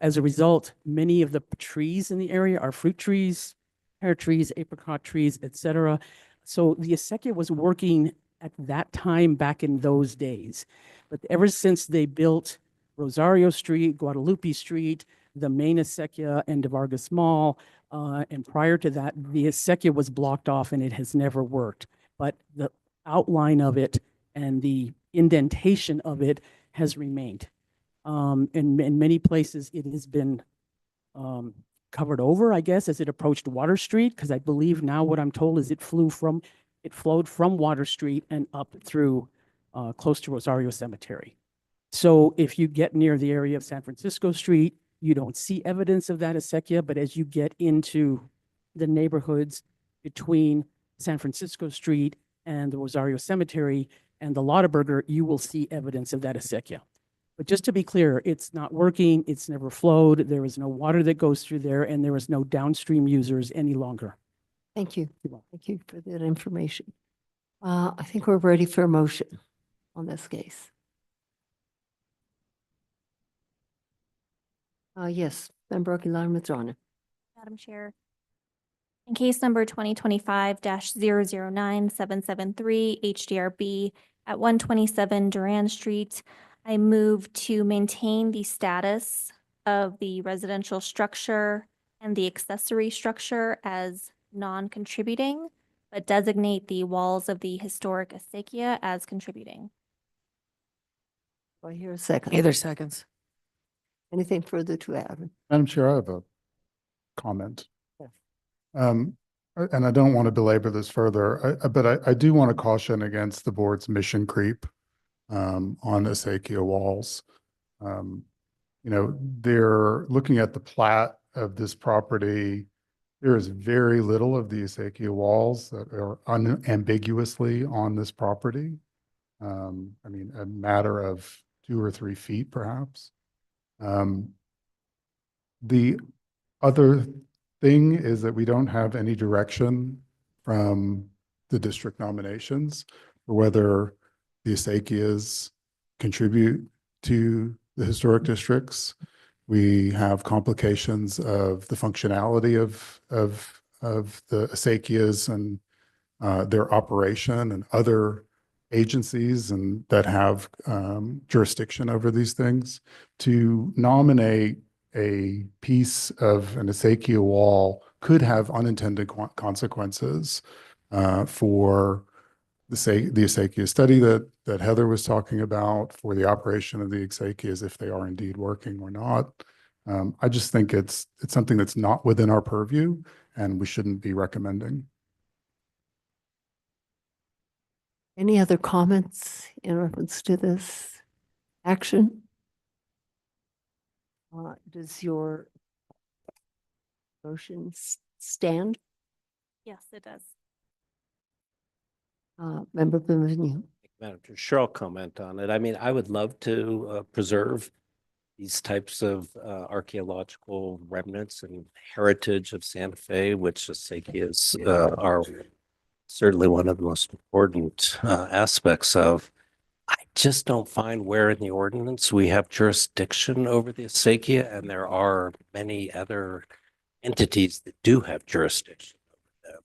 as a result, many of the trees in the area are fruit trees, pear trees, apricot trees, etc. So the acequia was working at that time back in those days. But ever since they built Rosario Street, Guadalupe Street, the main acequia, and De Vargas Mall, and prior to that, the acequia was blocked off and it has never worked. But the outline of it and the indentation of it has remained. In many places, it has been covered over, I guess, as it approached Water Street, because I believe now what I'm told is it flowed from Water Street and up through close to Rosario Cemetery. So if you get near the area of San Francisco Street, you don't see evidence of that acequia, but as you get into the neighborhoods between San Francisco Street and the Rosario Cemetery and the Lottaberger, you will see evidence of that acequia. But just to be clear, it's not working, it's never flowed, there is no water that goes through there, and there is no downstream users any longer. Thank you. Thank you for that information. I think we're ready for a motion on this case. Yes, Member Aguilar-Madrona. Madam Chair. In case number 2025-009773 HDRB at 127 Duran Street, I move to maintain the status of the residential structure and the accessory structure as non-contributing, but designate the walls of the historic acequia as contributing. Do I hear a second? Either seconds. Anything further to add? Madam Chair, I have a comment. And I don't want to belabor this further, but I do want to caution against the board's mission creep on acequia walls. They're looking at the plat of this property. There is very little of the acequia walls that are unambiguously on this property. A matter of 2 or 3 feet, perhaps. The other thing is that we don't have any direction from the district nominations for whether the acequias contribute to the historic districts. We have complications of the functionality of the acequias and their operation and other agencies and that have jurisdiction over these things. To nominate a piece of an acequia wall could have unintended consequences for the acequia study that Heather was talking about, for the operation of the acequias, if they are indeed working or not. I just think it's something that's not within our purview and we shouldn't be recommending. Any other comments in reference to this action? Does your motion stand? Yes, it does. Member Benvenu? Madam Chair, sure, I'll comment on it. I mean, I would love to preserve these types of archaeological remnants and heritage of Santa Fe, which acequias are certainly one of the most important aspects of. I just don't find where in the ordinance we have jurisdiction over the acequia, and there are many other entities that do have jurisdiction over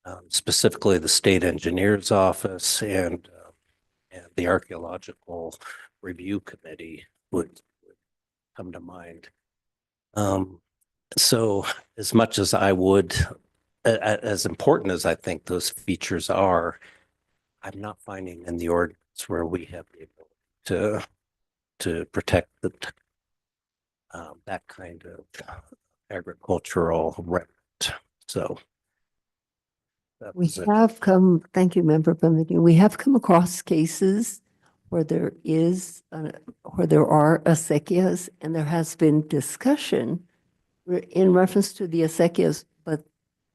them, specifically the state engineer's office and the archaeological review committee would come to mind. So as much as I would, as important as I think those features are, I'm not finding in the ordinance where we have the ability to protect the that kind of agricultural remnant. So we have come, thank you, Member Benvenu. We have come across cases where there are acequias and there has been discussion in reference to the acequias, but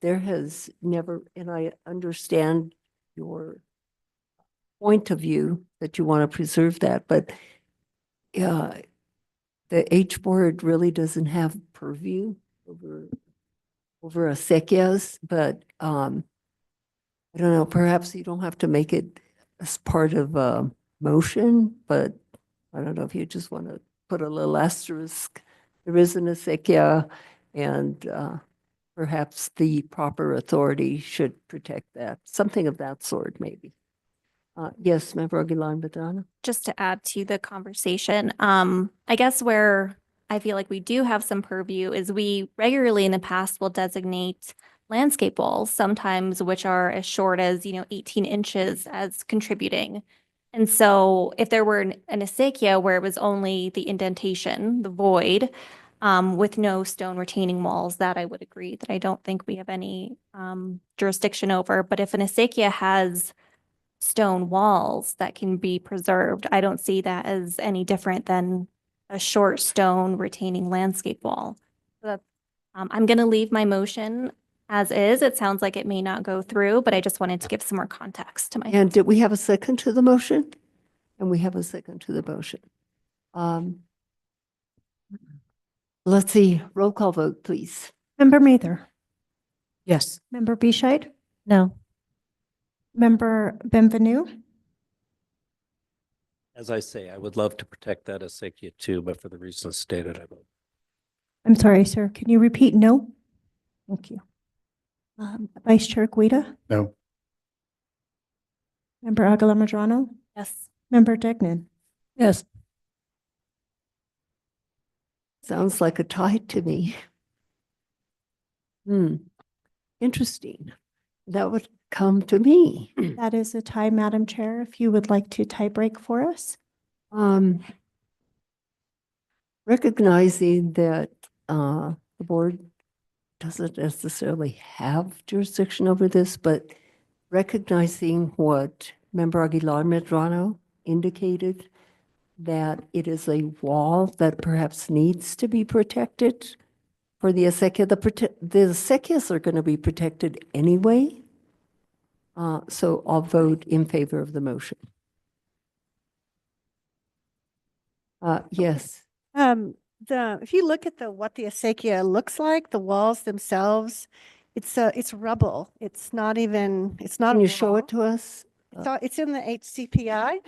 there has never, and I understand your point of view that you want to preserve that, but the H board really doesn't have purview over acequias, but I don't know, perhaps you don't have to make it as part of a motion, but I don't know if you just want to put a little asterisk. There is an acequia and perhaps the proper authority should protect that. Something of that sort, maybe. Yes, Member Aguilar-Madrona. Just to add to the conversation, I guess where I feel like we do have some purview is we regularly in the past will designate landscape walls, sometimes which are as short as, 18 inches as contributing. And so if there were an acequia where it was only the indentation, the void, with no stone retaining walls, that I would agree that I don't think we have any jurisdiction over. But if an acequia has stone walls that can be preserved, I don't see that as any different than a short stone retaining landscape wall. So that's, I'm going to leave my motion as is. It sounds like it may not go through, but I just wanted to give some more context to my. And did we have a second to the motion? And we have a second to the motion. Let's see, roll call vote, please. Member Mather, Yes. Member Bescheid, No. Member Benvenu, as I say, I would love to protect that acequia too, but for the reasons stated, I vote. I'm sorry, sir, can you repeat no? Thank you. Vice Chair Guida, No. Member Aguilar-Madrona, Yes. Member Degnan. Yes. Sounds like a tie to me. Interesting. That would come to me. That is a tie, Madam Chair, if you would like to tie break for us. Recognizing that the board doesn't necessarily have jurisdiction over this, but recognizing what Member Aguilar-Medrano indicated, that it is a wall that perhaps needs to be protected for the acequia. The acequias are going to be protected anyway. So I'll vote in favor of the motion. Yes. If you look at what the acequia looks like, the walls themselves, it's rubble. It's not Can you show it to us? It's in the HCPI.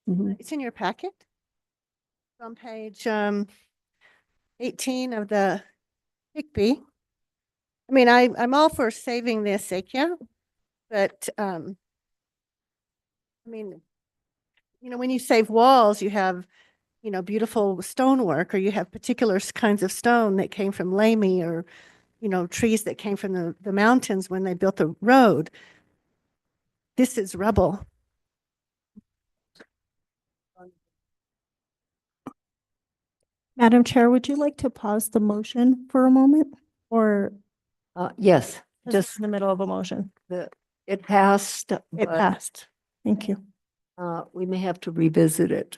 Mhm. It's in your packet. It's on page 18 of the HICP. I mean, I'm all for saving the acequia, but I mean, when you save walls, you have beautiful stonework, or you have particular kinds of stone that came from Lamy, or trees that came from the mountains when they built the road. This is rubble. Madam Chair, would you like to pause the motion for a moment? Or Yes, just in the middle of a motion? it passed. It but, passed. Thank you. We may have to revisit it.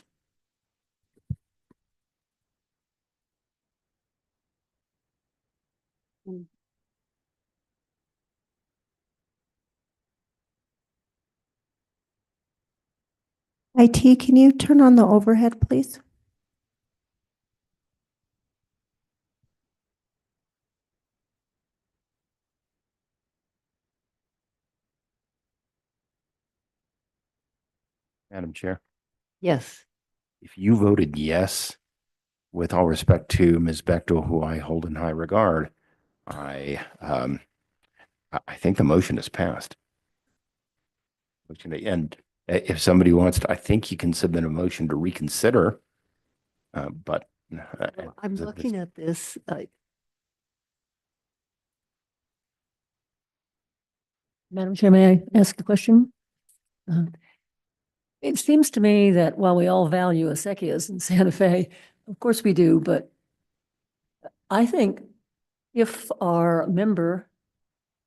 IT, can you turn on the overhead, please? Madam Chair, Yes. if you voted yes, with all respect to Ms. Bechtel, who I hold in high regard, I think the motion is passed. And if somebody wants to, I think you can submit a motion to reconsider. But I'm looking at this. Madam Chair, may I ask a question? It seems to me that while we all value acequias in Santa Fe, of course we do, but I think if our member,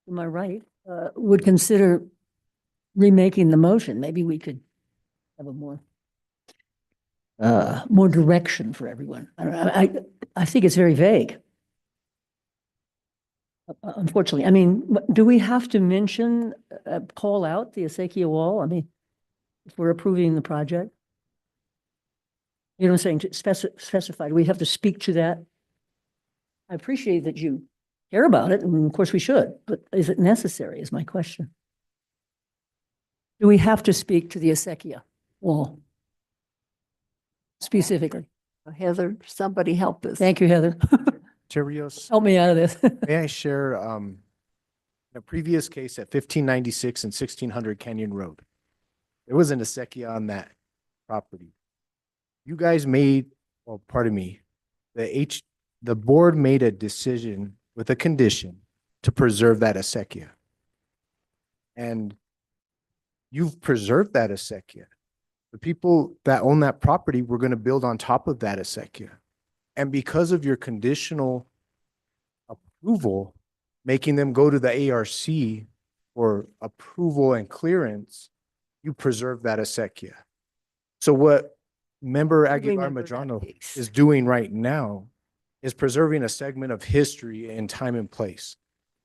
am I right, would consider remaking the motion, maybe we could have a more direction for everyone. I think it's very vague. Unfortunately, I mean, do we have to mention, call out the acequia wall? I mean, if we're approving the project? You know what I'm saying, specified, we have to speak to that. I appreciate that you care about it, and of course we should, but is it necessary is my question. Do we have to speak to the acequia wall? Specifically? Heather, somebody help us. Thank you, Heather. Chair Rios, Help me out of this. may I share a previous case at 1596 and 1600 Canyon Road? There was an acequia on that property. You guys made, well, pardon me, the board made a decision with a condition to preserve that acequia. And you've preserved that acequia. The people that own that property were going to build on top of that acequia. And because of your conditional approval, making them go to the ARC for approval and clearance, you preserve that acequia. So what Member Aguilar Medrano is doing right now is preserving a segment of history in time and place,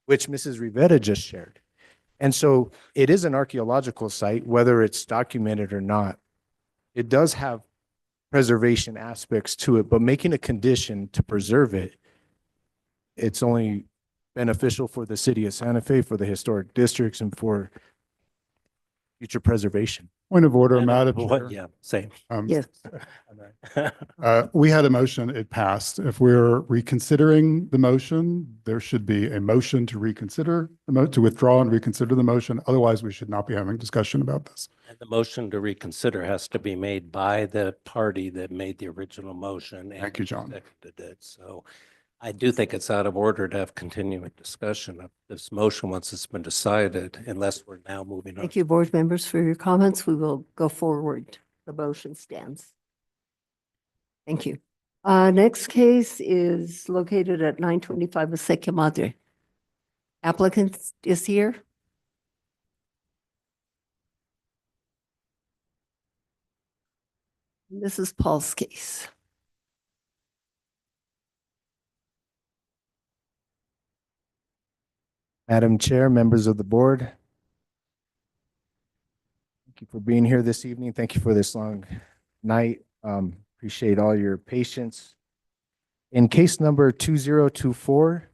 which Mrs. Rivera just shared. And so it is an archaeological site, whether it's documented or not. It does have preservation aspects to it, but making a condition to preserve it, it's only beneficial for the city of Santa Fe, for the historic districts, and for future preservation. Point of order, Madam Chair. Yeah, same. Yes. We had a motion, it passed. If we're reconsidering the motion, there should be a motion to reconsider, to withdraw and reconsider the motion. Otherwise, we should not be having discussion about this. And the motion to reconsider has to be made by the party that made the original motion. Thank you, John. Seconded it. So I do think it's out of order to have continuing discussion of this motion once it's been decided, unless we're now moving on. Thank you, board members, for your comments. We will go forward. The motion stands. Thank you. Next case is located at 925 Acequia Madre. Applicant is here. Mrs. Paul's case. Madam Chair, members of the board. Thank you for being here this evening. Thank you for this long night. Appreciate all your patience. In case number 2024-009202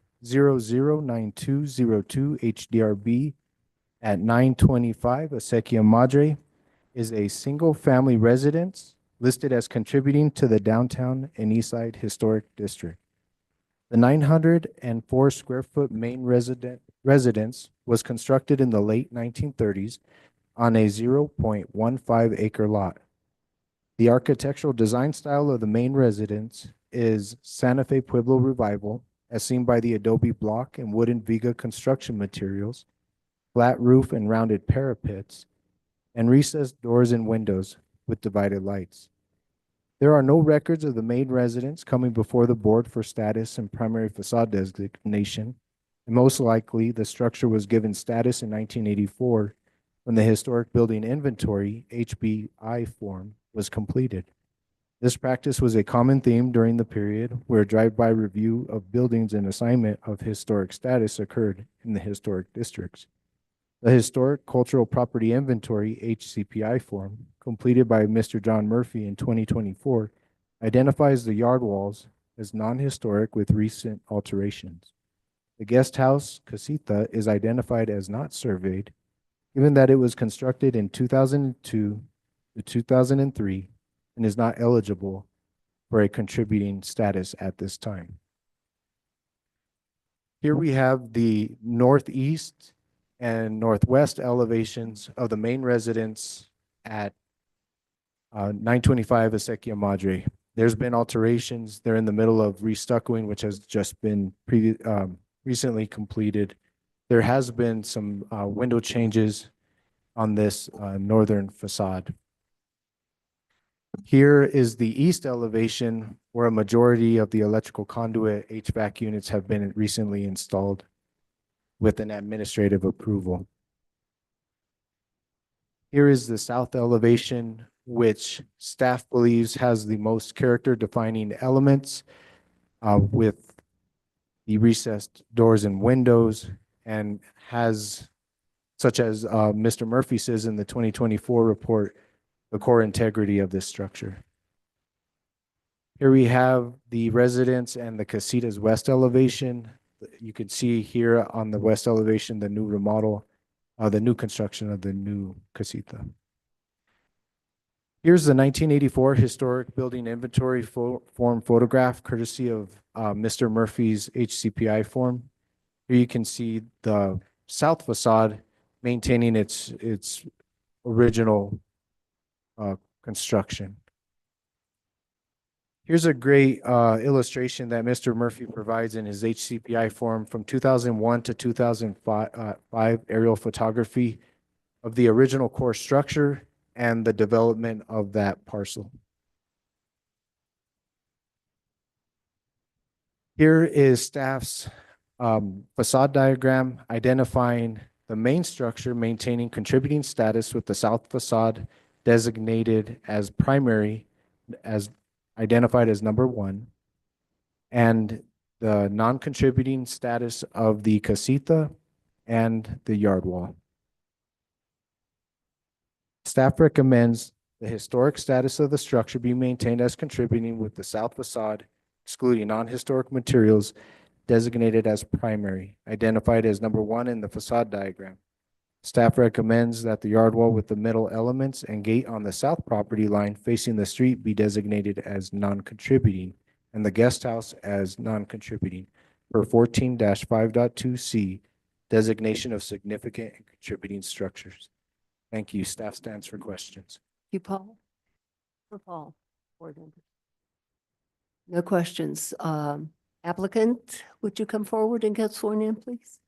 HDRB at 925 Acequia Madre is a single-family residence listed as contributing to the downtown and Eastside Historic District. The 904 square foot main residence was constructed in the late 1930s on a 0.15 acre lot. The architectural design style of the main residence is Santa Fe Pueblo Revival, as seen by the adobe block and wooden viga construction materials, flat roof and rounded parapets, and recessed doors and windows with divided lights. There are no records of the main residence coming before the board for status and primary facade designation, and most likely the structure was given status in 1984 when the Historic Building Inventory, HBI form, was completed. This practice was a common theme during the period where drive-by review of buildings and assignment of historic status occurred in the historic districts. The Historic Cultural Property Inventory, HCPI form, completed by Mr. John Murphy in 2024, identifies the yard walls as non-historic with recent alterations. The guest house, casita, is identified as not surveyed, given that it was constructed in 2002 to 2003 and is not eligible for a contributing status at this time. Here we have the northeast and northwest elevations of the main residence at 925 Acequia Madre. There's been alterations. They're in the middle of restuccoing, which has just been recently completed. There has been some window changes on this northern facade. Here is the east elevation where a majority of the electrical conduit HVAC units have been recently installed with an administrative approval. Here is the south elevation, which staff believes has the most character defining elements with the recessed doors and windows, and has, such as Mr. Murphy says in the 2024 report, the core integrity of this structure. Here we have the residence and the casita's west elevation. You can see here on the west elevation, the new remodel, the new construction of the new casita. Here's the 1984 Historic Building Inventory form photograph, courtesy of Mr. Murphy's HCPI form. Here you can see the south facade maintaining its original construction. Here's a great illustration that Mr. Murphy provides in his HCPI form from 2001 to 2005 aerial photography of the original core structure and the development of that parcel. Here is staff's facade diagram identifying the main structure maintaining contributing status with the south facade designated as primary, as identified as number 1, and the non-contributing status of the casita and the yard wall. Staff recommends the historic status of the structure be maintained as contributing with the south facade, excluding non-historic materials, designated as primary, identified as number 1 in the facade diagram. Staff recommends that the yard wall with the middle elements and gate on the south property line facing the street be designated as non-contributing and the guest house as non-contributing per 14-5.2C, designation of significant and contributing structures. Thank you. Staff stands for questions. Thank you, Paul. For Paul, board members. No questions. Applicant, would you come forward and get sworn in, please?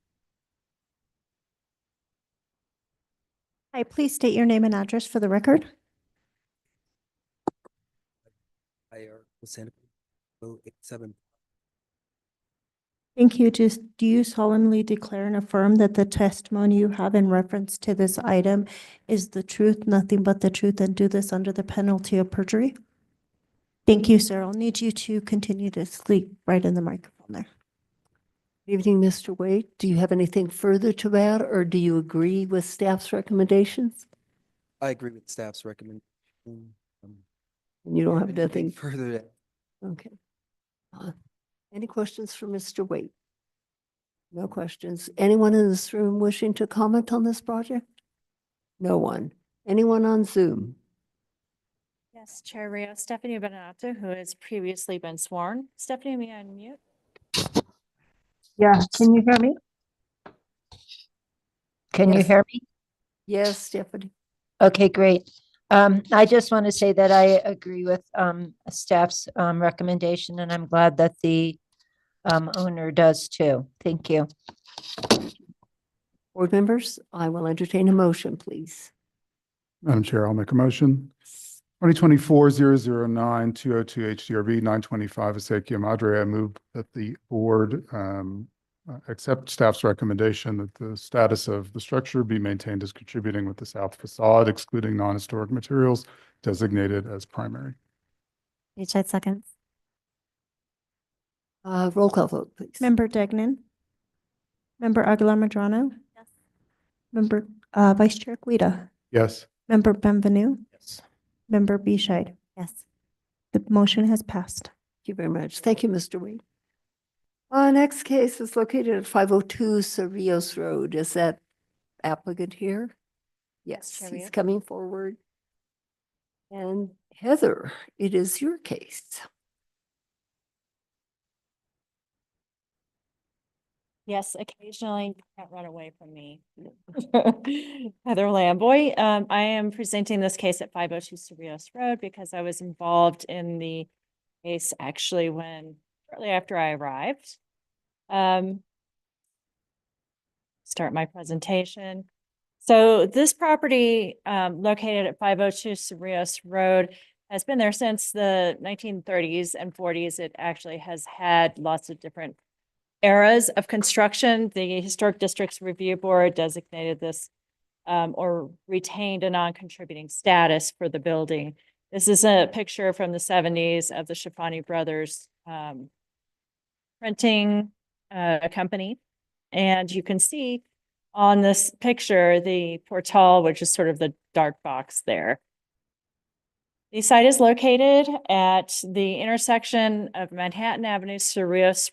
Hi, please state your name and address for the record. Thank you. Do you solemnly declare and affirm that the testimony you have in reference to this item is the truth, nothing but the truth, and do this under the penalty of perjury? Thank you, sir. I'll need you to continue to speak right in the microphone there. Good evening, Mr. Wade. Do you have anything further to add, or do you agree with staff's recommendations? I agree with staff's recommendation. And you don't have anything anything? further to Okay. Any questions for Mr. Wade? No questions. Anyone in this room wishing to comment on this project? No one. Anyone on Zoom? Yes, Chair Rios, Stephanie Benato, who has previously been sworn. Stephanie, may I unmute? Yeah, can you hear me? Can you Yes. hear me? Yes, Stephanie. Okay, great. I just want to say that I agree with staff's recommendation, and I'm glad that the owner does too. Thank you. Board members, I will entertain a motion, please. Madam Chair, I'll make a motion. 2024-009-202 HDRB 925 Acequia Madre. I move that the board accept staff's recommendation that the status of the structure be maintained as contributing with the south facade, excluding non-historic materials designated as primary. Beachside seconds. Roll call vote, please. Member Degnan. Member Aguilar Madrano. Yes. Member Vice Chair Guida. Yes. Member Benvenu. Yes. Member Bescheid. Yes. The motion has passed. Thank you very much. Thank you, Mr. Wade. Next case is located at 502 Cerrillos Road. Is that applicant here? Yes, Chair he's Rios. coming forward. And Heather, it is your case. Yes, occasionally you can't run away from me. Heather Lamboy. I am presenting this case at 502 Cerrillos Road because I was involved in the case actually shortly after I arrived. Start my presentation. So this property located at 502 Cerrillos Road has been there since the 1930s and 40s. It actually has had lots of different eras of construction. The Historic Districts Review Board designated this or retained a non-contributing status for the building. This is a picture from the 70s of the Schifani Brothers printing company. And you can see on this picture, the portal, which is sort of the dark box there. The site is located at the intersection of Manhattan Avenue, Cerrillos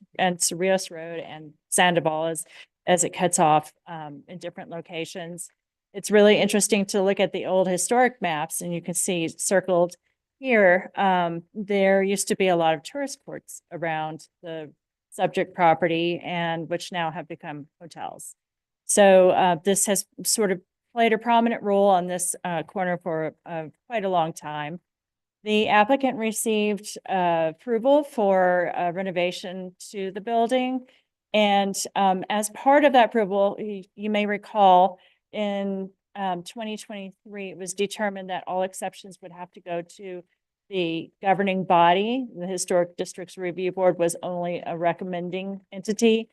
Road and Sandoval as it cuts off in different locations. It's really interesting to look at the old historic maps, and you can see circled here, there used to be a lot of tourist courts around the subject property, and which now have become hotels. So this has sort of played a prominent role on this corner for quite a long time. The applicant received approval for renovation to the building. And as part of that approval, you may recall in 2023, it was determined that all exceptions would have to go to the governing body. The Historic Districts Review Board was only a recommending entity.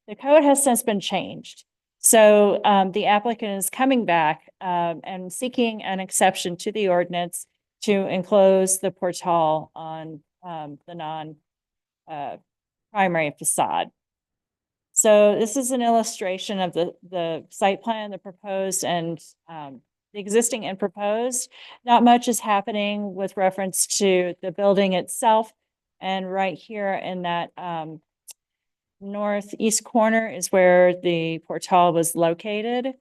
The code has since been changed. So the applicant is coming back and seeking an exception to the ordinance to enclose the portal on the non-primary facade. So this is an illustration of the site plan, the proposed and the existing and proposed. Not much is happening with reference to the building itself. And right here in that northeast corner is where the portal was located.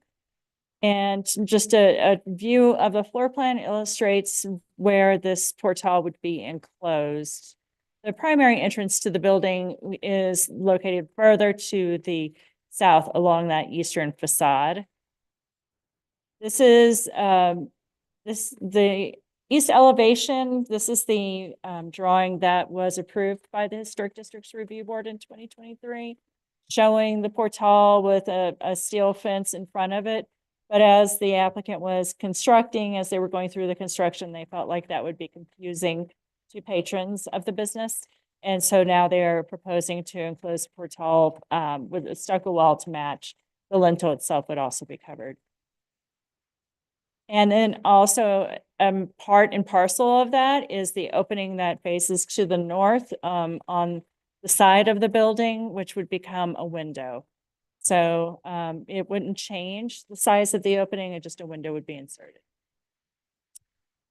And just a view of the floor plan illustrates where this portal would be enclosed. The primary entrance to the building is located further to the south along that eastern facade. This is the east elevation. This is the drawing that was approved by the Historic Districts Review Board in 2023, showing the portal with a steel fence in front of it. But as the applicant was constructing, as they were going through the construction, they felt like that would be confusing to patrons of the business. And so now they're proposing to enclose the portal with a stucco wall to match. The lintel itself would also be covered. And then also part and parcel of that is the opening that faces to the north, on the side of the building, which would become a window. So, it wouldn't change the size of the opening, just a window would be inserted.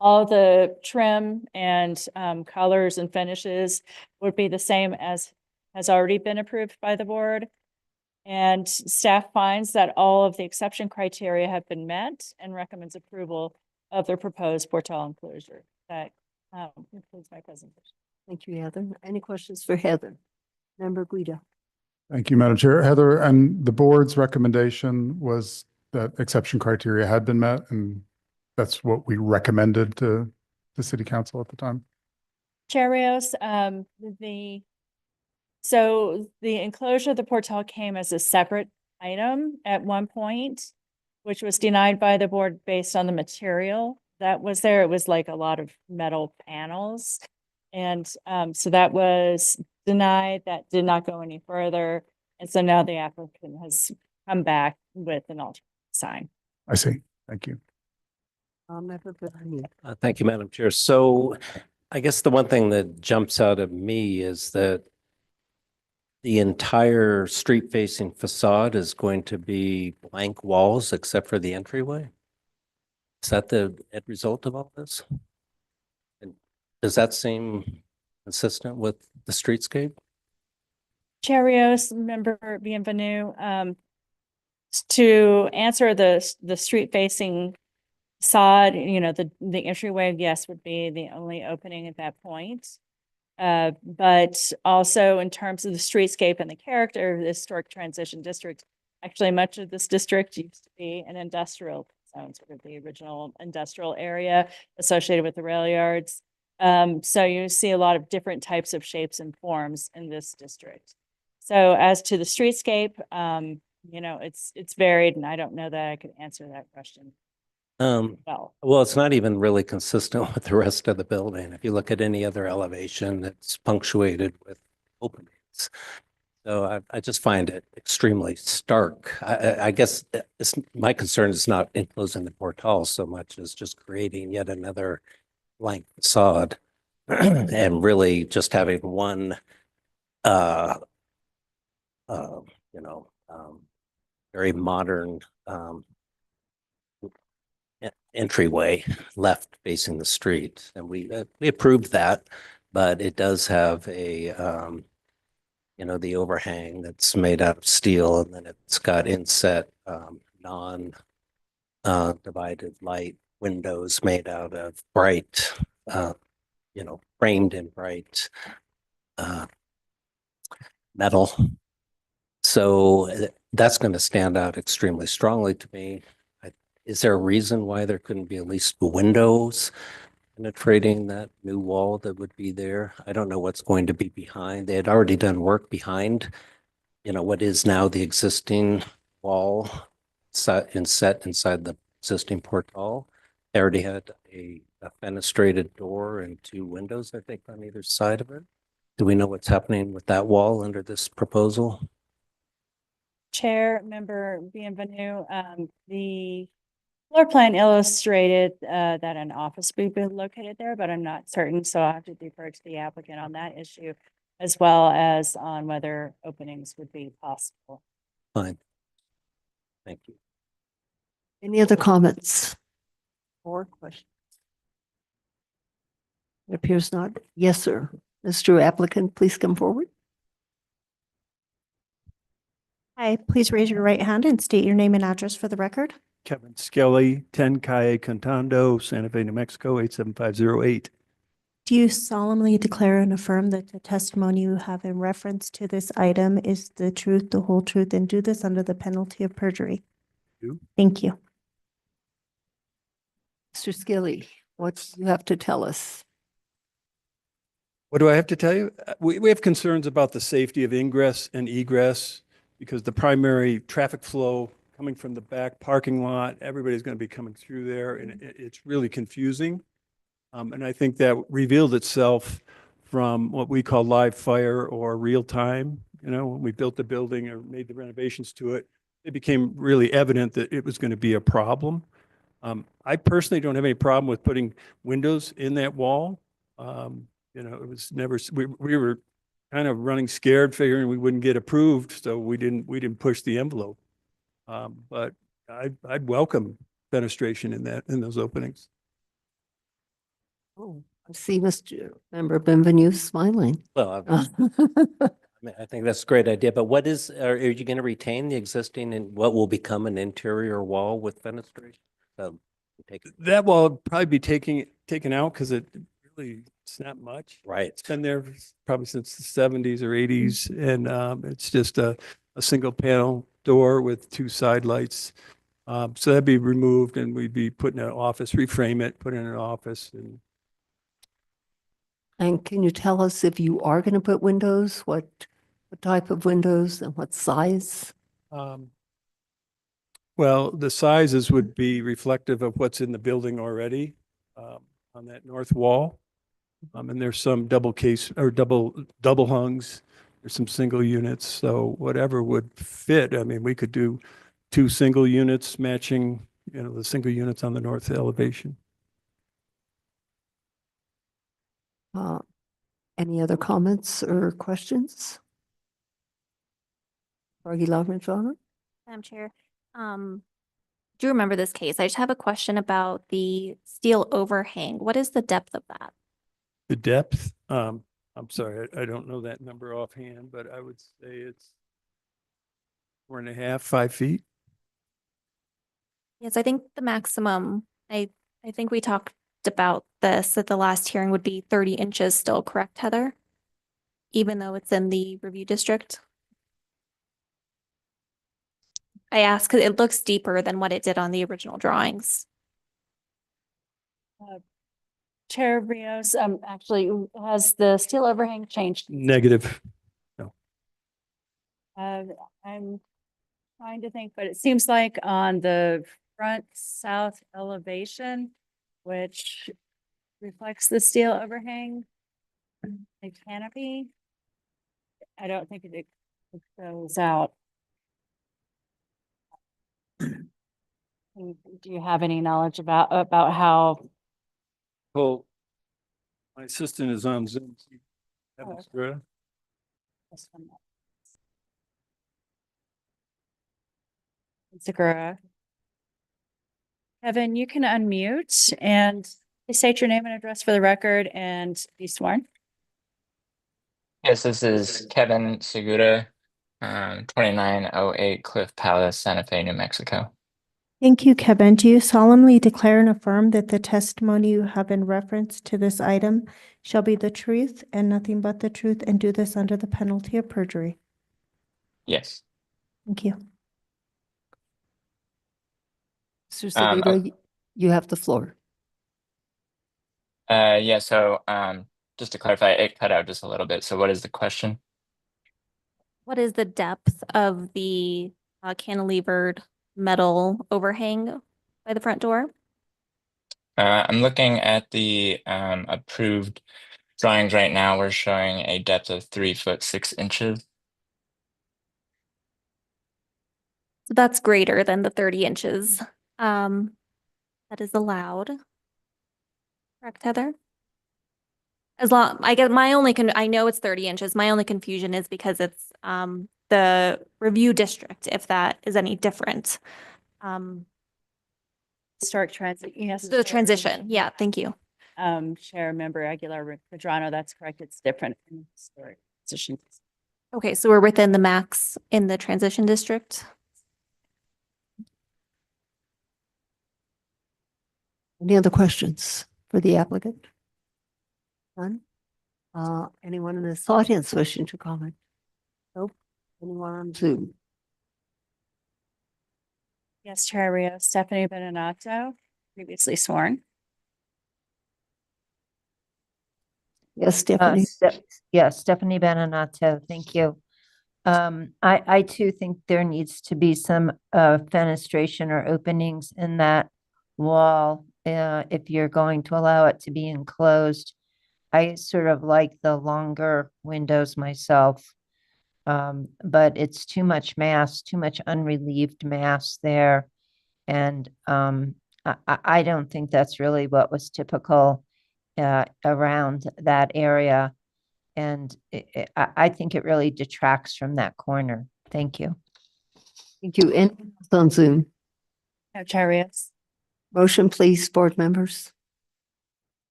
All the trim and, colors and finishes would be the same as has already been approved by the board. And staff finds that all of the exception criteria have been met and recommends approval of the proposed portal enclosure. That concludes my presentation. Thank you, Heather. Any questions for Heather? Member Guido. Thank you, Madam Chair. Heather, and the board's recommendation was that exception criteria had been met, and that's what we recommended to the city council at the time. Chair Rios, so the enclosure of the portal came as a separate item at one point, which was denied by the board based on the material that was there. It was like a lot of metal panels. And so that was denied. That did not go any further. And so now the applicant has come back with an alternate sign. I see. Thank you. Thank you, Madam Chair. So I guess the one thing that jumps out at me is that the entire street facing facade is going to be blank walls except for the entryway. Is that the end result of all this? And does that seem consistent with the streetscape? Chair Rios, member Bienvenue, to answer the street facing facade, the entryway, yes, would be the only opening at that point. But also in terms of the streetscape and the character of the historic transition district, actually much of this district used to be an industrial zone, sort of the original industrial area associated with the rail yards. So you see a lot of different types of shapes and forms in this district. So as to the streetscape, it's varied, and I don't know that I could answer that question. Well, it's not even really consistent with the rest of the building. If you look at any other elevation, it's punctuated with openings. So I just find it extremely stark. I guess my concern is not enclosing the portal so much as just creating yet another blank facade and really just having one, very modern, entryway left facing the street, and we approved that, but it does have a the overhang that's made out of steel, and then it's got inset divided light windows made out of bright framed in bright metal. So that's going to stand out extremely strongly to me. Is there a reason why there couldn't be at least windows penetrating that new wall that would be there? I don't know what's going to be behind. They had already done work behind, what is now the existing wall set inside the existing portal. They already had a fenestrated door and two windows, I think, on either side of it. Do we know what's happening with that wall under this proposal? Chair, member Bienvenue, the floor plan illustrated that an office would be located there, but I'm not certain, so I'll have to defer to the applicant on that issue, as well as on whether openings would be possible. Fine. Thank you. Any other comments or questions? It appears not. Yes, sir. Mr. Applicant, please come forward. Hi, please raise your right hand and state your name and address for the record. Kevin Skelly, 10 Calle Cantando, Santa Fe, New Mexico, 87508. Do you solemnly declare and affirm that the testimony you have in reference to this item is the truth, the whole truth, and do this under the penalty of perjury? Do. Thank you. Mr. Skilly, what do you have to tell us? What do I have to tell you? We have concerns about the safety of ingress and egress because the primary traffic flow coming from the back parking lot, everybody's going to be coming through there, and it's really confusing. And I think that revealed itself from what we call live fire or real time. When we built the building or made the renovations to it, it became really evident that it was going to be a problem. I personally don't have any problem with putting windows in that wall. You know, it was never, we were kind of running scared, figuring we wouldn't get approved, so we didn't push the envelope. But I'd welcome fenestration in those openings. Oh, I see Mr. Member Benvenue smiling. Well, I mean, I think that's a great idea, but are you going to retain the existing and what will become an interior wall with fenestration? That wall will probably be taken out because it's not much. Right. It's been there probably since the 70s or 80s, and it's just a single panel door with 2 side lights. So that'd be removed, and we'd be putting an office, reframe it, put in an office. And can you tell us if you are going to put windows, what type of windows and what size? Well, the sizes would be reflective of what's in the building already on that north wall. And there's some double case or double hungs. There's some single units. So whatever would fit. I mean, we could do 2 single units matching, you know, the single units on the north elevation. Any other comments or questions? Aguilar Madrona? Madam Chair, do you remember this case? I just have a question about the steel overhang. What is the depth of that? The depth, I'm sorry, I don't know that number offhand, but I would say it's 4.5, 5 feet. Yes, I think the maximum, I think we talked about this at the last hearing would be 30 inches still, correct, Heather? Even though it's in the review district? I asked because it looks deeper than what it did on the original drawings. Chair Rios, actually, has the steel overhang changed? Negative. No. I'm trying to think, but it seems like on the front south elevation, which reflects the steel overhang, the canopy, I don't think it goes out. Do you have any knowledge about how? Well, my assistant is on Zoom. Oh, okay. Segura. Segura. Kevin, you can unmute and please state your name and address for the record and be sworn. Yes, this is Kevin Segura, 2908 Cliff Palace, Santa Fe, New Mexico. Thank you, Kevin. Do you solemnly declare and affirm that the testimony you have in reference to this item shall be the truth and nothing but the truth, and do this under the penalty of perjury? Yes. Thank you. Mr. Segura, you have the floor. Yeah, so just to clarify, it cut out just a little bit. So what is the question? What is the depth of the cantilevered metal overhang by the front door? I'm looking at the approved drawings right now. We're showing a depth of 3 foot 6 inches. So that's greater than the 30 inches. That is allowed. Correct, Heather? As long, I get my only, I know it's 30 inches. My only confusion is because it's the review district, if that is any different. Historic transit, yes. The transition, yeah, thank you. Chair Member Aguilar Medrano, that's correct. It's different in historic positions. Okay, so we're within the max in the transition district. Any other questions for the applicant? None? Anyone in this audience wishing to comment? Nope. Anyone on Zoom? Yes, Chair Rios, Stephanie Benenato, previously sworn. Yes, Stephanie. Yes, Stephanie Benenato, thank you. I too think there needs to be some fenestration or openings in that wall if you're going to allow it to be enclosed. I sort of like the longer windows myself, but it's too much mass, too much unrelieved mass there. And I don't think that's really what was typical around that area. And I think it really detracts from that corner. Thank you. Thank you. Anyone else on Zoom? No, Chair Rios. Motion, please, board members.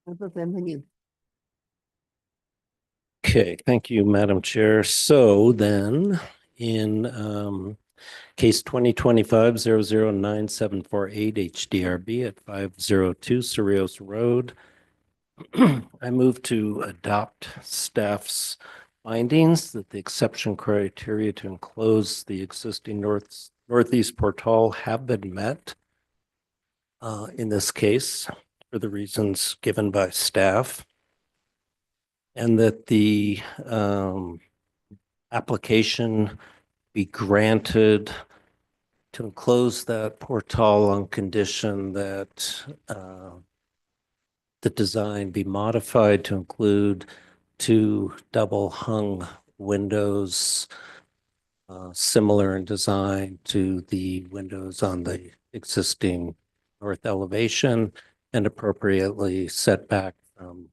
Other than you. Okay, thank you, Madam Chair. So then in case 2025-009748 HDRB at 502 Cerritos Road, I move to adopt staff's findings that the exception criteria to enclose the existing northeast portal have been met in this case for the reasons given by staff, and that the application be granted to enclose that portal on condition that the design be modified to include 2 double hung windows similar in design to the windows on the existing north elevation and appropriately set back from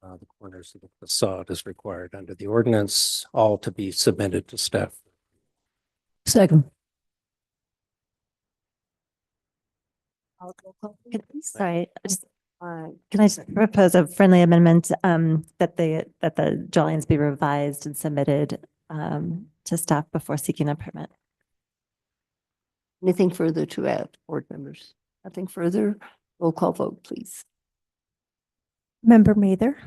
the corners of the facade as required under the ordinance, all to be submitted to staff. Second. Sorry, can I just propose a friendly amendment that the drawings be revised and submitted to staff before seeking a permit? Anything further to add, board members? Nothing further? Roll call vote, please. Member Mather,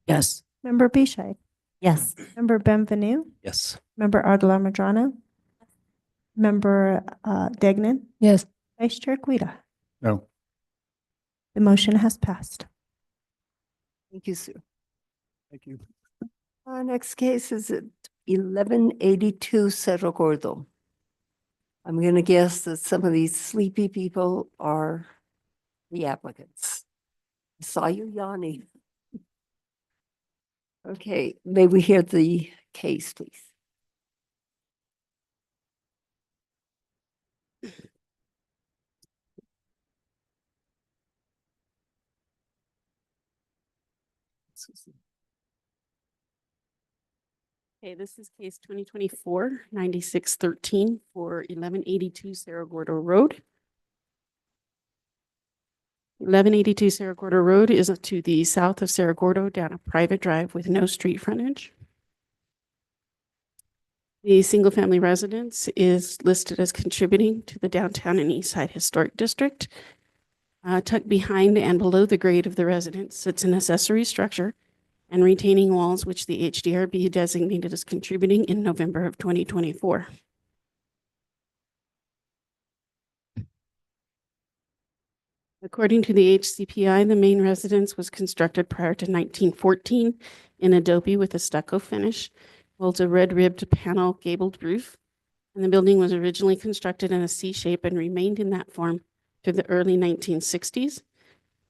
Yes. Member Bichette, Yes. Member Benvenu, Yes. Member Ardala Madrano, Member Degnan, Yes. Vice Chair Guida. No. The motion has passed. Thank you, sir. Thank you. Our next case is at 1182 Cerro Gordo. I'm going to guess that some of these sleepy people are the applicants. I saw you yawning. Okay, may we hear the case, please? Okay, this is case 2024-9613 for 1182 Cerro Gordo Road. 1182 Cerro Gordo Road is to the south of Cerro Gordo down a private drive with no street frontage. The single-family residence is listed as contributing to the downtown and east side historic district. Tucked behind and below the grade of the residence sits an accessory structure and retaining walls, which the HDRB designated as contributing in November of 2024. According to the HCPI, the main residence was constructed prior to 1914 in adobe with a stucco finish, holds a red-ribbed panel gabled roof, and the building was originally constructed in a C shape and remained in that form through the early 1960s.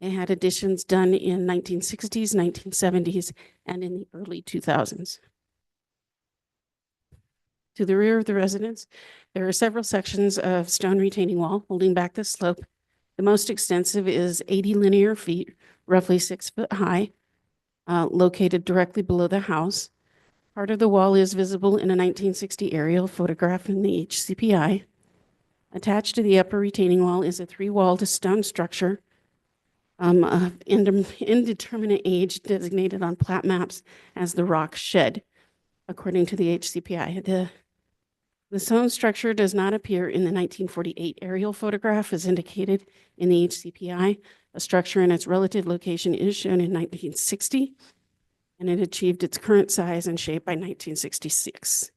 It had additions done in 1960s, 1970s, and in the early 2000s. To the rear of the residence, there are several sections of stone retaining wall holding back the slope. The most extensive is 80 linear feet, roughly 6 foot high, located directly below the house. Part of the wall is visible in a 1960 aerial photograph in the HCPI. Attached to the upper retaining wall is a 3-walled stone structure of indeterminate age designated on plat maps as the Rock Shed, according to the HCPI. The stone structure does not appear in the 1948 aerial photograph as indicated in the HCPI. A structure in its relative location is shown in 1960, and it achieved its current size and shape by 1966.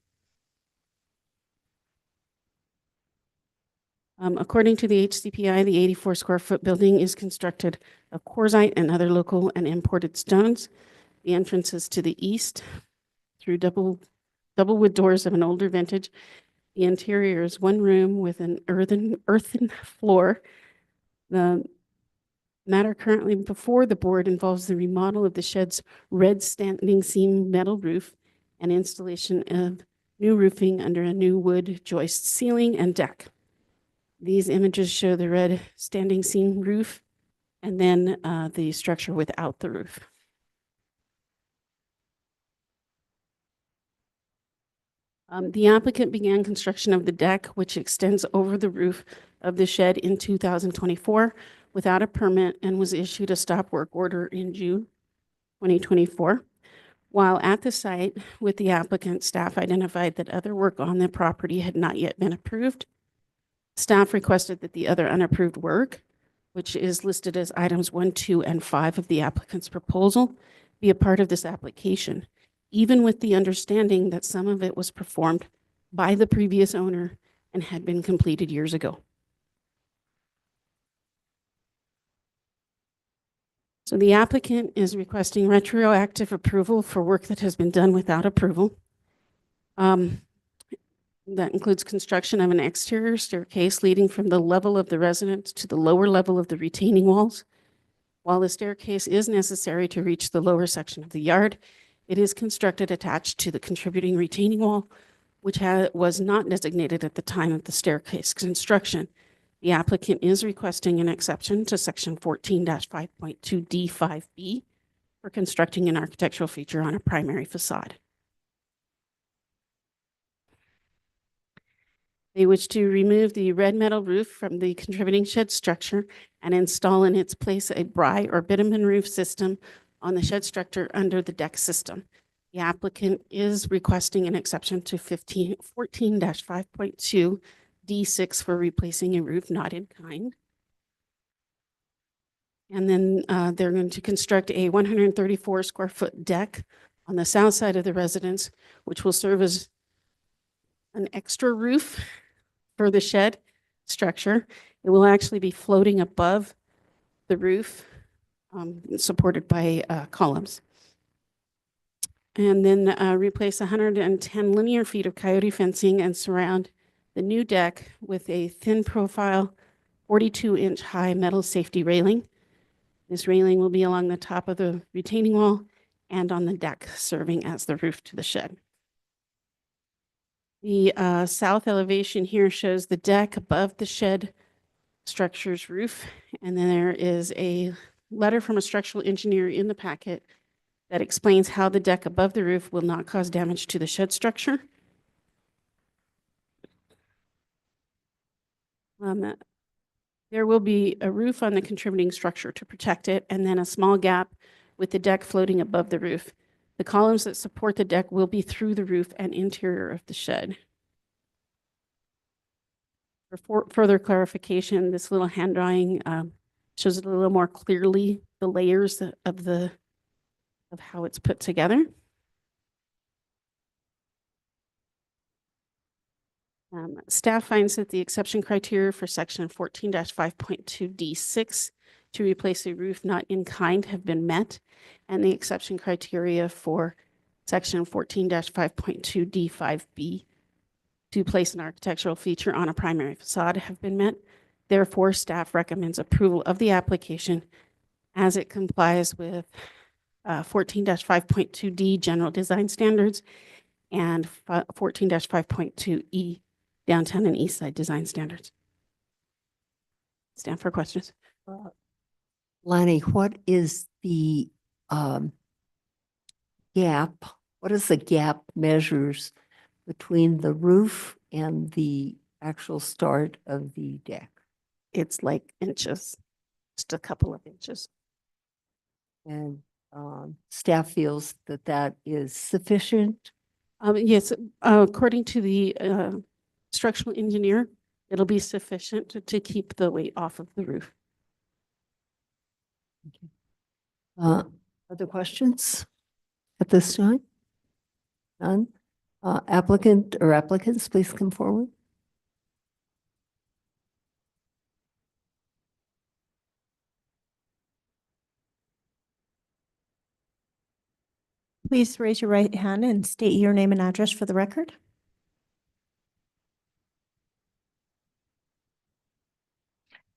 According to the HCPI, the 84 square foot building is constructed of quartzite and other local and imported stones. The entrance is to the east through double wood doors of an older vintage. The interior is one room with an earthen floor. The matter currently before the board involves the remodel of the shed's red standing seam metal roof and installation of new roofing under a new wood joist ceiling and deck. These images show the red standing seam roof and then the structure without the roof. The applicant began construction of the deck, which extends over the roof of the shed in 2024 without a permit and was issued a stop work order in June 2024. While at the site with the applicant, staff identified that other work on the property had not yet been approved. Staff requested that the other unapproved work, which is listed as items 1, 2, and 5 of the applicant's proposal, be a part of this application, even with the understanding that some of it was performed by the previous owner and had been completed years ago. So the applicant is requesting retroactive approval for work that has been done without approval. That includes construction of an exterior staircase leading from the level of the residence to the lower level of the retaining walls. While the staircase is necessary to reach the lower section of the yard, it is constructed attached to the contributing retaining wall, which was not designated at the time of the staircase construction. The applicant is requesting an exception to section 14-5.2 D5B for constructing an architectural feature on a primary facade. They wish to remove the red metal roof from the contributing shed structure and install in its place a bry or bitumen roof system on the shed structure under the deck system. The applicant is requesting an exception to 14-5.2 D6 for replacing a roof not in kind. And then they're going to construct a 134 square foot deck on the south side of the residence, which will serve as an extra roof for the shed structure. It will actually be floating above the roof, supported by columns. And then replace 110 linear feet of coyote fencing and surround the new deck with a thin profile 42-inch high metal safety railing. This railing will be along the top of the retaining wall and on the deck, serving as the roof to the shed. The south elevation here shows the deck above the shed structure's roof. And then there is a letter from a structural engineer in the packet that explains how the deck above the roof will not cause damage to the shed structure. There will be a roof on the contributing structure to protect it, and then a small gap with the deck floating above the roof. The columns that support the deck will be through the roof and interior of the shed. For further clarification, this little hand drawing shows it a little more clearly, the layers of how it's put together. Staff finds that the exception criteria for section 14-5.2 D6 to replace a roof not in kind have been met, and the exception criteria for section 14-5.2 D5B to place an architectural feature on a primary facade have been met. Therefore, staff recommends approval of the application as it complies with 14-5.2 D general design standards and 14-5.2 E downtown and east side design standards. Stand for questions. Lanny, what is the gap? What is the gap measures between the roof and the actual start of the deck? It's like inches, just a couple of inches. And staff feels that that is sufficient? Yes, according to the structural engineer, it'll be sufficient to keep the weight off of the roof. Other questions at this time? None? Applicant or applicants, please come forward. Please raise your right hand and state your name and address for the record.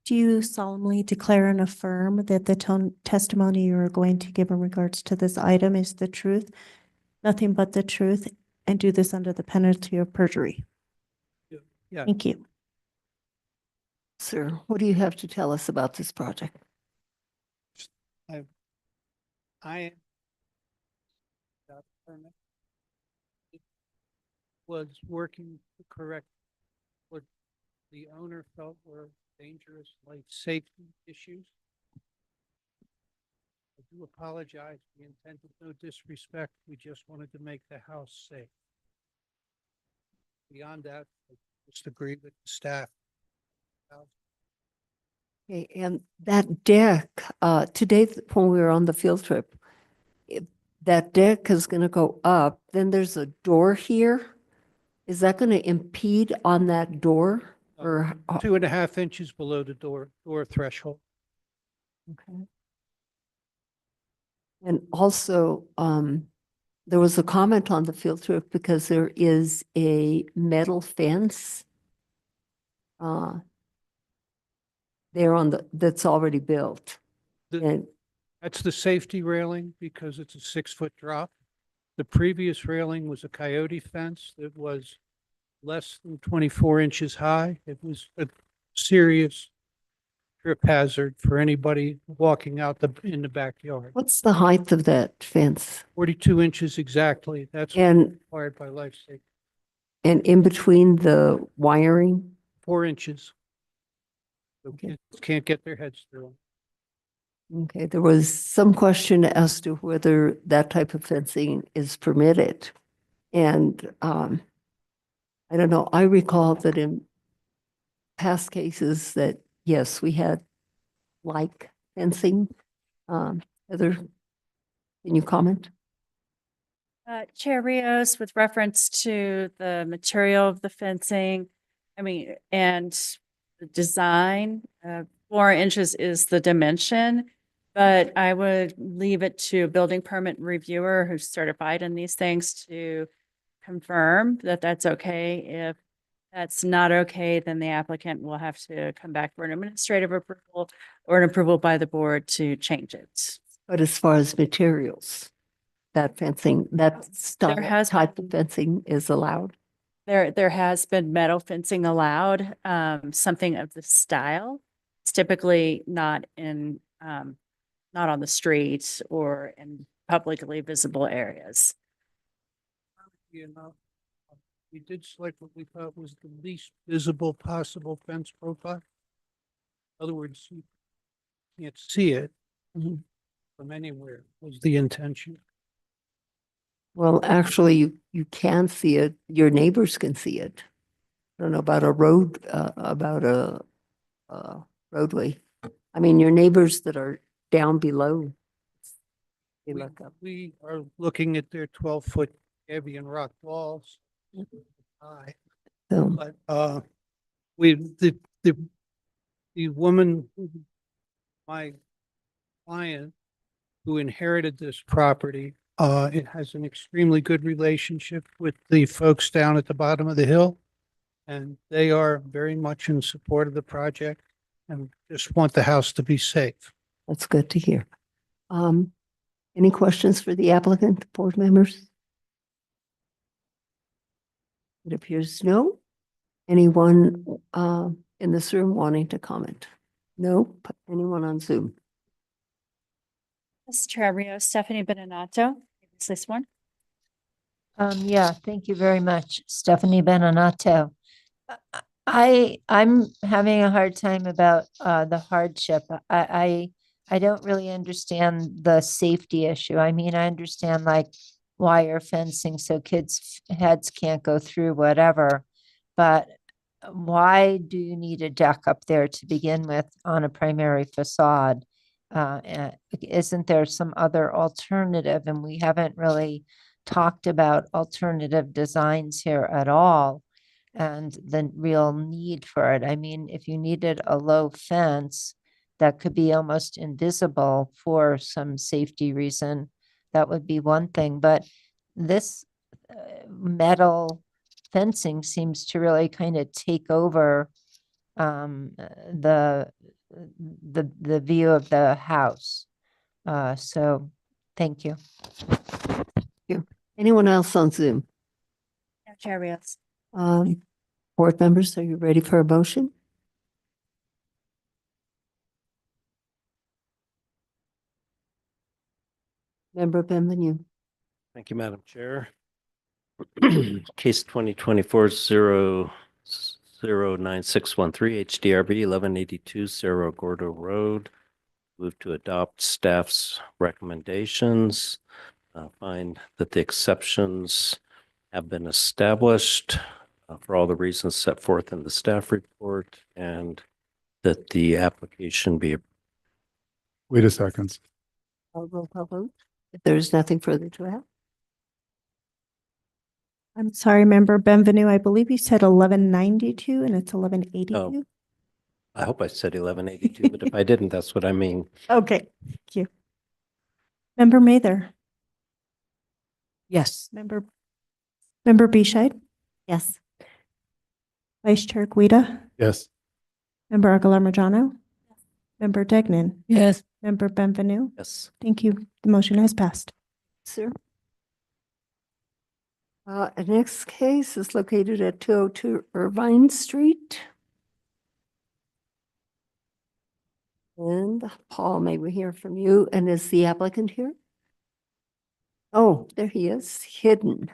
Do you solemnly declare and affirm that the testimony you are going to give in regards to this item is the truth, nothing but the truth, and do this under the penalty of perjury? Yeah. Thank you. Sir, what do you have to tell us about this project? I without permit, it was working to correct what the owner felt were dangerous life safety issues. I do apologize. We intended no disrespect. We just wanted to make the house safe. Beyond that, I just agree with the staff. Okay, and that deck, today when we were on the field trip, that deck is going to go up, then there's a door here. Is that going to impede on that door or? 2.5 inches below the door threshold. Okay. And also, there was a comment on the field trip because there is a metal fence there on that's already built. And That's the safety railing because it's a 6-foot drop. The previous railing was a coyote fence that was less than 24 inches high. It was a serious trip hazard for anybody walking out in the backyard. what's the height of that fence? 42 inches exactly. That's And required by life safety. and in between the wiring? 4 inches. So Okay. kids can't get their heads through them. Okay, there was some question as to whether that type of fencing is permitted. And I don't know, I recall that in past cases that, yes, we had like fencing. Heather, can you comment? Chair Rios, with reference to the material of the fencing, I mean, and the design, 4 inches is the dimension, but I would leave it to a building permit reviewer who's certified in these things to confirm that that's okay. If that's not okay, then the applicant will have to come back for an administrative approval or an approval by the board to change it. But as far as materials, that fencing, that style has type of fencing is allowed? There has been metal fencing allowed, something of the style. It's typically not in, not on the streets or in publicly visible areas. You know, we did select what we thought was the least visible possible fence profile. In other words, you can't see it from anywhere was the intention. Well, actually, you can see it, your neighbors can see it. I don't know about a road, about a roadway. I mean, your neighbors that are down below. They look up. We are looking at their 12-foot Avian rock walls. High. So, But the woman, my client who inherited this property, it has an extremely good relationship with the folks down at the bottom of the hill. And they are very much in support of the project and just want the house to be safe. that's good to hear. Any questions for the applicant, board members? It appears no. Anyone in this room wanting to comment? Nope. Anyone on Zoom? Mr. Chair Rios, Stephanie Benenato, previously sworn. Yeah, thank you very much, Stephanie Benenato. I'm having a hard time about the hardship. I don't really understand the safety issue. I mean, I understand like wire fencing so kids' heads can't go through whatever, but why do you need a deck up there to begin with on a primary facade? Isn't there some other alternative? And we haven't really talked about alternative designs here at all and the real need for it. I mean, if you needed a low fence that could be almost invisible for some safety reason, that would be one thing. But this metal fencing seems to really kind of take over the view of the house. So thank you. Anyone else on Zoom? No, Chair Rios. Board members, are you ready for a motion? Member Benvenu. Thank you, Madam Chair. Case 2024-009-613 HDRB 1182 Cerro Gordo Road. Move to adopt staff's recommendations. Find that the exceptions have been established for all the reasons set forth in the staff report, and that the application be. Wait a second. Roll call vote. If there's nothing further to add. I'm sorry, Member Benvenu, I believe you said 1192 and it's 1182. I hope I said 1182, but if I didn't, that's what I mean. Okay, thank you. Member Mather, Yes. Member Bescheid, Yes. Vice Chair Guida, Yes. Member Aguilar-Majano, Member Degnan, Yes. Member Benvenu. Yes. Thank you. The motion has passed. Sir. The next case is located at 202 Irvine Street. And Paul, may we hear from you? And is the applicant here? Oh, there he is, hidden.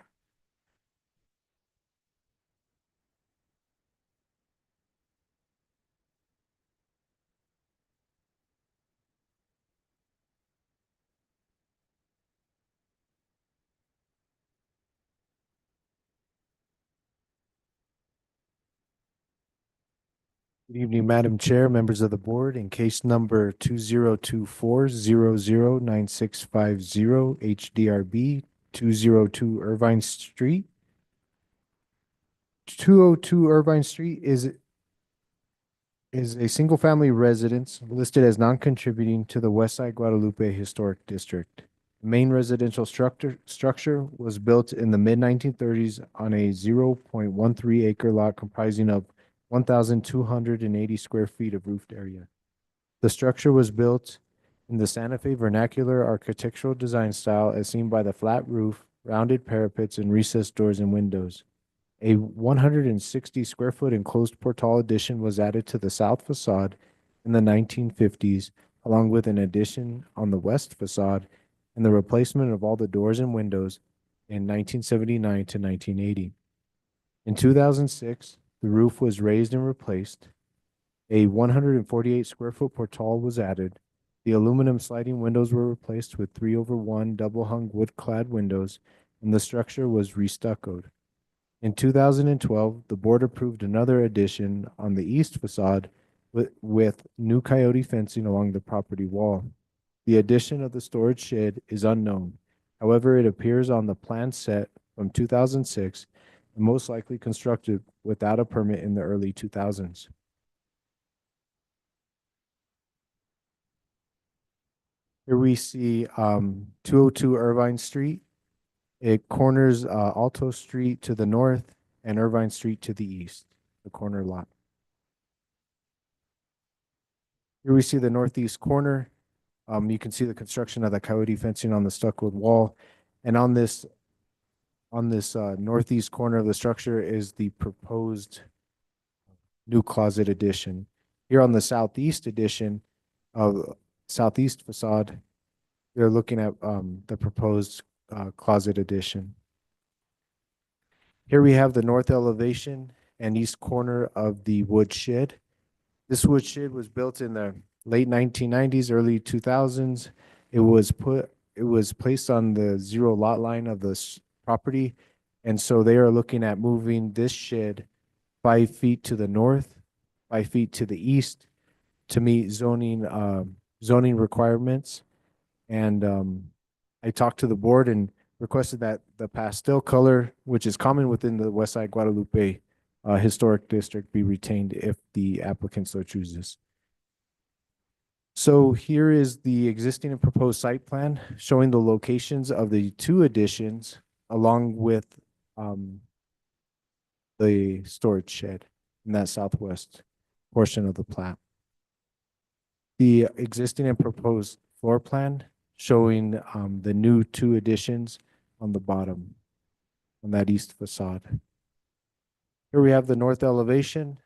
Good evening, Madam Chair, members of the board. In case number 2024-009650 HDRB 202 Irvine Street. 202 Irvine Street is a single-family residence listed as non-contributing to the Westside Guadalupe Historic District. The main residential structure was built in the mid-1930s on a 0.13 acre lot comprising of 1,280 square feet of roofed area. The structure was built in the Santa Fe vernacular architectural design style as seen by the flat roof, rounded parapets, and recessed doors and windows. A 160 square foot enclosed portal addition was added to the south facade in the 1950s, along with an addition on the west facade and the replacement of all the doors and windows in 1979 to 1980. In 2006, the roof was raised and replaced. A 148 square foot portal was added. The aluminum sliding windows were replaced with 3/1 double hung wood clad windows, and the structure was restuccoed. In 2012, the board approved another addition on the east facade with new coyote fencing along the property wall. The addition of the storage shed is unknown. However, it appears on the plan set from 2006 and most likely constructed without a permit in the early 2000s. Here we see 202 Irvine Street. It corners Alto Street to the north and Irvine Street to the east, the corner lot. Here we see the northeast corner. You can see the construction of the coyote fencing on the stuccoed wall. And on this northeast corner of the structure is the proposed new closet addition. Here on the southeast addition of southeast facade, we're looking at the proposed closet addition. Here we have the north elevation and east corner of the wood shed. This wood shed was built in the late 1990s, early 2000s. It was placed on the zero lot line of the property, and so they are looking at moving this shed 5 feet to the north, 5 feet to the east to meet zoning requirements. And I talked to the board and requested that the pastel color, which is common within the Westside Guadalupe Historic District, be retained if the applicant so chooses. So here is the existing and proposed site plan showing the locations of the two additions along with the storage shed in that southwest portion of the plat. The existing and proposed floor plan showing the new two additions on the bottom on that east facade. Here we have the north elevation.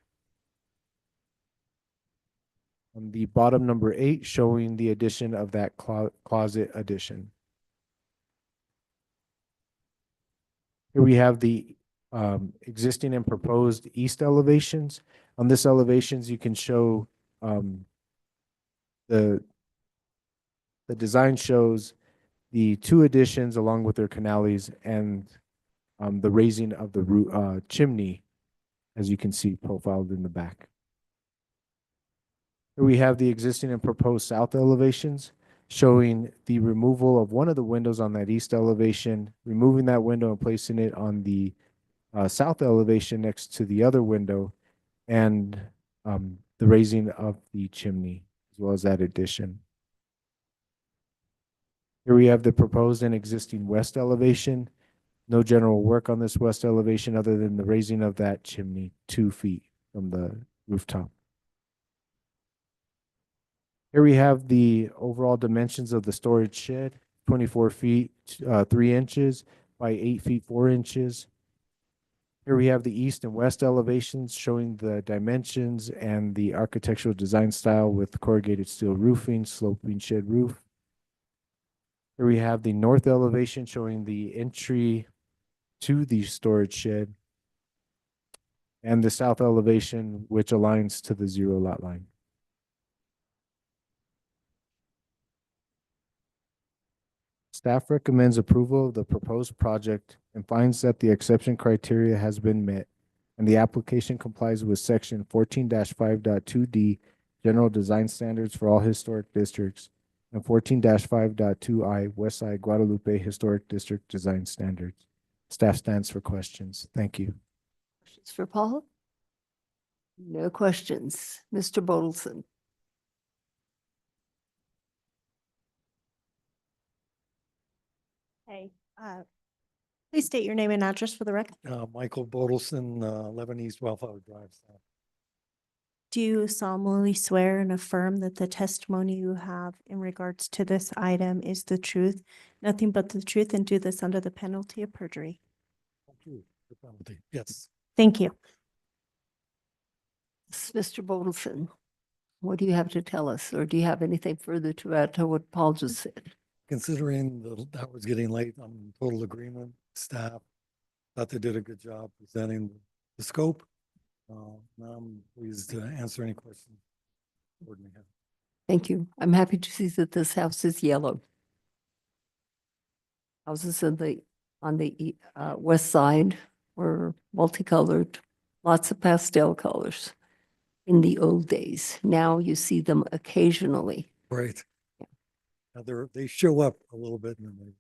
On the bottom, number 8, showing the addition of that closet addition. Here we have the existing and proposed east elevations. On this elevations, you can show the design shows the two additions along with their canales and the raising of the chimney, as you can see profiled in the back. Here we have the existing and proposed south elevations showing the removal of one of the windows on that east elevation, removing that window and placing it on the south elevation next to the other window, and the raising of the chimney as well as that addition. Here we have the proposed and existing west elevation. No general work on this west elevation other than the raising of that chimney 2 feet from the rooftop. Here we have the overall dimensions of the storage shed, 24 feet, 3 inches by 8 feet, 4 inches. Here we have the east and west elevations showing the dimensions and the architectural design style with corrugated steel roofing, sloping shed roof. Here we have the north elevation showing the entry to the storage shed, and the south elevation, which aligns to the 0 lot line. Staff recommends approval of the proposed project and finds that the exception criteria has been met and the application complies with section 14-5.2D general design standards for all historic districts and 14-5.2I West Side Guadalupe Historic District design standards. Staff stands for questions. Thank you. Questions for Paul? No questions. Mr. Bodelson. Hey, please state your name and address for the record. Michael Bodelson, 11 East Wellflower Drive. Do you solemnly swear and affirm that the testimony you have in regards to this item is the truth, nothing but the truth, and do this under the penalty of perjury? Yes. Thank you. Mr. Bodelson, what do you have to tell us, or do you have anything further to add to what Paul just said? Considering that was getting late, I'm in total agreement. Staff thought they did a good job presenting the scope. Now I'm pleased to answer any questions the board may have. Thank you. I'm happy to see that this house is yellow. Houses on the west side were multicolored, lots of pastel colors in the old days. Now you see them occasionally. Right. Now they show up a little bit. And then they...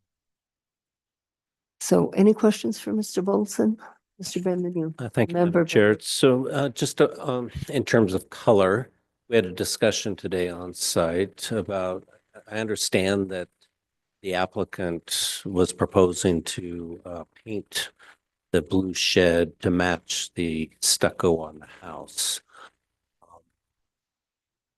So any questions for Mr. Bodelson? Mr. Benvenu? Thank you, Member Madam Chair. So just in terms of color, we had a discussion today on site about, I understand that the applicant was proposing to paint the blue shed to match the stucco on the house.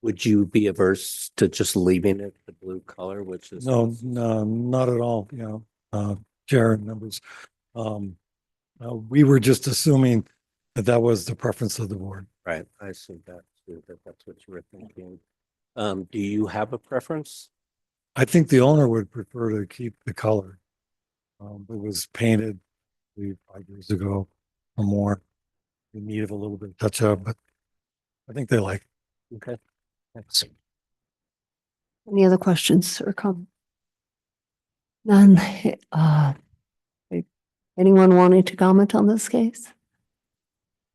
Would you be averse to just leaving it the blue color, which is? No, not at all. You know, Chair and members. We were just assuming that was the preference of the board. Right. I assume that too, that's what you were thinking. Do you have a preference? I think the owner would prefer to keep the color. It was painted 5 years ago or more. In need of a little bit of touch up, but I think they like it. Okay. Thanks. Any other questions or comments? None. Anyone wanting to comment on this case?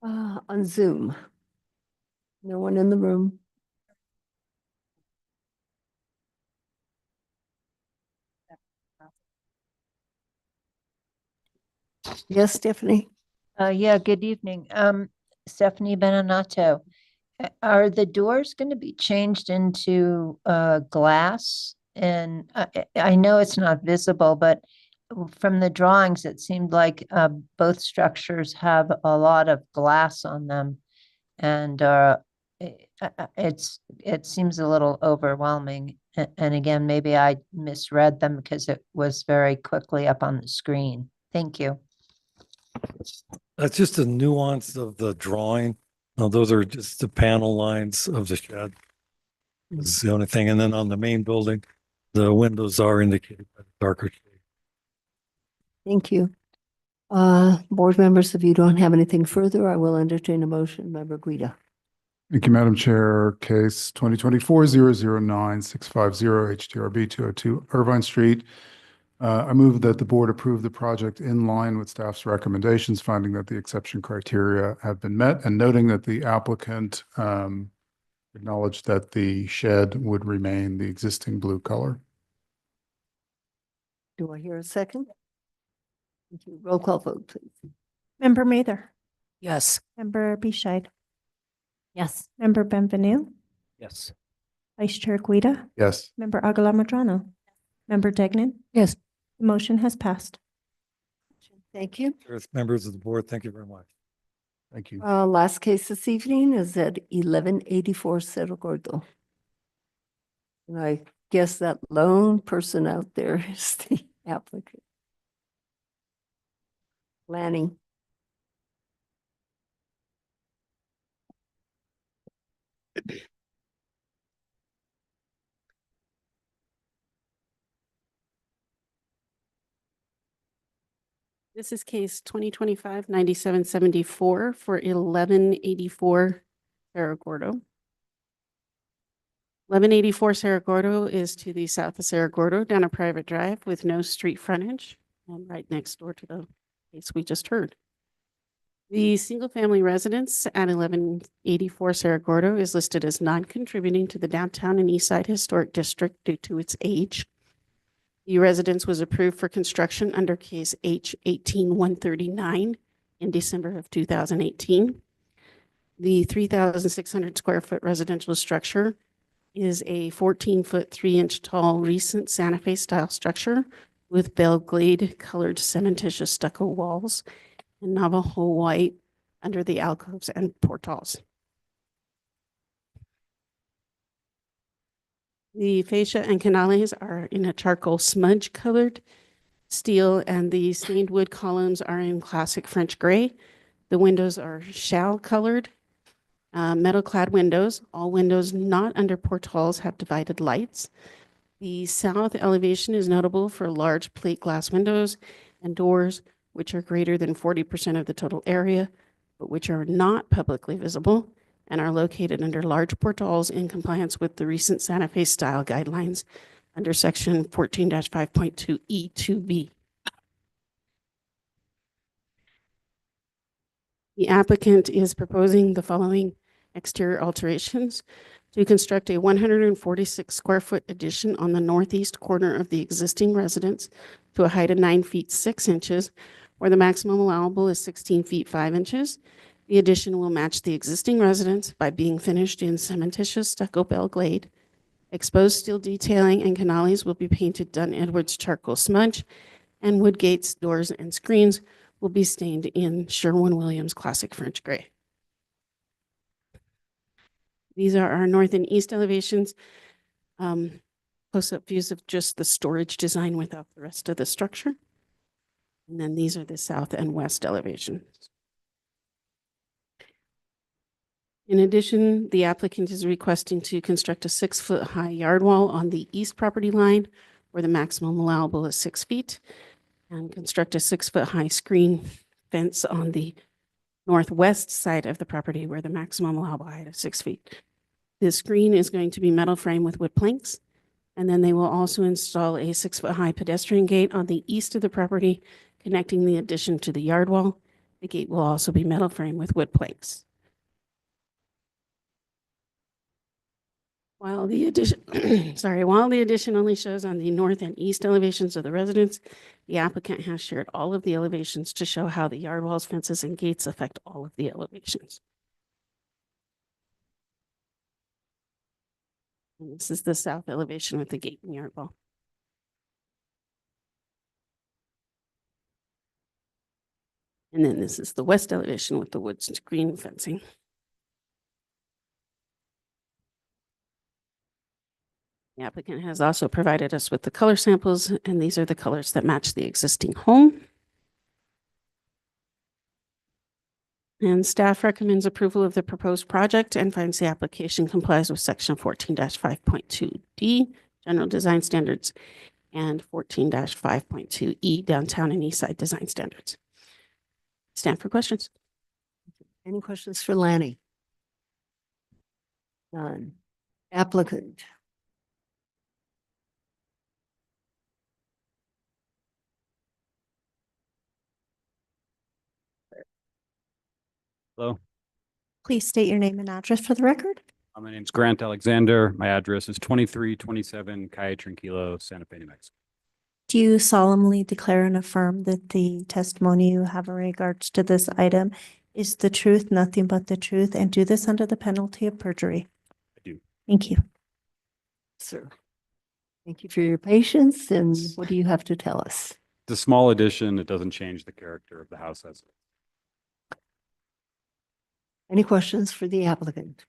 On Zoom? No one in the room? Yes, Stephanie? Yeah, good evening. Stephanie Benanato. Are the doors going to be changed into glass? And I know it's not visible, but from the drawings, it seemed like both structures have a lot of glass on them. And it seems a little overwhelming. And again, maybe I misread them because it was very quickly up on the screen. Thank you. That's just a nuance of the drawing. No, those are just the panel lines of the shed. That's the only thing. And then on the main building, the windows are indicated by the darker shade. Thank you. Board members, if you don't have anything further, I will entertain a motion. Member Guida. Thank you, Madam Chair. Case 2024-009-650 HTRB 202 Irvine Street. I move that the board approve the project in line with staff's recommendations, finding that the exception criteria have been met and noting that the applicant acknowledged that the shed would remain the existing blue color. Do I hear a second? Thank you. Roll call vote, please. Member Mather, Yes. Member Bescheid, Yes. Member Benvenu, Yes. Vice Chair Guida, Yes. Member Aguilar Madrano, Member Degnan. Yes. The motion has passed. Thank you. Members of the board, thank you very much. Thank you. Last case this evening is at 1184 Cerro Gordo. And I guess that lone person out there is the applicant. Lanning. This is case 2025-9774 for 1184 Cerro Gordo. 1184 Cerro Gordo is to the south of Cerro Gordo down a private drive with no street frontage and right next door to the case we just heard. The single-family residence at 1184 Cerro Gordo is listed as non-contributing to the downtown and east side historic district due to its age. The residence was approved for construction under case H 18139 in December of 2018. The 3,600 square foot residential structure is a 14-foot, 3-inch tall recent Santa Fe style structure with Belglade colored cementitious stucco walls and Navajo white under the alcoves and portals. The fascia and canales are in a charcoal smudge colored steel, and the stained wood columns are in classic French gray. The windows are shell colored, metal clad windows. All windows not under portals have divided lights. The south elevation is notable for large plate glass windows and doors, which are greater than 40% of the total area, but which are not publicly visible and are located under large portals in compliance with the recent Santa Fe style guidelines under section 14-5.2 E2B. The applicant is proposing the following exterior alterations: to construct a 146 square foot addition on the northeast corner of the existing residence to a height of 9 feet 6 inches, where the maximum allowable is 16 feet 5 inches. The addition will match the existing residence by being finished in cementitious stucco Belglade. Exposed steel detailing and canales will be painted Dunn Edwards charcoal smudge, and wood gates, doors, and screens will be stained in Sherwin-Williams classic French gray. These are our north and east elevations. Close-up views of just the storage design without the rest of the structure. And then these are the south and west elevations. In addition, the applicant is requesting to construct a 6-foot high yard wall on the east property line where the maximum allowable is 6 feet, and construct a 6-foot high screen fence on the northwest side of the property where the maximum allowable height is 6 feet. This screen is going to be metal frame with wood planks, and then they will also install a 6-foot high pedestrian gate on the east of the property connecting the addition to the yard wall. The gate will also be metal frame with wood planks. While the addition, while the addition only shows on the north and east elevations of the residence, the applicant has shared all of the elevations to show how the yard walls, fences, and gates affect all of the elevations. And this is the south elevation with the gate and yard wall. And then this is the west elevation with the wood screen fencing. The applicant has also provided us with the color samples, and these are the colors that match the existing home. And staff recommends approval of the proposed project and finds the application complies with section 14-5.2D, general design standards, and 14-5.2E, downtown and east side design standards. Stand for questions. Any questions for Lanny? None. Applicant? Hello, Please state your name and address for the record. my name's Grant Alexander. My address is 2327 Calle Tranquilo, Santa Fe, New Mexico. Do you solemnly declare and affirm that the testimony you have in regards to this item is the truth, nothing but the truth, and do this under the penalty of perjury? I do. Thank you. Sir. Thank you for your patience. And what do you have to tell us? It's a small addition. It doesn't change the character of the house as. Any questions for the applicant?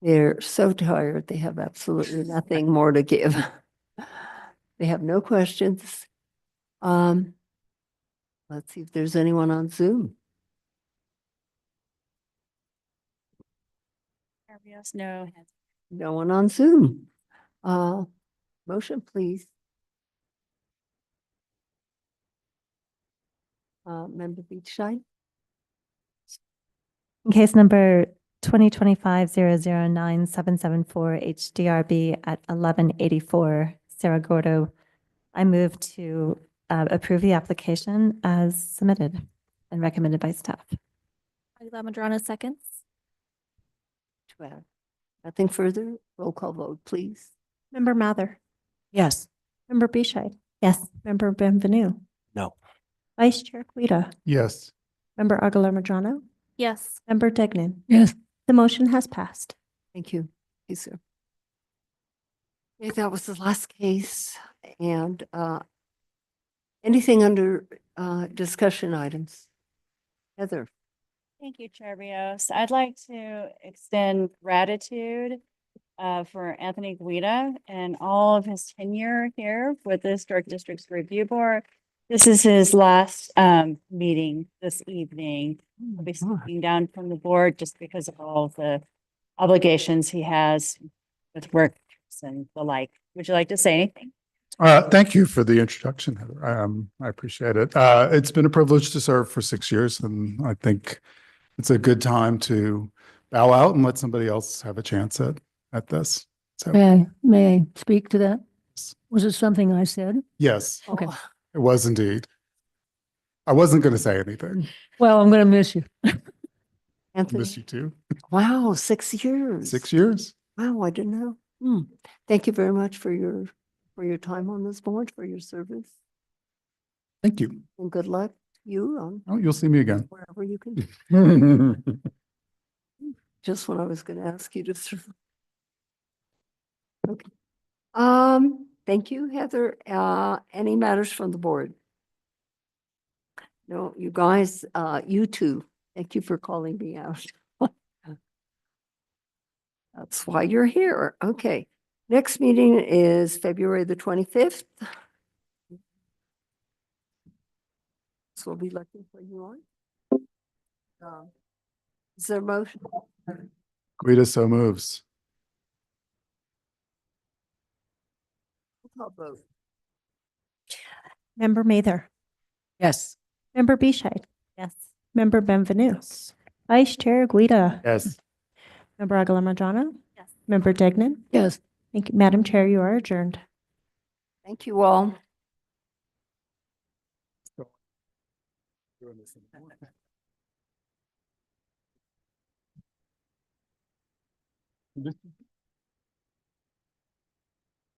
They're so tired. They have absolutely nothing more to give. They have no questions. Let's see if there's anyone on Zoom. Yes, no. No one on Zoom. Motion, please. Member Beachside? In case number 2025-009-774 HDRB at 1184 Cerro Gordo, I move to approve the application as submitted and recommended by staff. Aguilar Madrano seconds. Nothing further. Roll call vote, please. Member Mather, Yes. Member Bescheid, Yes. Member Benvenu, No. Vice Chair Guida, Yes. Member Aguilar Madrano, Yes. Member Degnan. Yes. The motion has passed. Thank you. Thank you, sir. Okay, that was the last case. And anything under discussion items? Heather? Thank you, Chair Rios. I'd like to extend gratitude for Anthony Guida and all of his tenure here with the Historic Districts Review Board. This is his last meeting this evening. He'll be stepping down from the board just because of all of the obligations he has with work and the like. Would you like to say anything? Thank you for the introduction, Heather. I appreciate it. It's been a privilege to serve for 6 years, and I think it's a good time to bow out and let somebody else have a chance at this. So, May I speak to that? Was it something I said? yes, Okay. it was indeed. I wasn't going to say anything. Well, I'm going to miss you. Anthony? Miss you too. Wow, 6 years. 6 years. Wow, I didn't know. Thank you very much for your time on this board, for your service. Thank you. And good luck to you on Oh, you'll see me again. wherever you can. Just when I was going to ask you to serve. Okay. Thank you, Heather. Any matters from the board? No, you guys, you too. Thank you for calling me out. That's why you're here. Okay. Next meeting is February the 25th. So we'll be looking for you on. Is there a motion? Guida so moves. I'll vote. Member Mather, Yes. Member Bescheid, Yes. Member Benvenu, Vice Chair Guida, Yes. Member Aguilar Madrano, Yes. Member Degnan. Yes. Thank you, Madam Chair, you are adjourned. Thank you all.